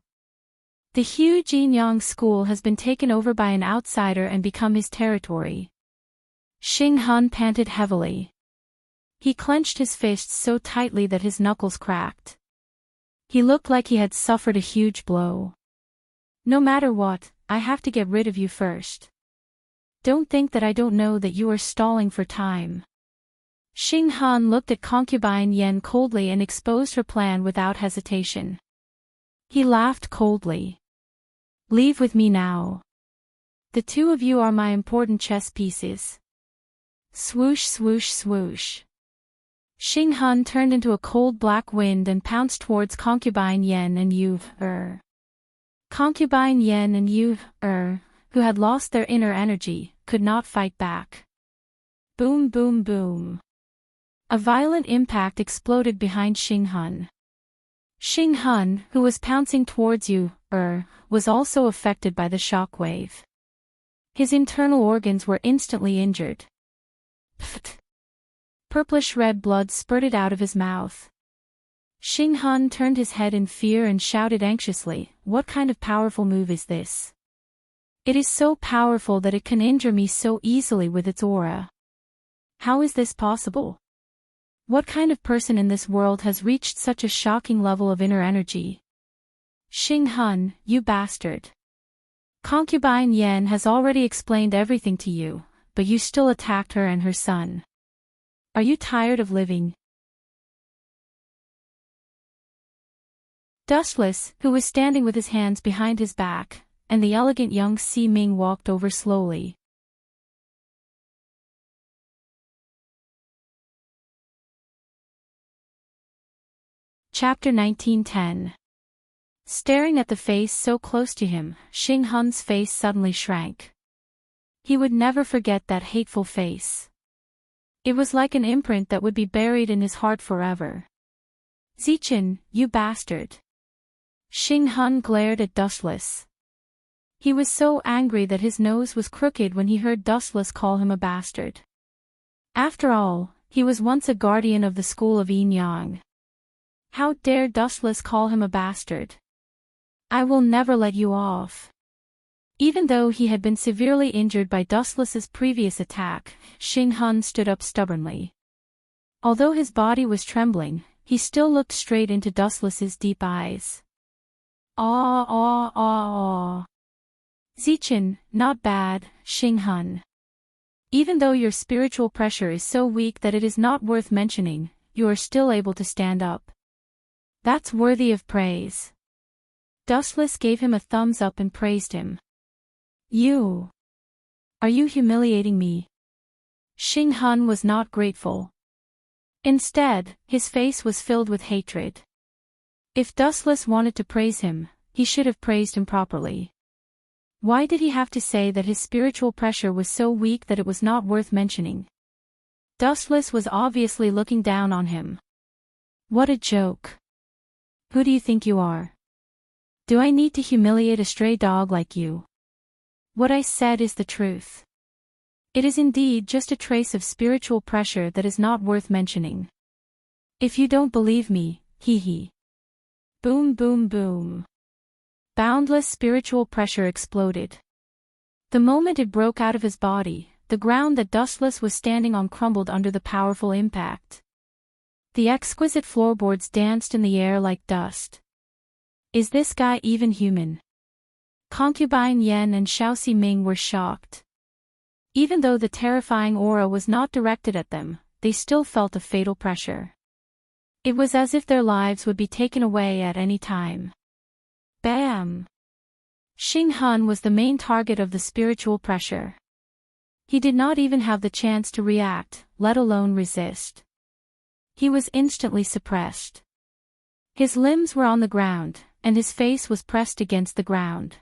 The huge Yin-Yang school has been taken over by an outsider and become his territory." Xing Hun panted heavily. He clenched his fists so tightly that his knuckles cracked. He looked like he had suffered a huge blow. "No matter what, I have to get rid of you first. Don't think that I don't know that you are stalling for time." Xing Han looked at Concubine Yen coldly and exposed her plan without hesitation. He laughed coldly. "Leave with me now. The two of you are my important chess pieces." Swoosh swoosh swoosh. Xing Hun turned into a cold black wind and pounced towards Concubine Yen and Yu. Concubine Yen and Yu, who had lost their inner energy, could not fight back. Boom boom boom. A violent impact exploded behind Xing Hun. Xing Hun, who was pouncing towards Yu, was also affected by the shockwave. His internal organs were instantly injured. Pfft. Purplish-red blood spurted out of his mouth. Xing Hun turned his head in fear and shouted anxiously, "What kind of powerful move is this? It is so powerful that it can injure me so easily with its aura. How is this possible? What kind of person in this world has reached such a shocking level of inner energy? Xing Hun, you bastard. Concubine Yen has already explained everything to you, but you still attacked her and her son. Are you tired of living?" Dustless, who was standing with his hands behind his back, and the elegant young Si Ming walked over slowly. Chapter 1910. Staring at the face so close to him, Xing Hun's face suddenly shrank. He would never forget that hateful face. It was like an imprint that would be buried in his heart forever. "Zichen, you bastard." Xing Hun glared at Dustless. He was so angry that his nose was crooked when he heard Dustless call him a bastard. After all, he was once a guardian of the school of Yin-Yang. How dare Dustless call him a bastard? "I will never let you off." Even though he had been severely injured by Dustless's previous attack, Xing Hun stood up stubbornly. Although his body was trembling, he still looked straight into Dustless's deep eyes. "Aw aw aw aw. Zichen, not bad, Xing Hun. Even though your spiritual pressure is so weak that it is not worth mentioning, you are still able to stand up. That's worthy of praise." Dustless gave him a thumbs up and praised him. "You. Are you humiliating me?" Xing Hun was not grateful. Instead, his face was filled with hatred. If Dustless wanted to praise him, he should have praised him properly. Why did he have to say that his spiritual pressure was so weak that it was not worth mentioning? Dustless was obviously looking down on him. What a joke. Who do you think you are? Do I need to humiliate a stray dog like you? What I said is the truth. It is indeed just a trace of spiritual pressure that is not worth mentioning. If you don't believe me, hee hee. Boom boom boom. Boundless spiritual pressure exploded. The moment it broke out of his body, the ground that Dustless was standing on crumbled under the powerful impact. The exquisite floorboards danced in the air like dust. Is this guy even human? Concubine Yen and Xiaoxi Ming were shocked. Even though the terrifying aura was not directed at them, they still felt a fatal pressure. It was as if their lives would be taken away at any time. Bam! Xing Hun was the main target of the spiritual pressure. He did not even have the chance to react, let alone resist. He was instantly suppressed. His limbs were on the ground, and his face was pressed against the ground.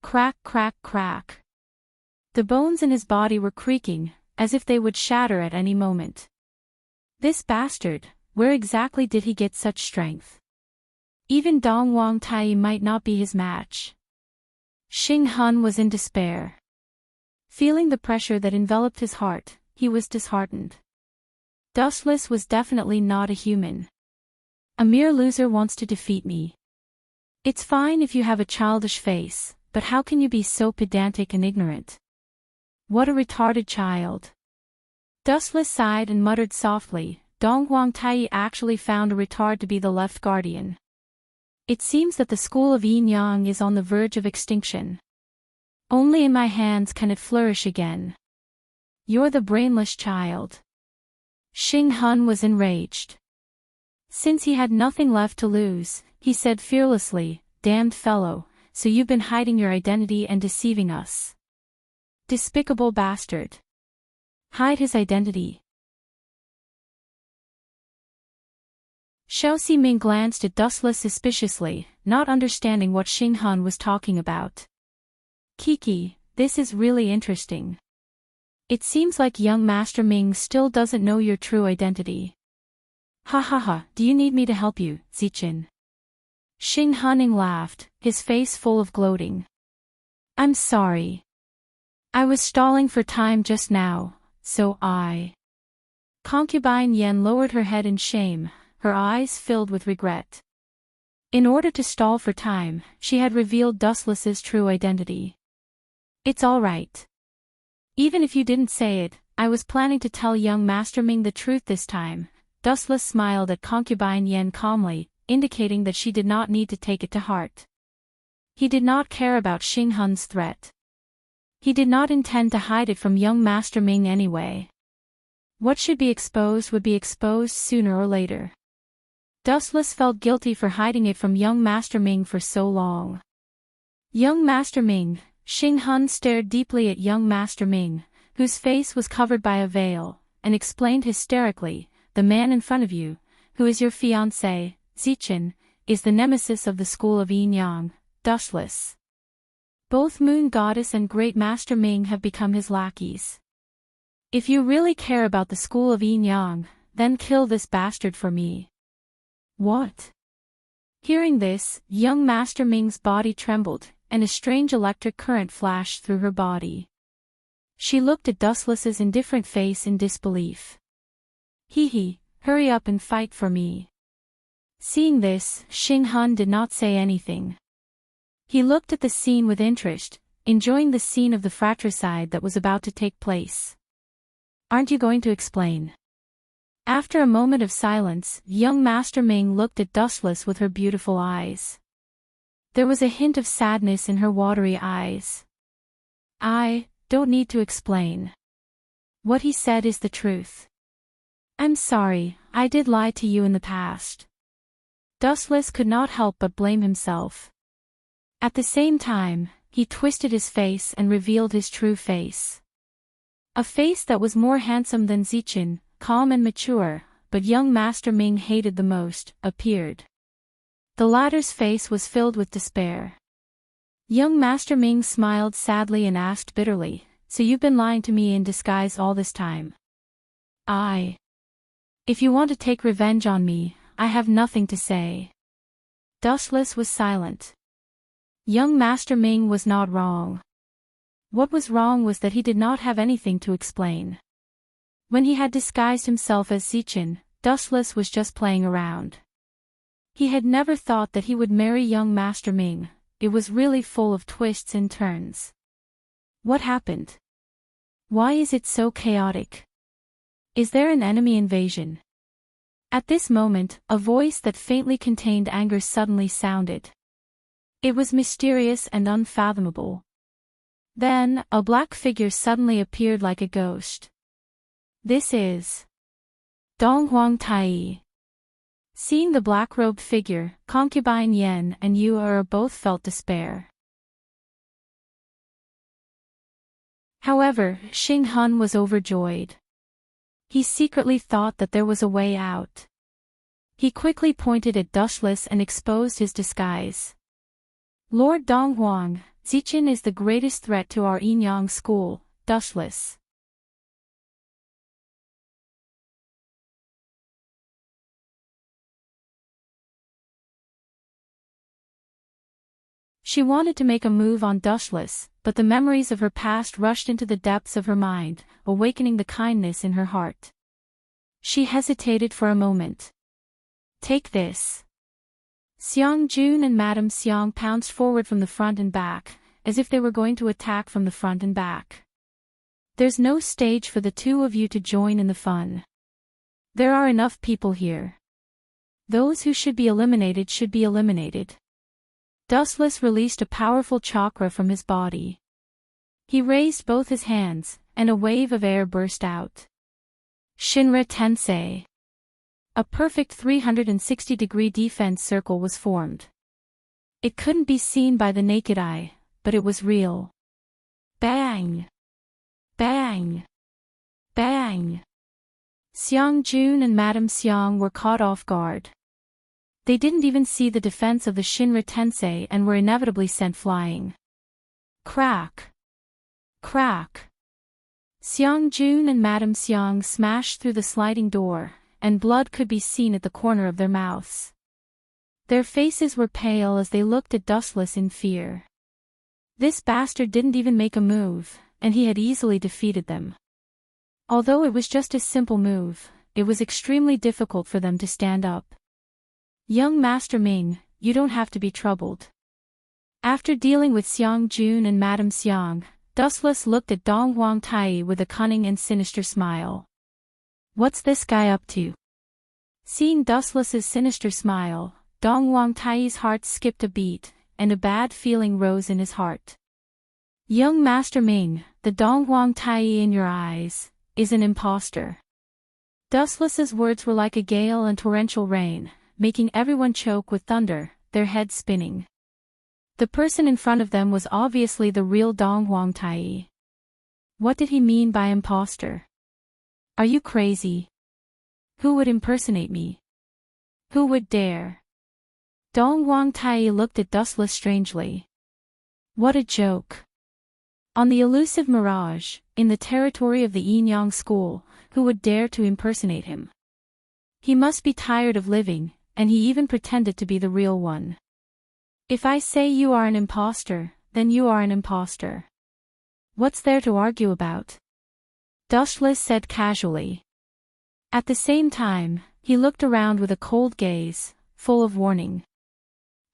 Crack, crack, crack. The bones in his body were creaking, as if they would shatter at any moment. This bastard, where exactly did he get such strength? Even Dong Wang Tai might not be his match. Xing Hun was in despair. Feeling the pressure that enveloped his heart, he was disheartened. Dustless was definitely not a human. A mere loser wants to defeat me. It's fine if you have a childish face, but how can you be so pedantic and ignorant? What a retarded child. Dustless sighed and muttered softly, Dong Wang Tai actually found a retard to be the left guardian. It seems that the school of Yin Yang is on the verge of extinction. Only in my hands can it flourish again. You're the brainless child. Xing Hun was enraged. Since he had nothing left to lose, he said fearlessly, damned fellow, so you've been hiding your identity and deceiving us. Despicable bastard. Hide his identity. Xiaoxi Ming glanced at Dustless suspiciously, not understanding what Xing Hun was talking about. Kiki, this is really interesting. It seems like young Master Ming still doesn't know your true identity. Ha ha ha, do you need me to help you, Ziqin? Xing Huning laughed, his face full of gloating. I'm sorry. I was stalling for time just now, so I... Concubine Yen lowered her head in shame, her eyes filled with regret. In order to stall for time, she had revealed Dustless's true identity. It's all right. Even if you didn't say it, I was planning to tell young Master Ming the truth this time. Dustless smiled at Concubine Yen calmly, indicating that she did not need to take it to heart. He did not care about Xing Hun's threat. He did not intend to hide it from young Master Ming anyway. What should be exposed would be exposed sooner or later. Dustless felt guilty for hiding it from young Master Ming for so long. Young Master Ming, Xing Hun stared deeply at young Master Ming, whose face was covered by a veil, and explained hysterically, the man in front of you, who is your fiancé, Ziqin, is the nemesis of the school of Yin Yang, Dustless. Both Moon Goddess and Great Master Ming have become his lackeys. If you really care about the school of Yin Yang, then kill this bastard for me. What? Hearing this, young Master Ming's body trembled, and a strange electric current flashed through her body. She looked at Dustless's indifferent face in disbelief. Hee hee, hurry up and fight for me. Seeing this, Xing Hun did not say anything. He looked at the scene with interest, enjoying the scene of the fratricide that was about to take place. Aren't you going to explain? After a moment of silence, young Master Ming looked at Dustless with her beautiful eyes. There was a hint of sadness in her watery eyes. I don't need to explain. What he said is the truth. I'm sorry, I did lie to you in the past. Dustless could not help but blame himself. At the same time, he twisted his face and revealed his true face. A face that was more handsome than Ziqin, calm and mature, but young Master Ming hated the most, appeared. The latter's face was filled with despair. Young Master Ming smiled sadly and asked bitterly, so you've been lying to me in disguise all this time? If you want to take revenge on me, I have nothing to say. Dustless was silent. Young Master Ming was not wrong. What was wrong was that he did not have anything to explain. When he had disguised himself as Zichin, Dustless was just playing around. He had never thought that he would marry young Master Ming. It was really full of twists and turns. What happened? Why is it so chaotic? Is there an enemy invasion? At this moment, a voice that faintly contained anger suddenly sounded. It was mysterious and unfathomable. Then, a black figure suddenly appeared like a ghost. This is Dong Huang Tai. Seeing the black-robed figure, concubine Yen and Yu Er both felt despair. However, Xing Hun was overjoyed. He secretly thought that there was a way out. He quickly pointed at Dustless and exposed his disguise. Lord Dong Huang, Zichin is the greatest threat to our Yinyang school, Dustless. She wanted to make a move on Dustless, but the memories of her past rushed into the depths of her mind, awakening the kindness in her heart. She hesitated for a moment. Take this. Xiang Jun and Madame Xiang pounced forward from the front and back, as if they were going to attack from the front and back. There's no stage for the two of you to join in the fun. There are enough people here. Those who should be eliminated should be eliminated. Dustless released a powerful chakra from his body. He raised both his hands, and a wave of air burst out. Shinra Tensei. A perfect 360-degree defense circle was formed. It couldn't be seen by the naked eye, but it was real. Bang! Bang! Bang! Xiang Jun and Madame Xiang were caught off guard. They didn't even see the defense of the Shinra Tensei and were inevitably sent flying. Crack! Crack! Xiang Jun and Madame Xiang smashed through the sliding door, and blood could be seen at the corner of their mouths. Their faces were pale as they looked at Dustless in fear. This bastard didn't even make a move, and he had easily defeated them. Although it was just a simple move, it was extremely difficult for them to stand up. Young Master Ming, you don't have to be troubled. After dealing with Xiang Jun and Madame Xiang, Dustless looked at Dong Huang Tai with a cunning and sinister smile. What's this guy up to? Seeing Dustless's sinister smile, Dong Huang Tai's heart skipped a beat, and a bad feeling rose in his heart. Young Master Ming, the Dong Huang Tai in your eyes, is an imposter. Dustless's words were like a gale and torrential rain, making everyone choke with thunder, their heads spinning. The person in front of them was obviously the real Dong Huang Tai. What did he mean by imposter? Are you crazy? Who would impersonate me? Who would dare? Dong Huang Tai looked at Dustless strangely. What a joke. On the elusive mirage, in the territory of the Yinyang school, who would dare to impersonate him? He must be tired of living, and he even pretended to be the real one. If I say you are an imposter, then you are an imposter. What's there to argue about? Dustless said casually. At the same time, he looked around with a cold gaze, full of warning.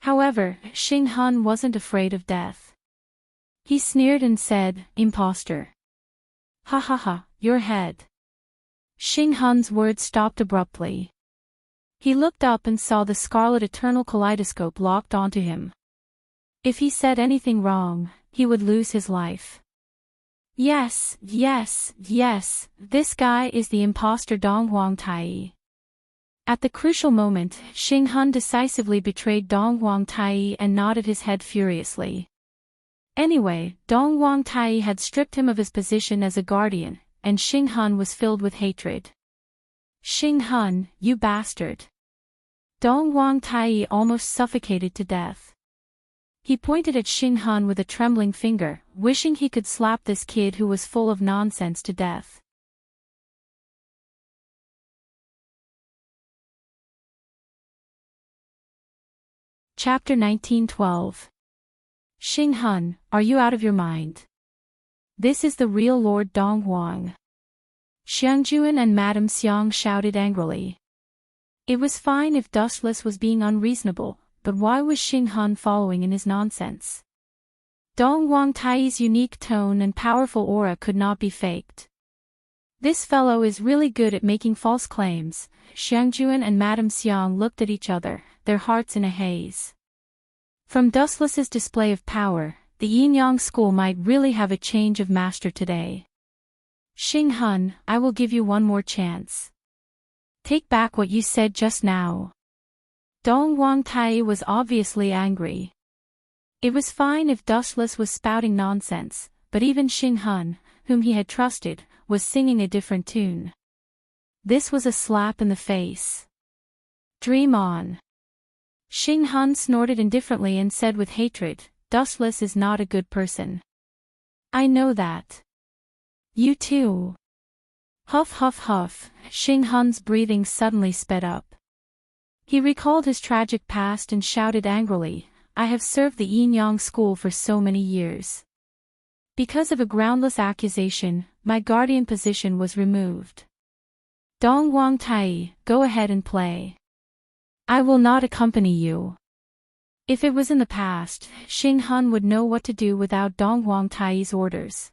However, Xing Hun wasn't afraid of death. He sneered and said, imposter. Ha ha ha, your head. Xing Hun's words stopped abruptly. He looked up and saw the scarlet eternal kaleidoscope locked onto him. If he said anything wrong, he would lose his life. Yes, yes, yes, this guy is the imposter Dong Huang Tai. At the crucial moment, Xing Hun decisively betrayed Dong Huang Tai and nodded his head furiously. Anyway, Dong Huang Tai had stripped him of his position as a guardian, and Xing Hun was filled with hatred. Xing Hun, you bastard. Dong Huang Tai almost suffocated to death. He pointed at Xing Hun with a trembling finger, wishing he could slap this kid who was full of nonsense to death. Chapter 1912. Xing Hun, are you out of your mind? This is the real Lord Dong Huang. Xiangjuan and Madame Xiang shouted angrily. It was fine if Dustless was being unreasonable, but why was Xing Hun following in his nonsense? Dong Huang Tai's unique tone and powerful aura could not be faked. This fellow is really good at making false claims. Xiangjuan and Madame Xiang looked at each other, their hearts in a haze. From Dustless's display of power, the Yin-Yang school might really have a change of master today. Xing Hun, I will give you one more chance. Take back what you said just now. Dong Huang Tai was obviously angry. It was fine if Dustless was spouting nonsense, but even Xing Hun, whom he had trusted, was singing a different tune. This was a slap in the face. Dream on. Xing Hun snorted indifferently and said with hatred, Dustless is not a good person. I know that. You too. Huff huff huff, Xing Hun's breathing suddenly sped up. He recalled his tragic past and shouted angrily, I have served the Yin-Yang school for so many years. Because of a groundless accusation, my guardian position was removed. Dong Huang Tai, go ahead and play. I will not accompany you. If it was in the past, Xing Hun would know what to do without Dong Huang Tai's orders.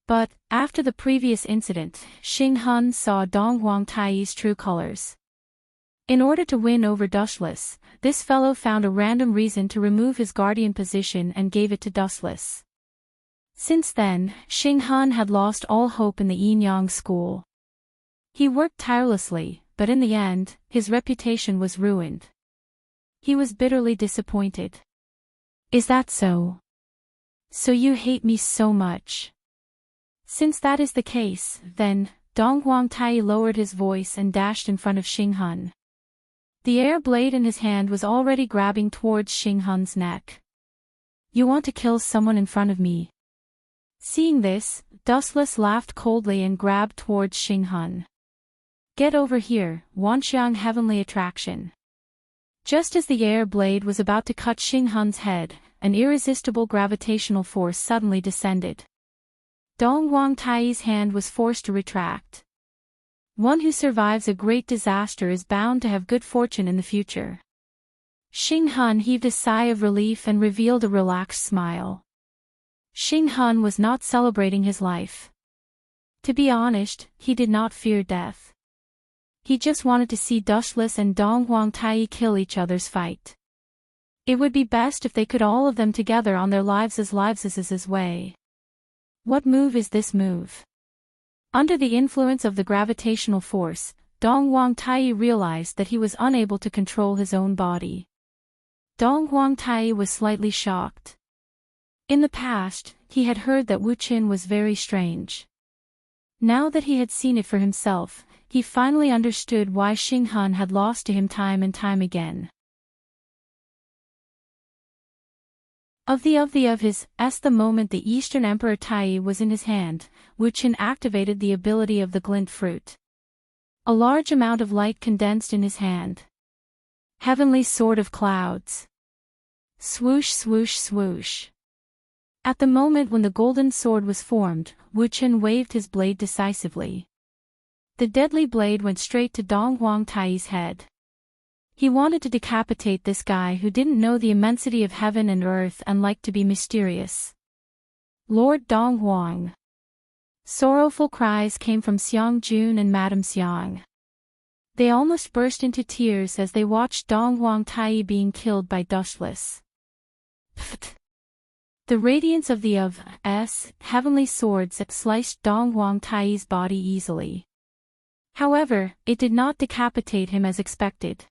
But, after the previous incident, Xing Hun saw Dong Huang Tai's true colors. In order to win over Dustless, this fellow found a random reason to remove his guardian position and gave it to Dustless. Since then, Xing Hun had lost all hope in the Yin-Yang school. He worked tirelessly, but in the end, his reputation was ruined. He was bitterly disappointed. Is that so? So you hate me so much? Since that is the case, then, Dong Huang Tai lowered his voice and dashed in front of Xing Hun. The air blade in his hand was already grabbing towards Xing Hun's neck. You want to kill someone in front of me? Seeing this, Dustless laughed coldly and grabbed towards Xing Hun. Get over here, Wanxiang Heavenly Attraction. Just as the air blade was about to cut Xing Hun's head, an irresistible gravitational force suddenly descended. Dong Huang Tai's hand was forced to retract. One who survives a great disaster is bound to have good fortune in the future. Xing Hun heaved a sigh of relief and revealed a relaxed smile. Xing Hun was not celebrating his life. To be honest, he did not fear death. He just wanted to see Dustless and Dong Huang Tai kill each other's fight. It would be best if they could all of them together on their lives as way. What move is this move? Under the influence of the gravitational force, Dong Huang Tai realized that he was unable to control his own body. Dong Huang Tai was slightly shocked. In the past, he had heard that Wu Qin was very strange. Now that he had seen it for himself, he finally understood why Xing Hun had lost to him time and time again. Of the moment the Eastern Emperor Tai was in his hand, Wu Qin activated the ability of the glint fruit. A large amount of light condensed in his hand. Heavenly Sword of Clouds. Swoosh swoosh swoosh. At the moment when the golden sword was formed, Wu Qin waved his blade decisively. The deadly blade went straight to Dong Huang Tai's head. He wanted to decapitate this guy who didn't know the immensity of heaven and earth and liked to be mysterious. Lord Dong Huang. Sorrowful cries came from Xiang Jun and Madame Xiang. They almost burst into tears as they watched Dong Huang Tai being killed by Dustless. Pfft. The radiance of the heavenly swords sliced Dong Huang Tai's body easily. However, it did not decapitate him as expected.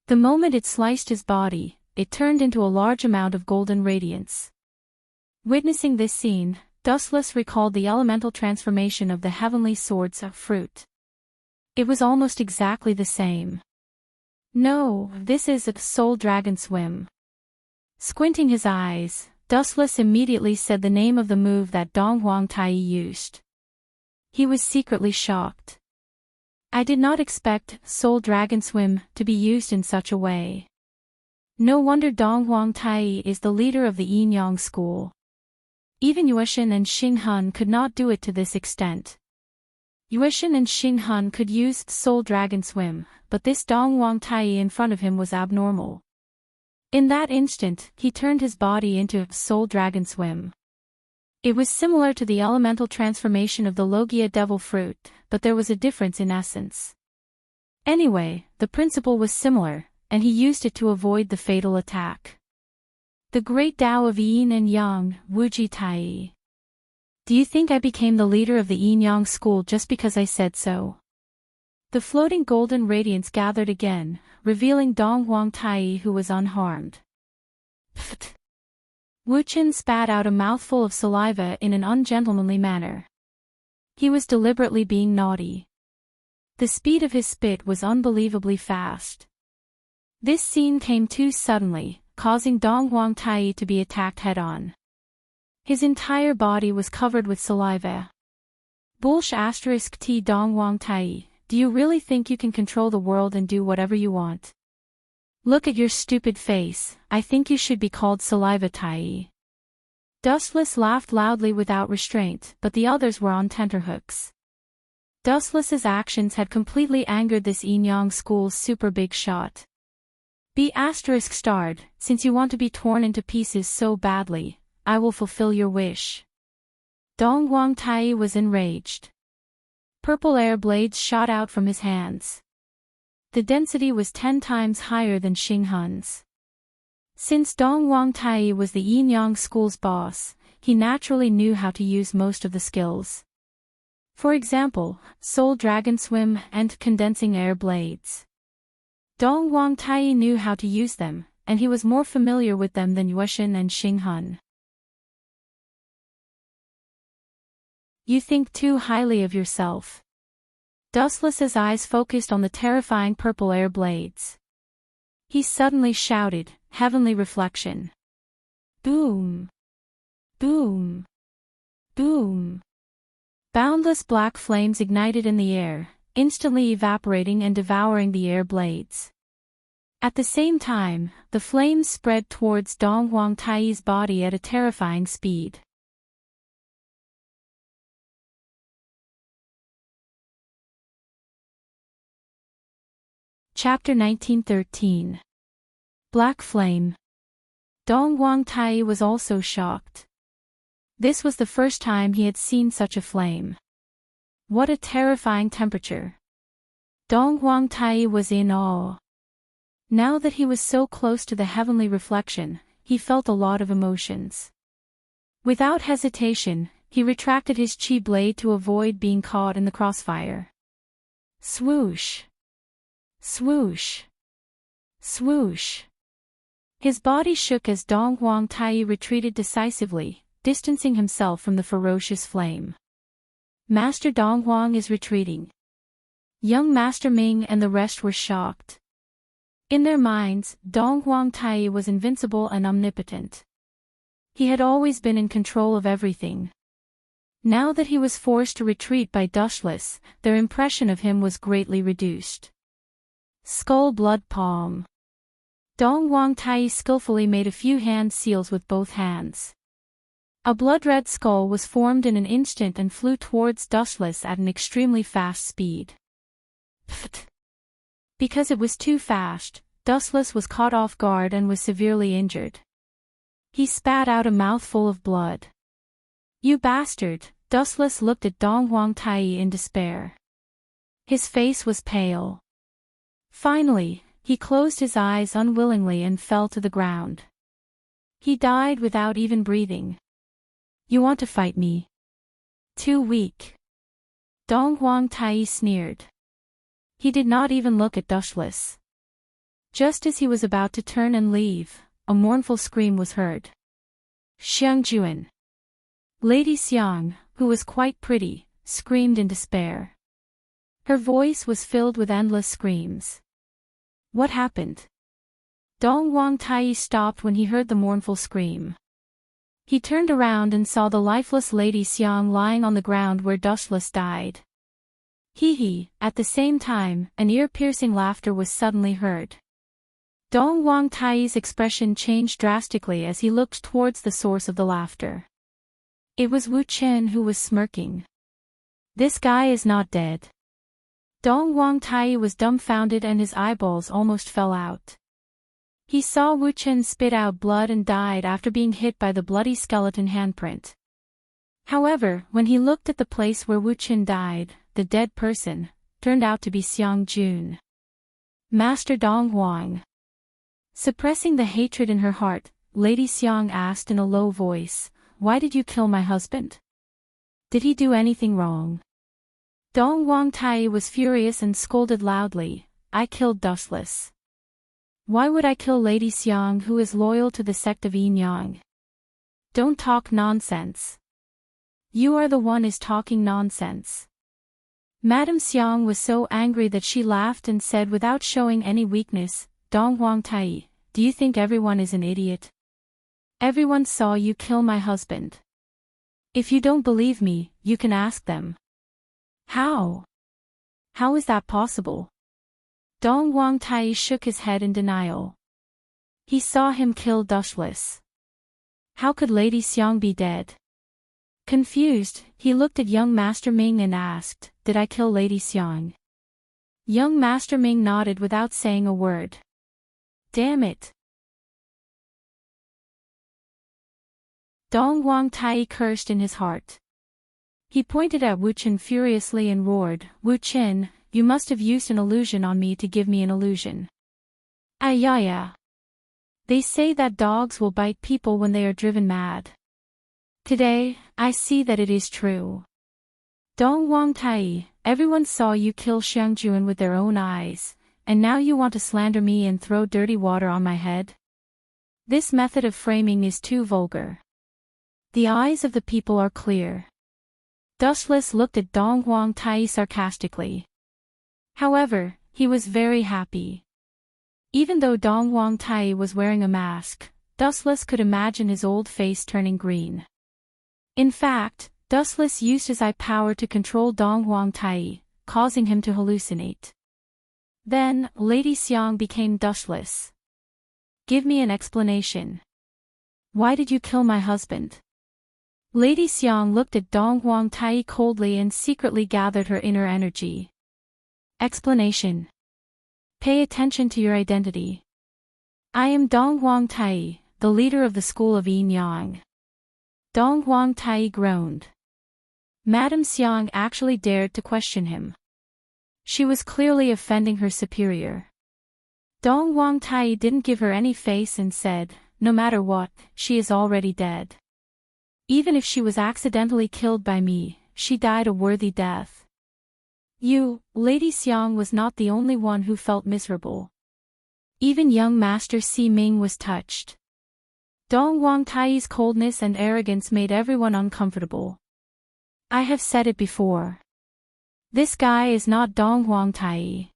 The moment it sliced his body, it turned into a large amount of golden radiance. Witnessing this scene, Dustless recalled the elemental transformation of the heavenly swords of fruit. It was almost exactly the same. No, this is a soul dragon swim. Squinting his eyes, Dustless immediately said the name of the move that Dong Huang Tai used. He was secretly shocked. I did not expect Soul Dragon Swim to be used in such a way. No wonder Dong Huang Tai is the leader of the Yin Yang school. Even Yueshin and Xing Hun could not do it to this extent. Yueshin and Xing Hun could use Soul Dragon Swim, but this Dong Huang Tai in front of him was abnormal. In that instant, he turned his body into Soul Dragon Swim. It was similar to the elemental transformation of the Logia Devil Fruit, but there was a difference in essence. Anyway, the principle was similar, and he used it to avoid the fatal attack. The great Tao of Yin and Yang, Wuji Tai. Do you think I became the leader of the Yin Yang school just because I said so? The floating golden radiance gathered again, revealing Dong Huang Tai who was unharmed. Pfft. Wu Qin spat out a mouthful of saliva in an ungentlemanly manner. He was deliberately being naughty. The speed of his spit was unbelievably fast. This scene came too suddenly, causing Dong Huang Tai to be attacked head-on. His entire body was covered with saliva. Bullsh *T Dong Huang Tai, do you really think you can control the world and do whatever you want? Look at your stupid face, I think you should be called Saliva Tai. Dustless laughed loudly without restraint, but the others were on tenterhooks. Dustless's actions had completely angered this Yin Yang school's super big shot. Be ****, since you want to be torn into pieces so badly, I will fulfill your wish. Dong Huang Tai was enraged. Purple air blades shot out from his hands. The density was 10 times higher than Xing Hun's. Since Dong Huang Tai was the Yin Yang school's boss, he naturally knew how to use most of the skills. For example, Soul Dragon Swim and Condensing Air Blades. Dong Huang Tai knew how to use them, and he was more familiar with them than Yueshin and Xing Hun. You think too highly of yourself. Dustless's eyes focused on the terrifying purple air blades. He suddenly shouted, heavenly reflection. Boom! Boom! Boom! Boundless black flames ignited in the air, instantly evaporating and devouring the air blades. At the same time, the flames spread towards Dong Huang Tai's body at a terrifying speed. Chapter 1913. Black Flame. Dong Huang Tai was also shocked. This was the first time he had seen such a flame. What a terrifying temperature. Dong Huang Tai was in awe. Now that he was so close to the heavenly reflection, he felt a lot of emotions. Without hesitation, he retracted his chi blade to avoid being caught in the crossfire. Swoosh! Swoosh! Swoosh! His body shook as Dong Huang Tai retreated decisively, distancing himself from the ferocious flame. Master Dong Huang is retreating. Young Master Ming and the rest were shocked. In their minds, Dong Huang Tai was invincible and omnipotent. He had always been in control of everything. Now that he was forced to retreat by Dustless, their impression of him was greatly reduced. Skull Blood Palm. Dong Huang Tai skillfully made a few hand seals with both hands. A blood-red skull was formed in an instant and flew towards Dustless at an extremely fast speed. Pfft. Because it was too fast, Dustless was caught off guard and was severely injured. He spat out a mouthful of blood. You bastard! Dustless looked at Dong Huang Tai in despair. His face was pale. Finally, he closed his eyes unwillingly and fell to the ground. He died without even breathing. You want to fight me? Too weak. Dong Huang Tai sneered. He did not even look at Dustless. Just as he was about to turn and leave, a mournful scream was heard. Xiangjuan. Lady Xiang, who was quite pretty, screamed in despair. Her voice was filled with endless screams. What happened? Dong Huang Tai stopped when he heard the mournful scream. He turned around and saw the lifeless Lady Xiang lying on the ground where Dustless died. Hee hee, at the same time, an ear-piercing laughter was suddenly heard. Dong Wang Tai's expression changed drastically as he looked towards the source of the laughter. It was Wu Chen who was smirking. This guy is not dead. Dong Wang Tai was dumbfounded and his eyeballs almost fell out. He saw Wu Chen spit out blood and died after being hit by the bloody skeleton handprint. However, when he looked at the place where Wu Chen died, the dead person turned out to be Xiang Jun. Master Dong Wang. Suppressing the hatred in her heart, Lady Xiang asked in a low voice, "Why did you kill my husband? Did he do anything wrong?" Dong Wang Tai was furious and scolded loudly, "I killed Dustless. Why would I kill Lady Xiang who is loyal to the sect of Yin Yang? Don't talk nonsense. You are the one is talking nonsense." Madame Xiang was so angry that she laughed and said without showing any weakness, "Dong Wang Tai, do you think everyone is an idiot? Everyone saw you kill my husband. If you don't believe me, you can ask them." "How? How is that possible?" Dong Wang Tai shook his head in denial. He saw him kill Dustless. How could Lady Xiang be dead? Confused, he looked at young Master Ming and asked, "Did I kill Lady Xiang?" Young Master Ming nodded without saying a word. Damn it! Dong Wang Tai cursed in his heart. He pointed at Wu Chen furiously and roared, "Wu Chen, you must have used an illusion on me to give me an illusion." Yeah. They say that dogs will bite people when they are driven mad. Today, I see that it is true. Dong Wang Tai, everyone saw you kill Xiang Jun with their own eyes, and now you want to slander me and throw dirty water on my head? This method of framing is too vulgar. The eyes of the people are clear. Dustless looked at Dong Wang Tai sarcastically. However, he was very happy. Even though Dong Wang Tai was wearing a mask, Dustless could imagine his old face turning green. In fact, Dustless used his eye power to control Dong Wang Tai, causing him to hallucinate. Then, Lady Xiang became Dustless. "Give me an explanation. Why did you kill my husband?" Lady Xiang looked at Dong Wang Tai coldly and secretly gathered her inner energy. Explanation. Pay attention to your identity. I am Dong Wang Tai, the leader of the school of Yin Yang. Dong Wang Tai groaned. Madame Xiang actually dared to question him. She was clearly offending her superior. Dong Wang Tai didn't give her any face and said, "No matter what, she is already dead. Even if she was accidentally killed by me, she died a worthy death." Lady Xiang was not the only one who felt miserable. Even young Master Si Ming was touched. Dong Wang Tai's coldness and arrogance made everyone uncomfortable. I have said it before. This guy is not Dong Wang Tai.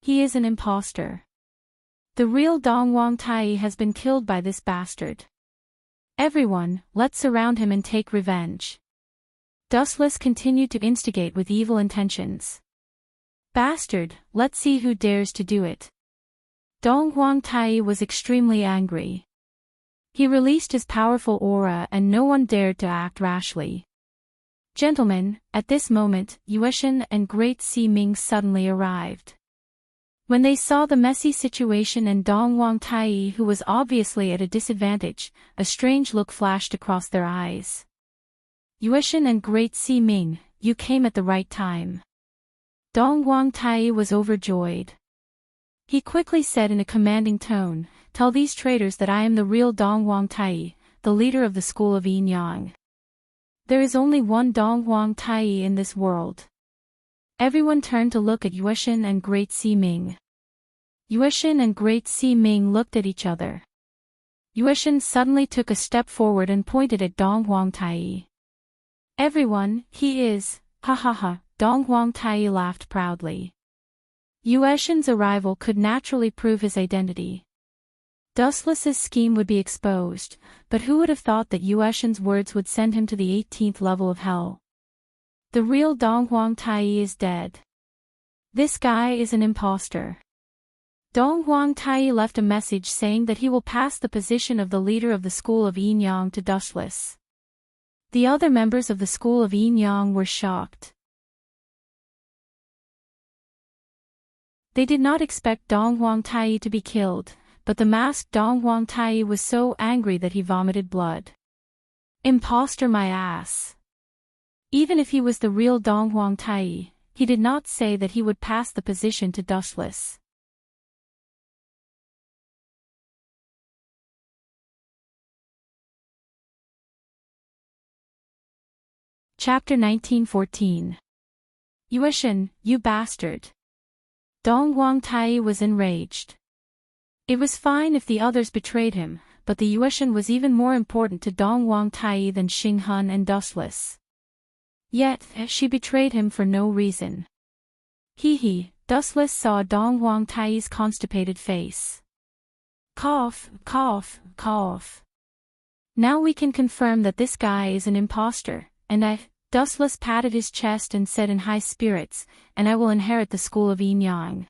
He is an imposter. The real Dong Wang Tai has been killed by this bastard. Everyone, let's surround him and take revenge. Dustless continued to instigate with evil intentions. Bastard, let's see who dares to do it. Dong Wang Tai was extremely angry. He released his powerful aura and no one dared to act rashly. Gentlemen, at this moment, Yueshan and Great Si Ming suddenly arrived. When they saw the messy situation and Dong Wang Tai who was obviously at a disadvantage, a strange look flashed across their eyes. Yueshan and Great Si Ming, you came at the right time. Dong Wang Tai was overjoyed. He quickly said in a commanding tone, "Tell these traitors that I am the real Dong Wang Tai, the leader of the school of Yin Yang. There is only one Dong Wang Tai in this world." Everyone turned to look at Yueshan and Great Si Ming. Yueshan and Great Si Ming looked at each other. Yueshan suddenly took a step forward and pointed at Dong Wang Tai. "Everyone, he is, ha ha ha," Dong Wang Tai laughed proudly. Yueshan's arrival could naturally prove his identity. Dustless's scheme would be exposed, but who would have thought that Yueshan's words would send him to the 18th level of hell? The real Dong Wang Tai is dead. This guy is an imposter. Dong Huang Tai left a message saying that he will pass the position of the leader of the school of Yinyang to Dustless. The other members of the school of Yinyang were shocked. They did not expect Dong Huang Tai to be killed, but the masked Dong Huang Tai was so angry that he vomited blood. Imposter my ass. Even if he was the real Dong Huang Tai, he did not say that he would pass the position to Dustless. Chapter 1914. Yueshan, you bastard. Dong Huang Tai was enraged. It was fine if the others betrayed him, but the Yueshan was even more important to Dong Huang Tai than Xing Hun and Dustless. Yet, she betrayed him for no reason. Hee, Dustless saw Dong Huang Tai's constipated face. Cough, cough, cough. Now we can confirm that this guy is an imposter, and Dustless patted his chest and said in high spirits, and I will inherit the school of Yinyang.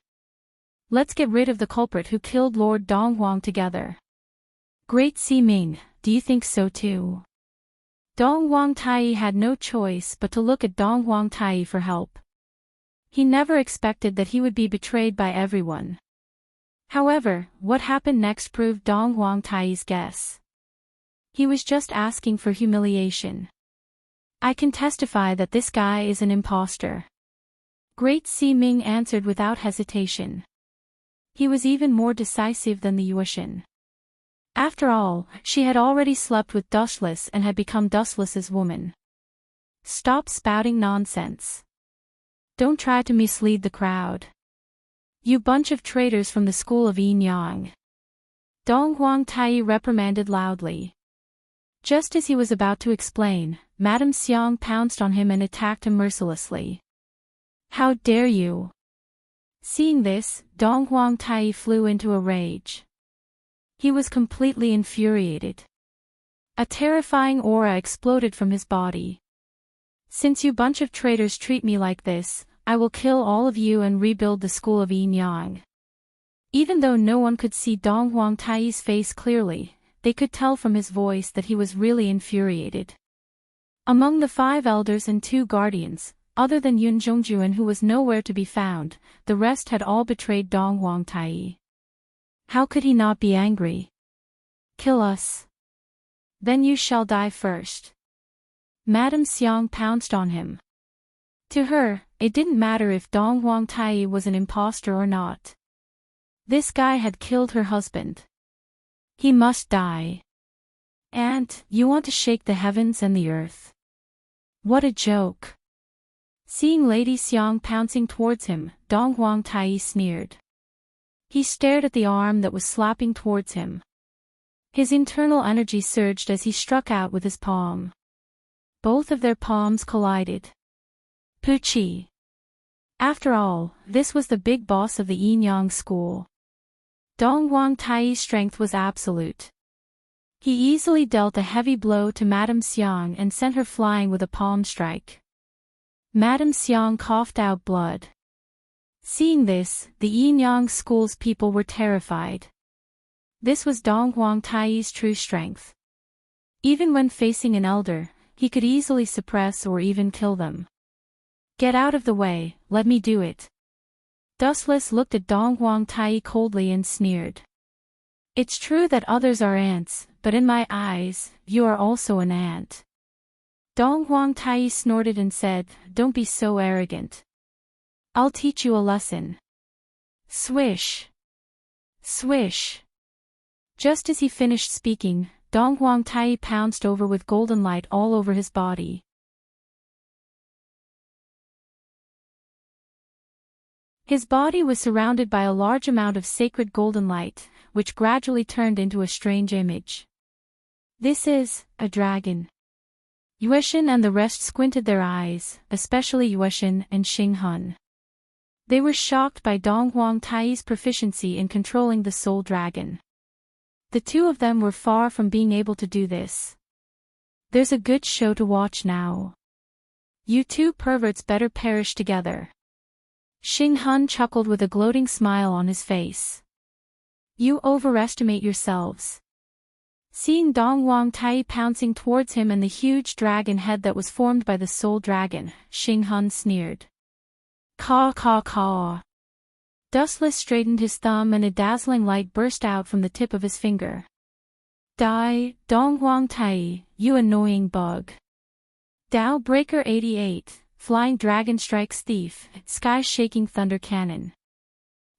Let's get rid of the culprit who killed Lord Dong Huang together. Great Si Ming, do you think so too? Dong Huang Tai had no choice but to look at Dong Huang Tai for help. He never expected that he would be betrayed by everyone. However, what happened next proved Dong Huang Tai's guess. He was just asking for humiliation. I can testify that this guy is an imposter. Great Si Ming answered without hesitation. He was even more decisive than the Yueshan. After all, she had already slept with Dustless and had become Dustless's woman. Stop spouting nonsense. Don't try to mislead the crowd. You bunch of traitors from the school of Yinyang. Dong Huang Tai reprimanded loudly. Just as he was about to explain, Madame Xiang pounced on him and attacked him mercilessly. How dare you! Seeing this, Dong Huang Tai flew into a rage. He was completely infuriated. A terrifying aura exploded from his body. Since you bunch of traitors treat me like this, I will kill all of you and rebuild the school of Yinyang. Even though no one could see Dong Huang Tai's face clearly, they could tell from his voice that he was really infuriated. Among the 5 elders and 2 guardians, other than Yun Zhongjuan who was nowhere to be found, the rest had all betrayed Dong Huang Tai. How could he not be angry? Kill us. Then you shall die first. Madame Xiang pounced on him. To her, it didn't matter if Dong Huang Tai was an imposter or not. This guy had killed her husband. He must die. And, you want to shake the heavens and the earth. What a joke. Seeing Lady Xiang pouncing towards him, Dong Huang Tai sneered. He stared at the arm that was slapping towards him. His internal energy surged as he struck out with his palm. Both of their palms collided. Poochie. After all, this was the big boss of the Yinyang school. Dong Huang Tai's strength was absolute. He easily dealt a heavy blow to Madame Xiang and sent her flying with a palm strike. Madame Xiang coughed out blood. Seeing this, the Yinyang school's people were terrified. This was Dong Huang Tai's true strength. Even when facing an elder, he could easily suppress or even kill them. Get out of the way, let me do it. Dustless looked at Dong Huang Tai coldly and sneered. It's true that others are ants, but in my eyes, you are also an ant. Dong Huang Tai snorted and said, Don't be so arrogant. I'll teach you a lesson. Swish. Swish. Just as he finished speaking, Dong Huang Tai pounced over with golden light all over his body. His body was surrounded by a large amount of sacred golden light, which gradually turned into a strange image. This is a dragon. Yueshan and the rest squinted their eyes, especially Yueshan and Xing Hun. They were shocked by Dong Huang Tai's proficiency in controlling the soul dragon. The 2 of them were far from being able to do this. There's a good show to watch now. You 2 perverts better perish together. Xing Hun chuckled with a gloating smile on his face. You overestimate yourselves. Seeing Dong Wang Tai pouncing towards him and the huge dragon head that was formed by the soul dragon, Xing Hun sneered. Caw caw caw. Dustless straightened his thumb and a dazzling light burst out from the tip of his finger. Die, Dong Wang Tai, you annoying bug. Dao Breaker 88, Flying Dragon Strikes Thief, Sky-Shaking Thunder Cannon.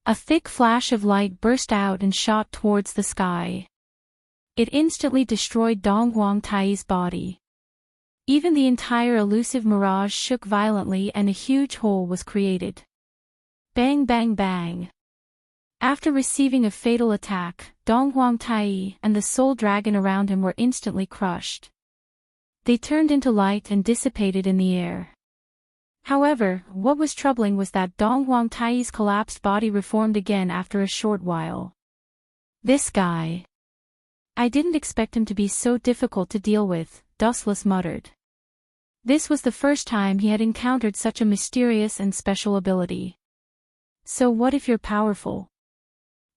A thick flash of light burst out and shot towards the sky. It instantly destroyed Dong Wang Tai's body. Even the entire elusive mirage shook violently and a huge hole was created. Bang bang bang. After receiving a fatal attack, Dong Wang Tai and the soul dragon around him were instantly crushed. They turned into light and dissipated in the air. However, what was troubling was that Dong Wang Tai's collapsed body reformed again after a short while. This guy. I didn't expect him to be so difficult to deal with, Dustless muttered. This was the first time he had encountered such a mysterious and special ability. So what if you're powerful?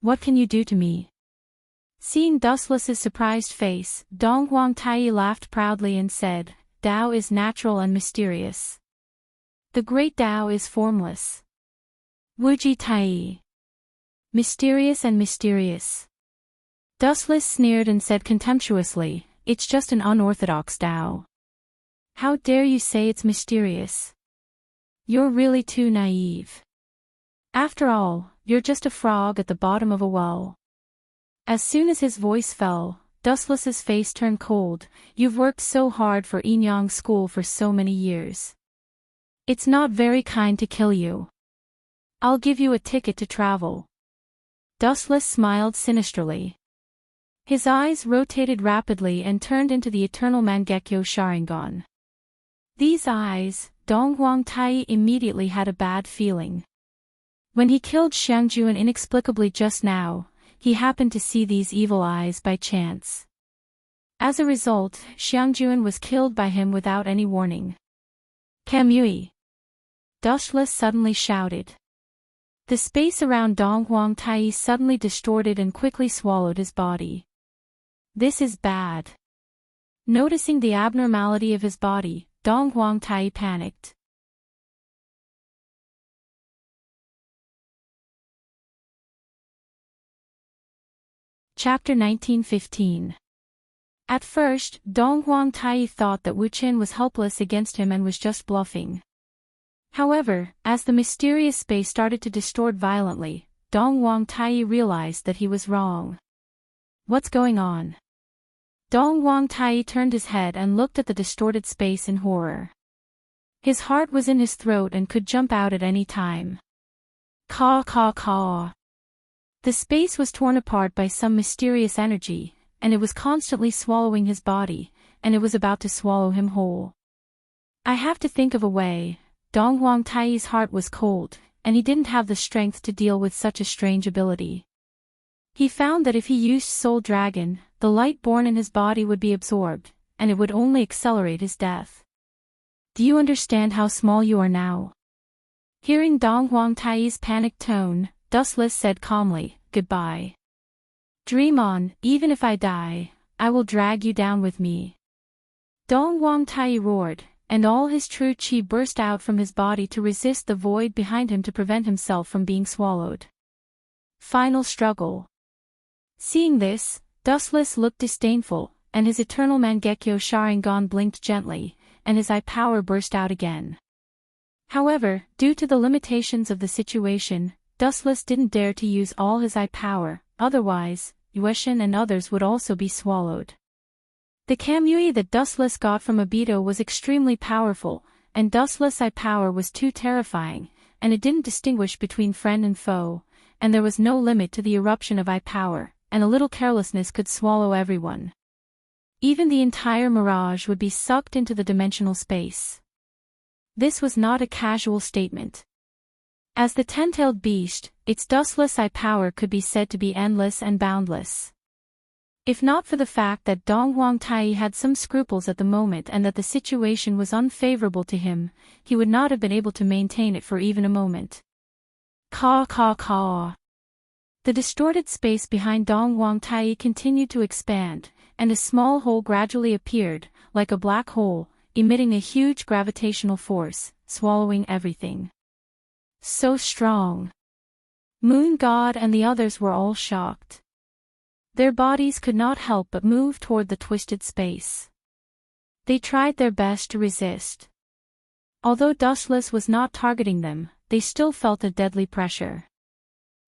What can you do to me? Seeing Dustless's surprised face, Dong Wang Tai laughed proudly and said, Tao is natural and mysterious. The great Tao is formless. Wuji Tai. Mysterious and mysterious. Dustless sneered and said contemptuously, it's just an unorthodox Tao. How dare you say it's mysterious? You're really too naive. After all, you're just a frog at the bottom of a well. As soon as his voice fell, Dustless's face turned cold. You've worked so hard for Enyang School for so many years. It's not very kind to kill you. I'll give you a ticket to travel. Dustless smiled sinisterly. His eyes rotated rapidly and turned into the eternal Mangekyo Sharingan. These eyes, Dong Wang Tai immediately had a bad feeling. When he killed Xiangjuan inexplicably just now, he happened to see these evil eyes by chance. As a result, Xiangjuan was killed by him without any warning. Kamui! Dustless suddenly shouted. The space around Dong Wang Tai suddenly distorted and quickly swallowed his body. This is bad. Noticing the abnormality of his body, Dong Wang Tai panicked. Chapter 1915. At first, Dong Wang Tai thought that Wu Qin was helpless against him and was just bluffing. However, as the mysterious space started to distort violently, Dong Wang Tai realized that he was wrong. What's going on? Dong Wang Tai turned his head and looked at the distorted space in horror. His heart was in his throat and could jump out at any time. Caw caw caw. The space was torn apart by some mysterious energy, and it was constantly swallowing his body, and it was about to swallow him whole. I have to think of a way. Dong Wang Tai's heart was cold, and he didn't have the strength to deal with such a strange ability. He found that if he used Soul Dragon, the light born in his body would be absorbed, and it would only accelerate his death. Do you understand how small you are now? Hearing Dong Wang Tai's panicked tone, Dustless said calmly, Goodbye. Dream on, even if I die, I will drag you down with me. Dong Wang Tai roared, and all his true chi burst out from his body to resist the void behind him to prevent himself from being swallowed. Final struggle. Seeing this, Dustless looked disdainful, and his eternal Mangekyo Sharingan blinked gently, and his eye power burst out again. However, due to the limitations of the situation, Dustless didn't dare to use all his eye power, otherwise, Yueshin and others would also be swallowed. The Kamui that Dustless got from Obito was extremely powerful, and Dustless' eye power was too terrifying, and it didn't distinguish between friend and foe, and there was no limit to the eruption of eye power, and a little carelessness could swallow everyone. Even the entire mirage would be sucked into the dimensional space. This was not a casual statement. As the ten-tailed beast, its dustless eye power could be said to be endless and boundless. If not for the fact that Dong Wang Tai had some scruples at the moment and that the situation was unfavorable to him, he would not have been able to maintain it for even a moment. Caw caw caw. The distorted space behind Dong Wang Tai continued to expand, and a small hole gradually appeared, like a black hole, emitting a huge gravitational force, swallowing everything. So strong. Moon God and the others were all shocked. Their bodies could not help but move toward the twisted space. They tried their best to resist. Although Dustless was not targeting them, they still felt a deadly pressure.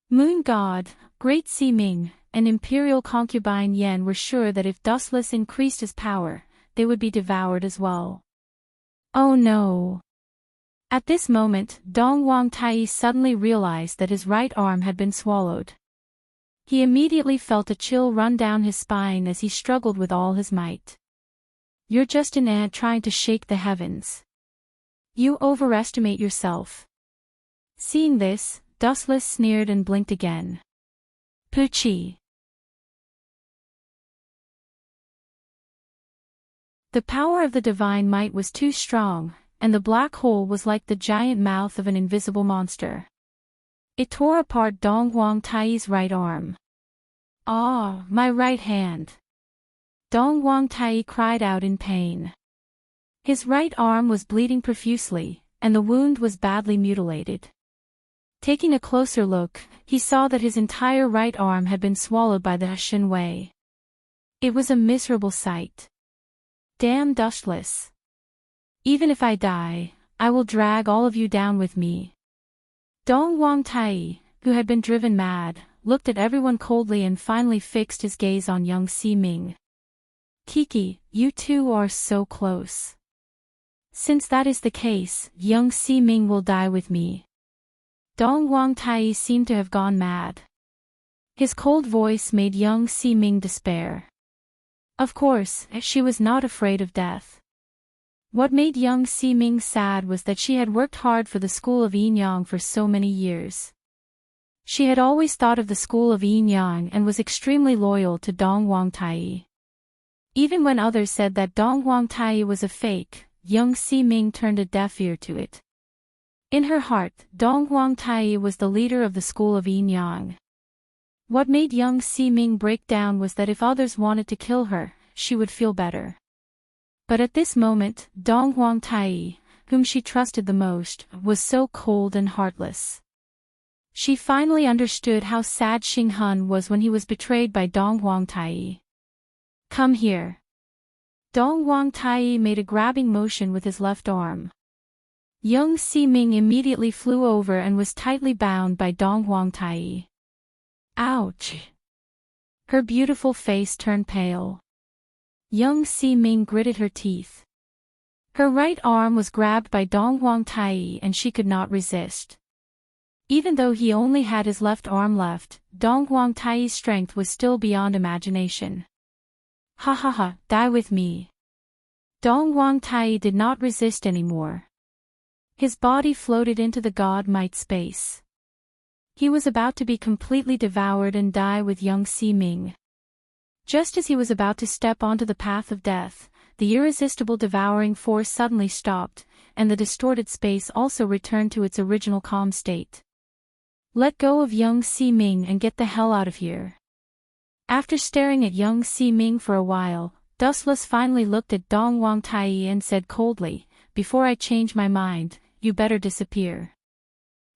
Moon God, Great Sea Ming, and Imperial Concubine Yen were sure that if Dustless increased his power, they would be devoured as well. Oh no! At this moment, Dong Wang Tai suddenly realized that his right arm had been swallowed. He immediately felt a chill run down his spine as he struggled with all his might. You're just an ant trying to shake the heavens. You overestimate yourself. Seeing this, Dustless sneered and blinked again. Poochie. The power of the divine might was too strong, and the black hole was like the giant mouth of an invisible monster. It tore apart Dong Wang Tai's right arm. Ah, my right hand! Dong Wang Tai cried out in pain. His right arm was bleeding profusely, and the wound was badly mutilated. Taking a closer look, he saw that his entire right arm had been swallowed by the Shin Wei. It was a miserable sight. Damn Dustless. Even if I die, I will drag all of you down with me. Dong Wang Tai, who had been driven mad, looked at everyone coldly and finally fixed his gaze on young Si Ming. Kiki, you two are so close. Since that is the case, young Si Ming will die with me. Dong Wang Tai seemed to have gone mad. His cold voice made young Si Ming despair. Of course, she was not afraid of death. What made young Si Ming sad was that she had worked hard for the school of Yin Yang for so many years. She had always thought of the school of Yin Yang and was extremely loyal to Dong Wang Tai. Even when others said that Dong Wang Tai was a fake, young Si Ming turned a deaf ear to it. In her heart, Dong Wang Tai was the leader of the school of Yin Yang. What made young Si Ming break down was that if others wanted to kill her, she would feel better. But at this moment, Dong Wang Tai, whom she trusted the most, was so cold and heartless. She finally understood how sad Xing Hun was when he was betrayed by Dong Wang Tai. Come here. Dong Wang Tai made a grabbing motion with his left arm. Young Si Ming immediately flew over and was tightly bound by Dong Wang Tai. Ouch! Her beautiful face turned pale. Young Si Ming gritted her teeth. Her right arm was grabbed by Dong Wang Tai and she could not resist. Even though he only had his left arm left, Dong Wang Tai's strength was still beyond imagination. Ha ha ha, die with me. Dong Wang Tai did not resist anymore. His body floated into the god might space. He was about to be completely devoured and die with young Si Ming. Just as he was about to step onto the path of death, the irresistible devouring force suddenly stopped, and the distorted space also returned to its original calm state. Let go of young Si Ming and get the hell out of here. After staring at young Si Ming for a while, Dustless finally looked at Dong Wang Tai and said coldly, "Before I change my mind, you better disappear."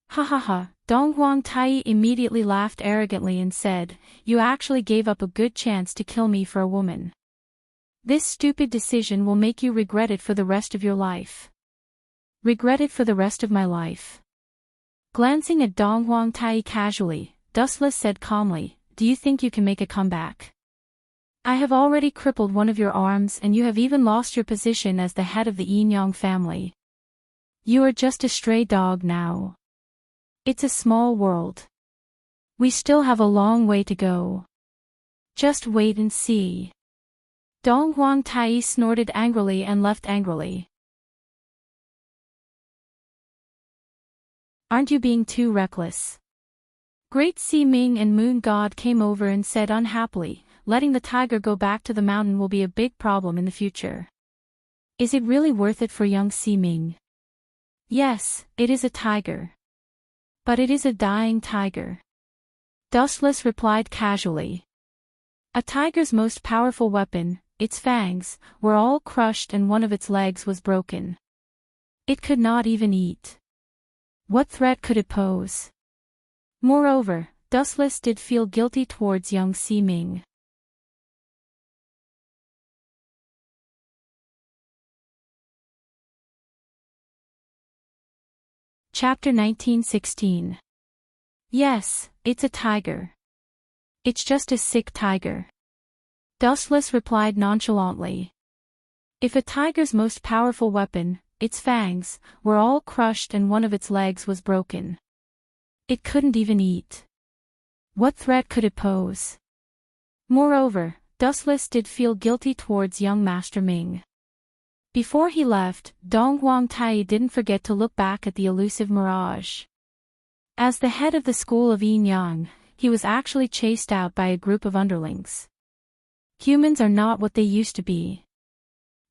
Ha ha ha, Dong Wang Tai immediately laughed arrogantly and said, "You actually gave up a good chance to kill me for a woman. This stupid decision will make you regret it for the rest of your life." Regret it for the rest of my life. Glancing at Dong Wang Tai casually, Dustless said calmly, "Do you think you can make a comeback? I have already crippled one of your arms and you have even lost your position as the head of the Yin Yang family. You are just a stray dog now. It's a small world. We still have a long way to go. Just wait and see." Dong Wang Tai snorted angrily and left angrily. Aren't you being too reckless? Great Si Ming and Moon God came over and said unhappily, "Letting the tiger go back to the mountain will be a big problem in the future. Is it really worth it for young Si Ming?" "Yes, it is a tiger. But it is a dying tiger. Dustless replied casually. A tiger's most powerful weapon, its fangs, were all crushed and one of its legs was broken. It could not even eat. What threat could it pose? Moreover, Dustless did feel guilty towards young Si Ming. Chapter 1916. Yes, it's a tiger. It's just a sick tiger. Dustless replied nonchalantly. If a tiger's most powerful weapon, its fangs, were all crushed and one of its legs was broken, it couldn't even eat. What threat could it pose? Moreover, Dustless did feel guilty towards young Master Ming. Before he left, Dong Huangtai didn't forget to look back at the elusive mirage. As the head of the school of Yin Yang, he was actually chased out by a group of underlings. Humans are not what they used to be.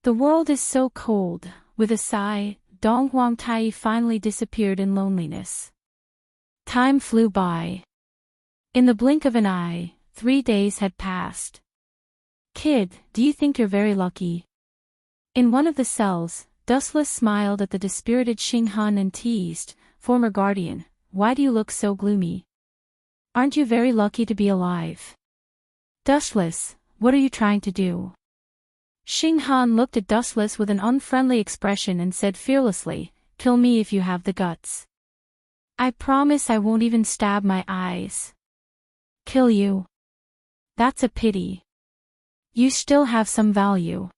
The world is so cold. With a sigh, Dong Huangtai finally disappeared in loneliness. Time flew by. In the blink of an eye, 3 days had passed. Kid, do you think you're very lucky? In one of the cells, Dustless smiled at the dispirited Xing Hun and teased, former guardian, why do you look so gloomy? Aren't you very lucky to be alive? Dustless, what are you trying to do? Xing Han looked at Dustless with an unfriendly expression and said fearlessly, kill me if you have the guts. I promise I won't even stab my eyes. Kill you? That's a pity. You still have some value.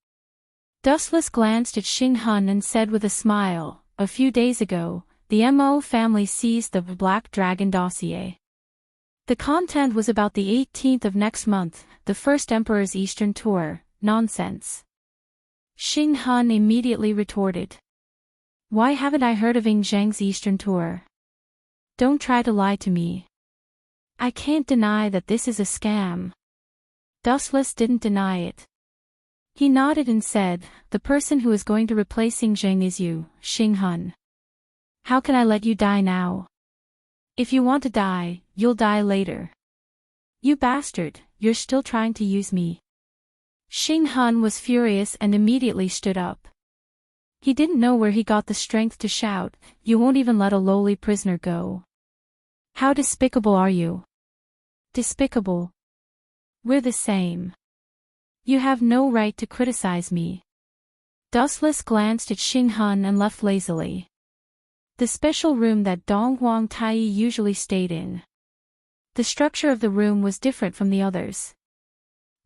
Dustless glanced at Xing Han and said with a smile, a few days ago, the Mo family seized the Black Dragon dossier. The content was about the 18th of next month, the first Emperor's Eastern tour. Nonsense. Xing Han immediately retorted. Why haven't I heard of Ing Zheng's Eastern tour? Don't try to lie to me. I can't deny that this is a scam. Dustless didn't deny it. He nodded and said, the person who is going to replace Ing Zheng is you, Xing Han. How can I let you die now? If you want to die, you'll die later. You bastard, you're still trying to use me. Xing Han was furious and immediately stood up. He didn't know where he got the strength to shout, you won't even let a lowly prisoner go. How despicable are you? Despicable? We're the same. You have no right to criticize me. Dustless glanced at Xing Han and left lazily. The special room that Dong Huangtai usually stayed in. The structure of the room was different from the others.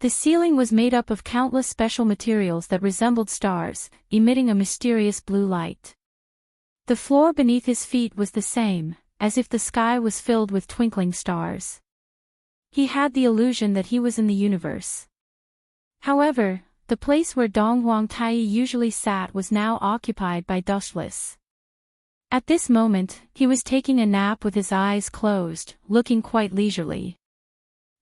The ceiling was made up of countless special materials that resembled stars, emitting a mysterious blue light. The floor beneath his feet was the same, as if the sky was filled with twinkling stars. He had the illusion that he was in the universe. However, the place where Dong Huangtai usually sat was now occupied by Dustless. At this moment, he was taking a nap with his eyes closed, looking quite leisurely.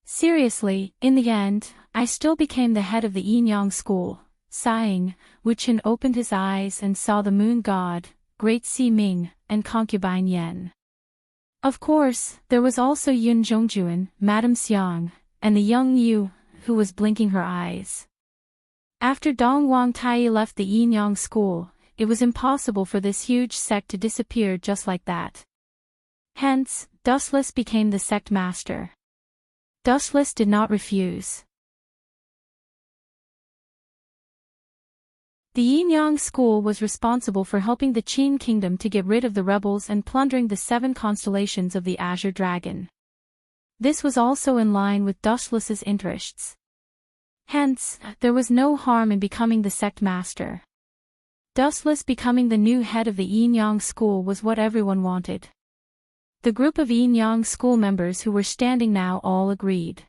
Seriously, in the end, I still became the head of the Yin Yang school. Sighing, Wu Chen opened his eyes and saw the moon god, great Si Ming, and concubine Yan. Of course, there was also Yun Zhongjuan, Madame Xiang, and the young Yu, who was blinking her eyes. After Dong Huangtai left the Yin Yang school, it was impossible for this huge sect to disappear just like that. Hence, Dustless became the sect master. Dustless did not refuse. The Yin Yang school was responsible for helping the Qin kingdom to get rid of the rebels and plundering the 7 constellations of the Azure Dragon. This was also in line with Dustless's interests. Hence, there was no harm in becoming the sect master. Dustless becoming the new head of the Yin Yang school was what everyone wanted. The group of Yin Yang school members who were standing now all agreed.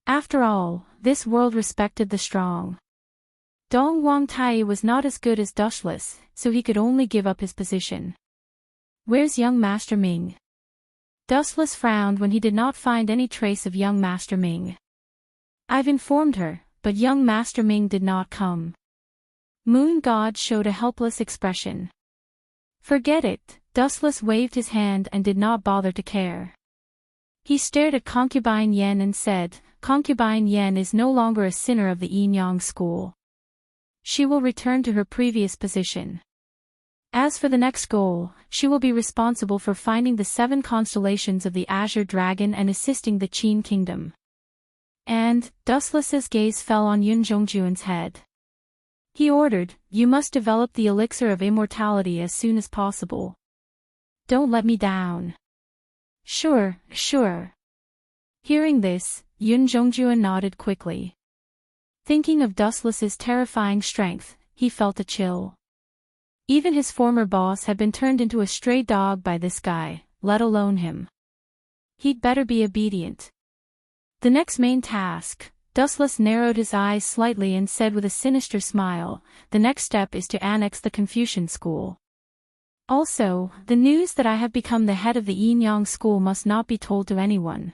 After all, this world respected the strong. Dong Huangtai was not as good as Dustless, so he could only give up his position. Where's young Master Ming? Dustless frowned when he did not find any trace of young Master Ming. I've informed her, but young Master Ming did not come. Moon God showed a helpless expression. Forget it, Dustless waved his hand and did not bother to care. He stared at Concubine Yen and said, Concubine Yen is no longer a sinner of the Yin-Yang school. She will return to her previous position. As for the next goal, she will be responsible for finding the 7 constellations of the Azure Dragon and assisting the Qin Kingdom. And, Dustless's gaze fell on Yun Zhongjuan's head. He ordered, you must develop the elixir of immortality as soon as possible. Don't let me down. Sure, sure. Hearing this, Yun Zhongjuan nodded quickly. Thinking of Dustless's terrifying strength, he felt a chill. Even his former boss had been turned into a stray dog by this guy, let alone him. He'd better be obedient. The next main task, Dustless narrowed his eyes slightly and said with a sinister smile, the next step is to annex the Confucian school. Also, the news that I have become the head of the Yin-Yang school must not be told to anyone.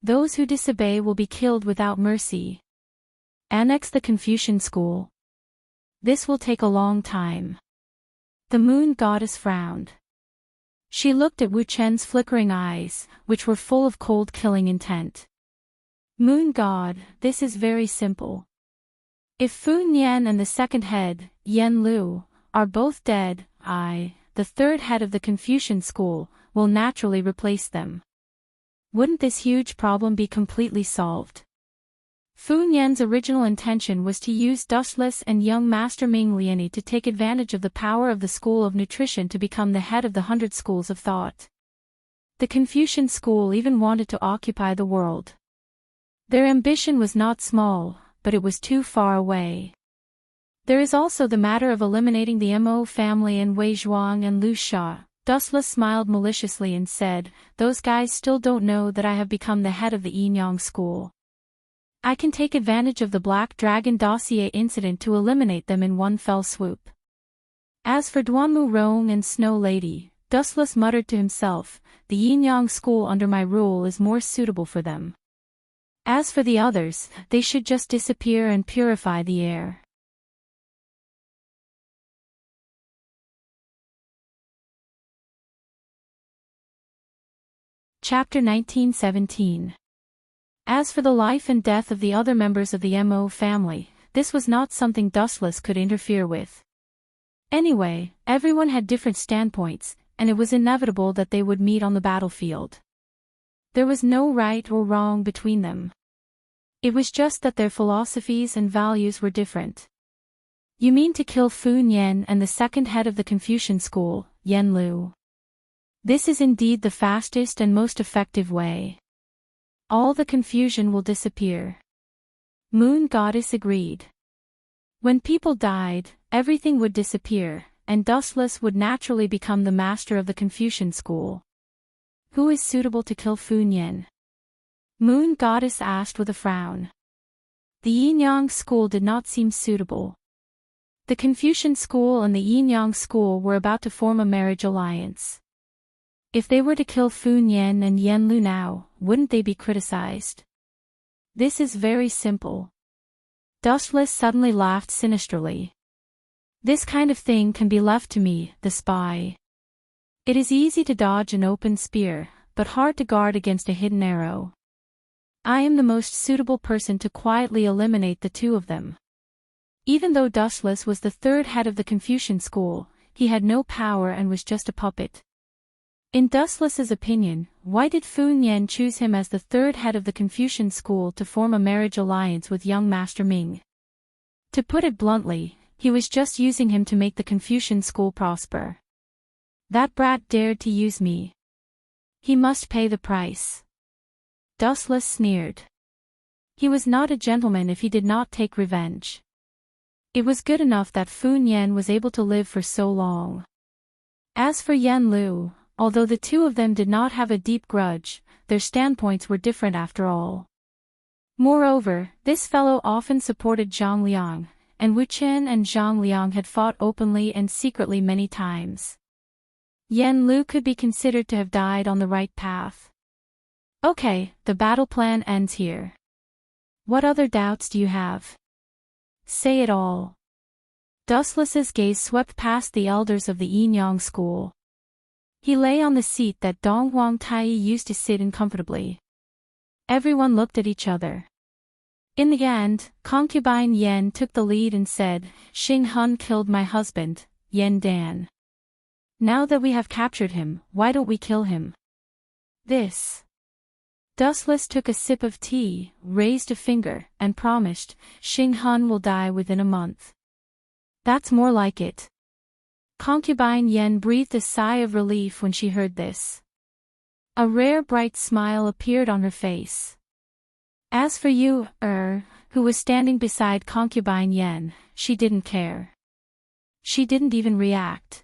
Those who disobey will be killed without mercy. Annex the Confucian school. This will take a long time. The moon goddess frowned. She looked at Wu Chen's flickering eyes, which were full of cold killing intent. Moon god, this is very simple. If Fu Nian and the second head, Yen Lu, are both dead, I, the third head of the Confucian school, will naturally replace them. Wouldn't this huge problem be completely solved? Fu Nian's original intention was to use Dustless and young Master Ming Liani to take advantage of the power of the School of Nutrition to become the head of the 100 schools of thought. The Confucian school even wanted to occupy the world. Their ambition was not small, but it was too far away. There is also the matter of eliminating the Mo family and Wei Zhuang and Lu Sha. Dustless smiled maliciously and said, those guys still don't know that I have become the head of the Yin-Yang school. I can take advantage of the Black Dragon dossier incident to eliminate them in one fell swoop. As for Duanmu Rong and Snow Lady, Dustless muttered to himself, the Yin-Yang school under my rule is more suitable for them. As for the others, they should just disappear and purify the air. Chapter 1917. As for the life and death of the other members of the Mo family, this was not something Dustless could interfere with. Anyway, everyone had different standpoints, and it was inevitable that they would meet on the battlefield. There was no right or wrong between them. It was just that their philosophies and values were different. You mean to kill Fu Nian and the second head of the Confucian school, Yen Lu? This is indeed the fastest and most effective way. All the confusion will disappear. Moon Goddess agreed. When people died, everything would disappear, and Dustless would naturally become the master of the Confucian school. Who is suitable to kill Fu Nian? Moon Goddess asked with a frown. The Yin-Yang school did not seem suitable. The Confucian school and the Yin-Yang school were about to form a marriage alliance. If they were to kill Fu Nian and Yen Lu now, wouldn't they be criticized? This is very simple. Dustless suddenly laughed sinisterly. This kind of thing can be left to me, the spy. It is easy to dodge an open spear, but hard to guard against a hidden arrow. I am the most suitable person to quietly eliminate the two of them. Even though Dustless was the third head of the Confucian school, he had no power and was just a puppet. In Dustless's opinion, why did Fu Nian choose him as the third head of the Confucian school to form a marriage alliance with young Master Ming? To put it bluntly, he was just using him to make the Confucian school prosper. That brat dared to use me. He must pay the price. Dustless sneered. He was not a gentleman if he did not take revenge. It was good enough that Fu Nian was able to live for so long. As for Yen Lu, although the two of them did not have a deep grudge, their standpoints were different after all. Moreover, this fellow often supported Zhang Liang, and Wu Chen and Zhang Liang had fought openly and secretly many times. Yen Lu could be considered to have died on the right path. Okay, the battle plan ends here. What other doubts do you have? Say it all. Dustless's gaze swept past the elders of the Yin-Yang school. He lay on the seat that Dong Huang Tai used to sit in comfortably. Everyone looked at each other. In the end, concubine Yen took the lead and said, Xing Hun killed my husband, Yen Dan. Now that we have captured him, why don't we kill him? This. Dustless took a sip of tea, raised a finger, and promised, Xing Hun will die within a month. That's more like it. Concubine Yen breathed a sigh of relief when she heard this. A rare bright smile appeared on her face. As for you, who was standing beside concubine Yen, she didn't care. She didn't even react.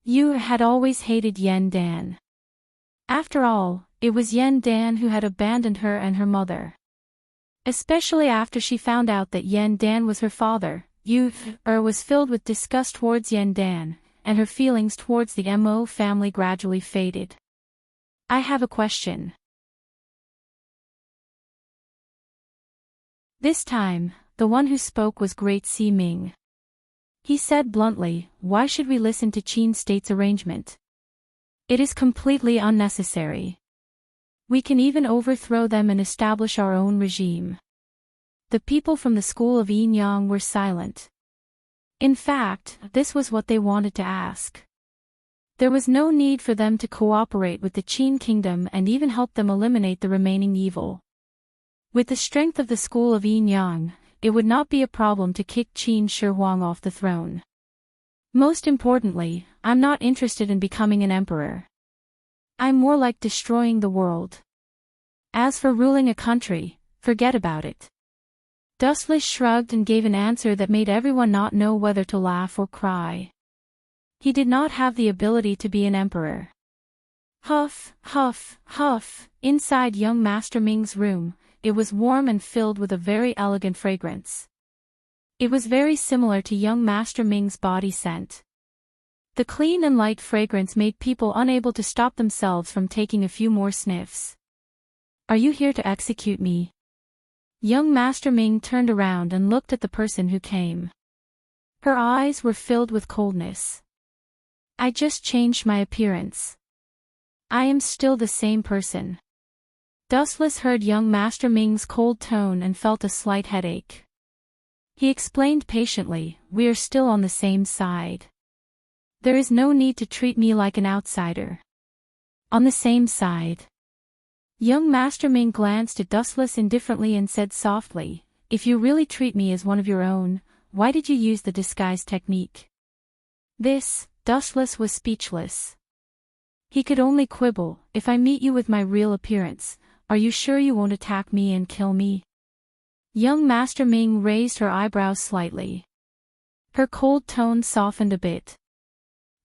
You had always hated Yen Dan. After all, it was Yen Dan who had abandoned her and her mother. Especially after she found out that Yen Dan was her father, you was filled with disgust towards Yen Dan, and her feelings towards the Mo family gradually faded. I have a question. This time, the one who spoke was Great Si Ming. He said bluntly, why should we listen to Qin State's arrangement? It is completely unnecessary. We can even overthrow them and establish our own regime. The people from the school of Yin Yang were silent. In fact, this was what they wanted to ask. There was no need for them to cooperate with the Qin kingdom and even help them eliminate the remaining evil. With the strength of the school of Yin Yang, it would not be a problem to kick Qin Shi Huang off the throne. Most importantly, I'm not interested in becoming an emperor. I'm more like destroying the world. As for ruling a country, forget about it. Dustless shrugged and gave an answer that made everyone not know whether to laugh or cry. He did not have the ability to be an emperor. Huff, huff, huff, inside young Master Ming's room, it was warm and filled with a very elegant fragrance. It was very similar to young Master Ming's body scent. The clean and light fragrance made people unable to stop themselves from taking a few more sniffs. Are you here to execute me? Young Master Ming turned around and looked at the person who came. Her eyes were filled with coldness. I just changed my appearance. I am still the same person. Dustless heard young Master Ming's cold tone and felt a slight headache. He explained patiently, we are still on the same side. There is no need to treat me like an outsider. On the same side. Young Master Ming glanced at Dustless indifferently and said softly, if you really treat me as one of your own, why did you use the disguise technique? Dustless was speechless. He could only quibble, if I meet you with my real appearance, are you sure you won't attack me and kill me? Young Master Ming raised her eyebrows slightly. Her cold tone softened a bit.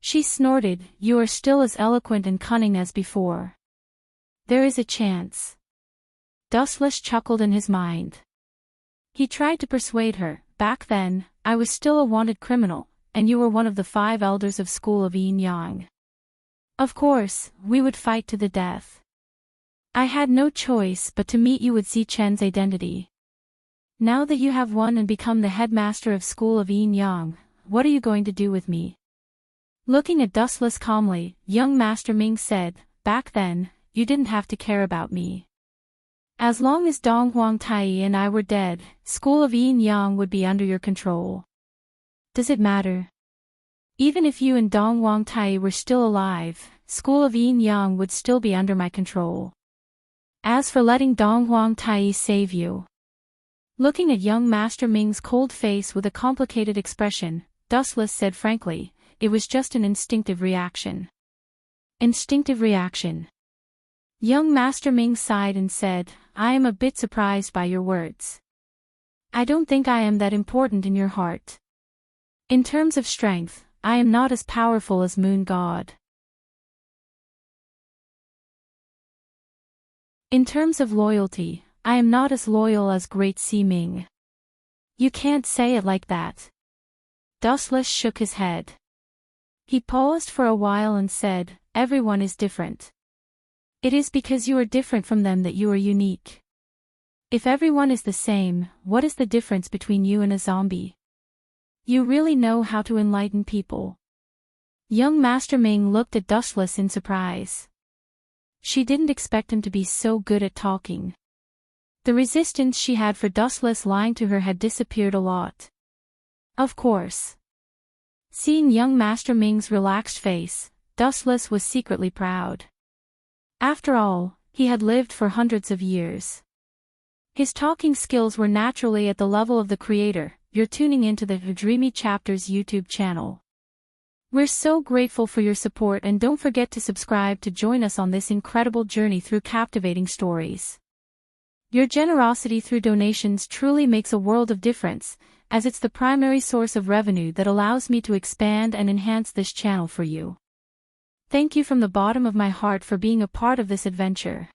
She snorted, you are still as eloquent and cunning as before. There is a chance. Dustless chuckled in his mind. He tried to persuade her, back then, I was still a wanted criminal, and you were one of the 5 elders of School of Yin Yang. Of course, we would fight to the death. I had no choice but to meet you with Zi Chen's identity. Now that you have won and become the headmaster of School of Yin Yang, what are you going to do with me? Looking at Dustless calmly, young Master Ming said, back then, you didn't have to care about me. As long as Dong Huang Tai and I were dead, School of Yin Yang would be under your control. Does it matter? Even if you and Dong Huang Tai were still alive, School of Yin Yang would still be under my control. As for letting Dong Huang Tai save you. Looking at young Master Ming's cold face with a complicated expression, Dustless said frankly, it was just an instinctive reaction. Instinctive reaction. Young Master Ming sighed and said, I am a bit surprised by your words. I don't think I am that important in your heart. In terms of strength, I am not as powerful as Moon God. In terms of loyalty, I am not as loyal as Great Si Ming. You can't say it like that. Dustless shook his head. He paused for a while and said, everyone is different. It is because you are different from them that you are unique. If everyone is the same, what is the difference between you and a zombie? You really know how to enlighten people. Young Master Ming looked at Dustless in surprise. She didn't expect him to be so good at talking. The resistance she had for Dustless lying to her had disappeared a lot. Of course. Seeing young Master Ming's relaxed face, Dustless was secretly proud. After all, he had lived for hundreds of years. His talking skills were naturally at the level of the creator. You're tuning into the Dreamy Chapters YouTube channel. We're so grateful for your support, and don't forget to subscribe to join us on this incredible journey through captivating stories. Your generosity through donations truly makes a world of difference, as it's the primary source of revenue that allows me to expand and enhance this channel for you. Thank you from the bottom of my heart for being a part of this adventure.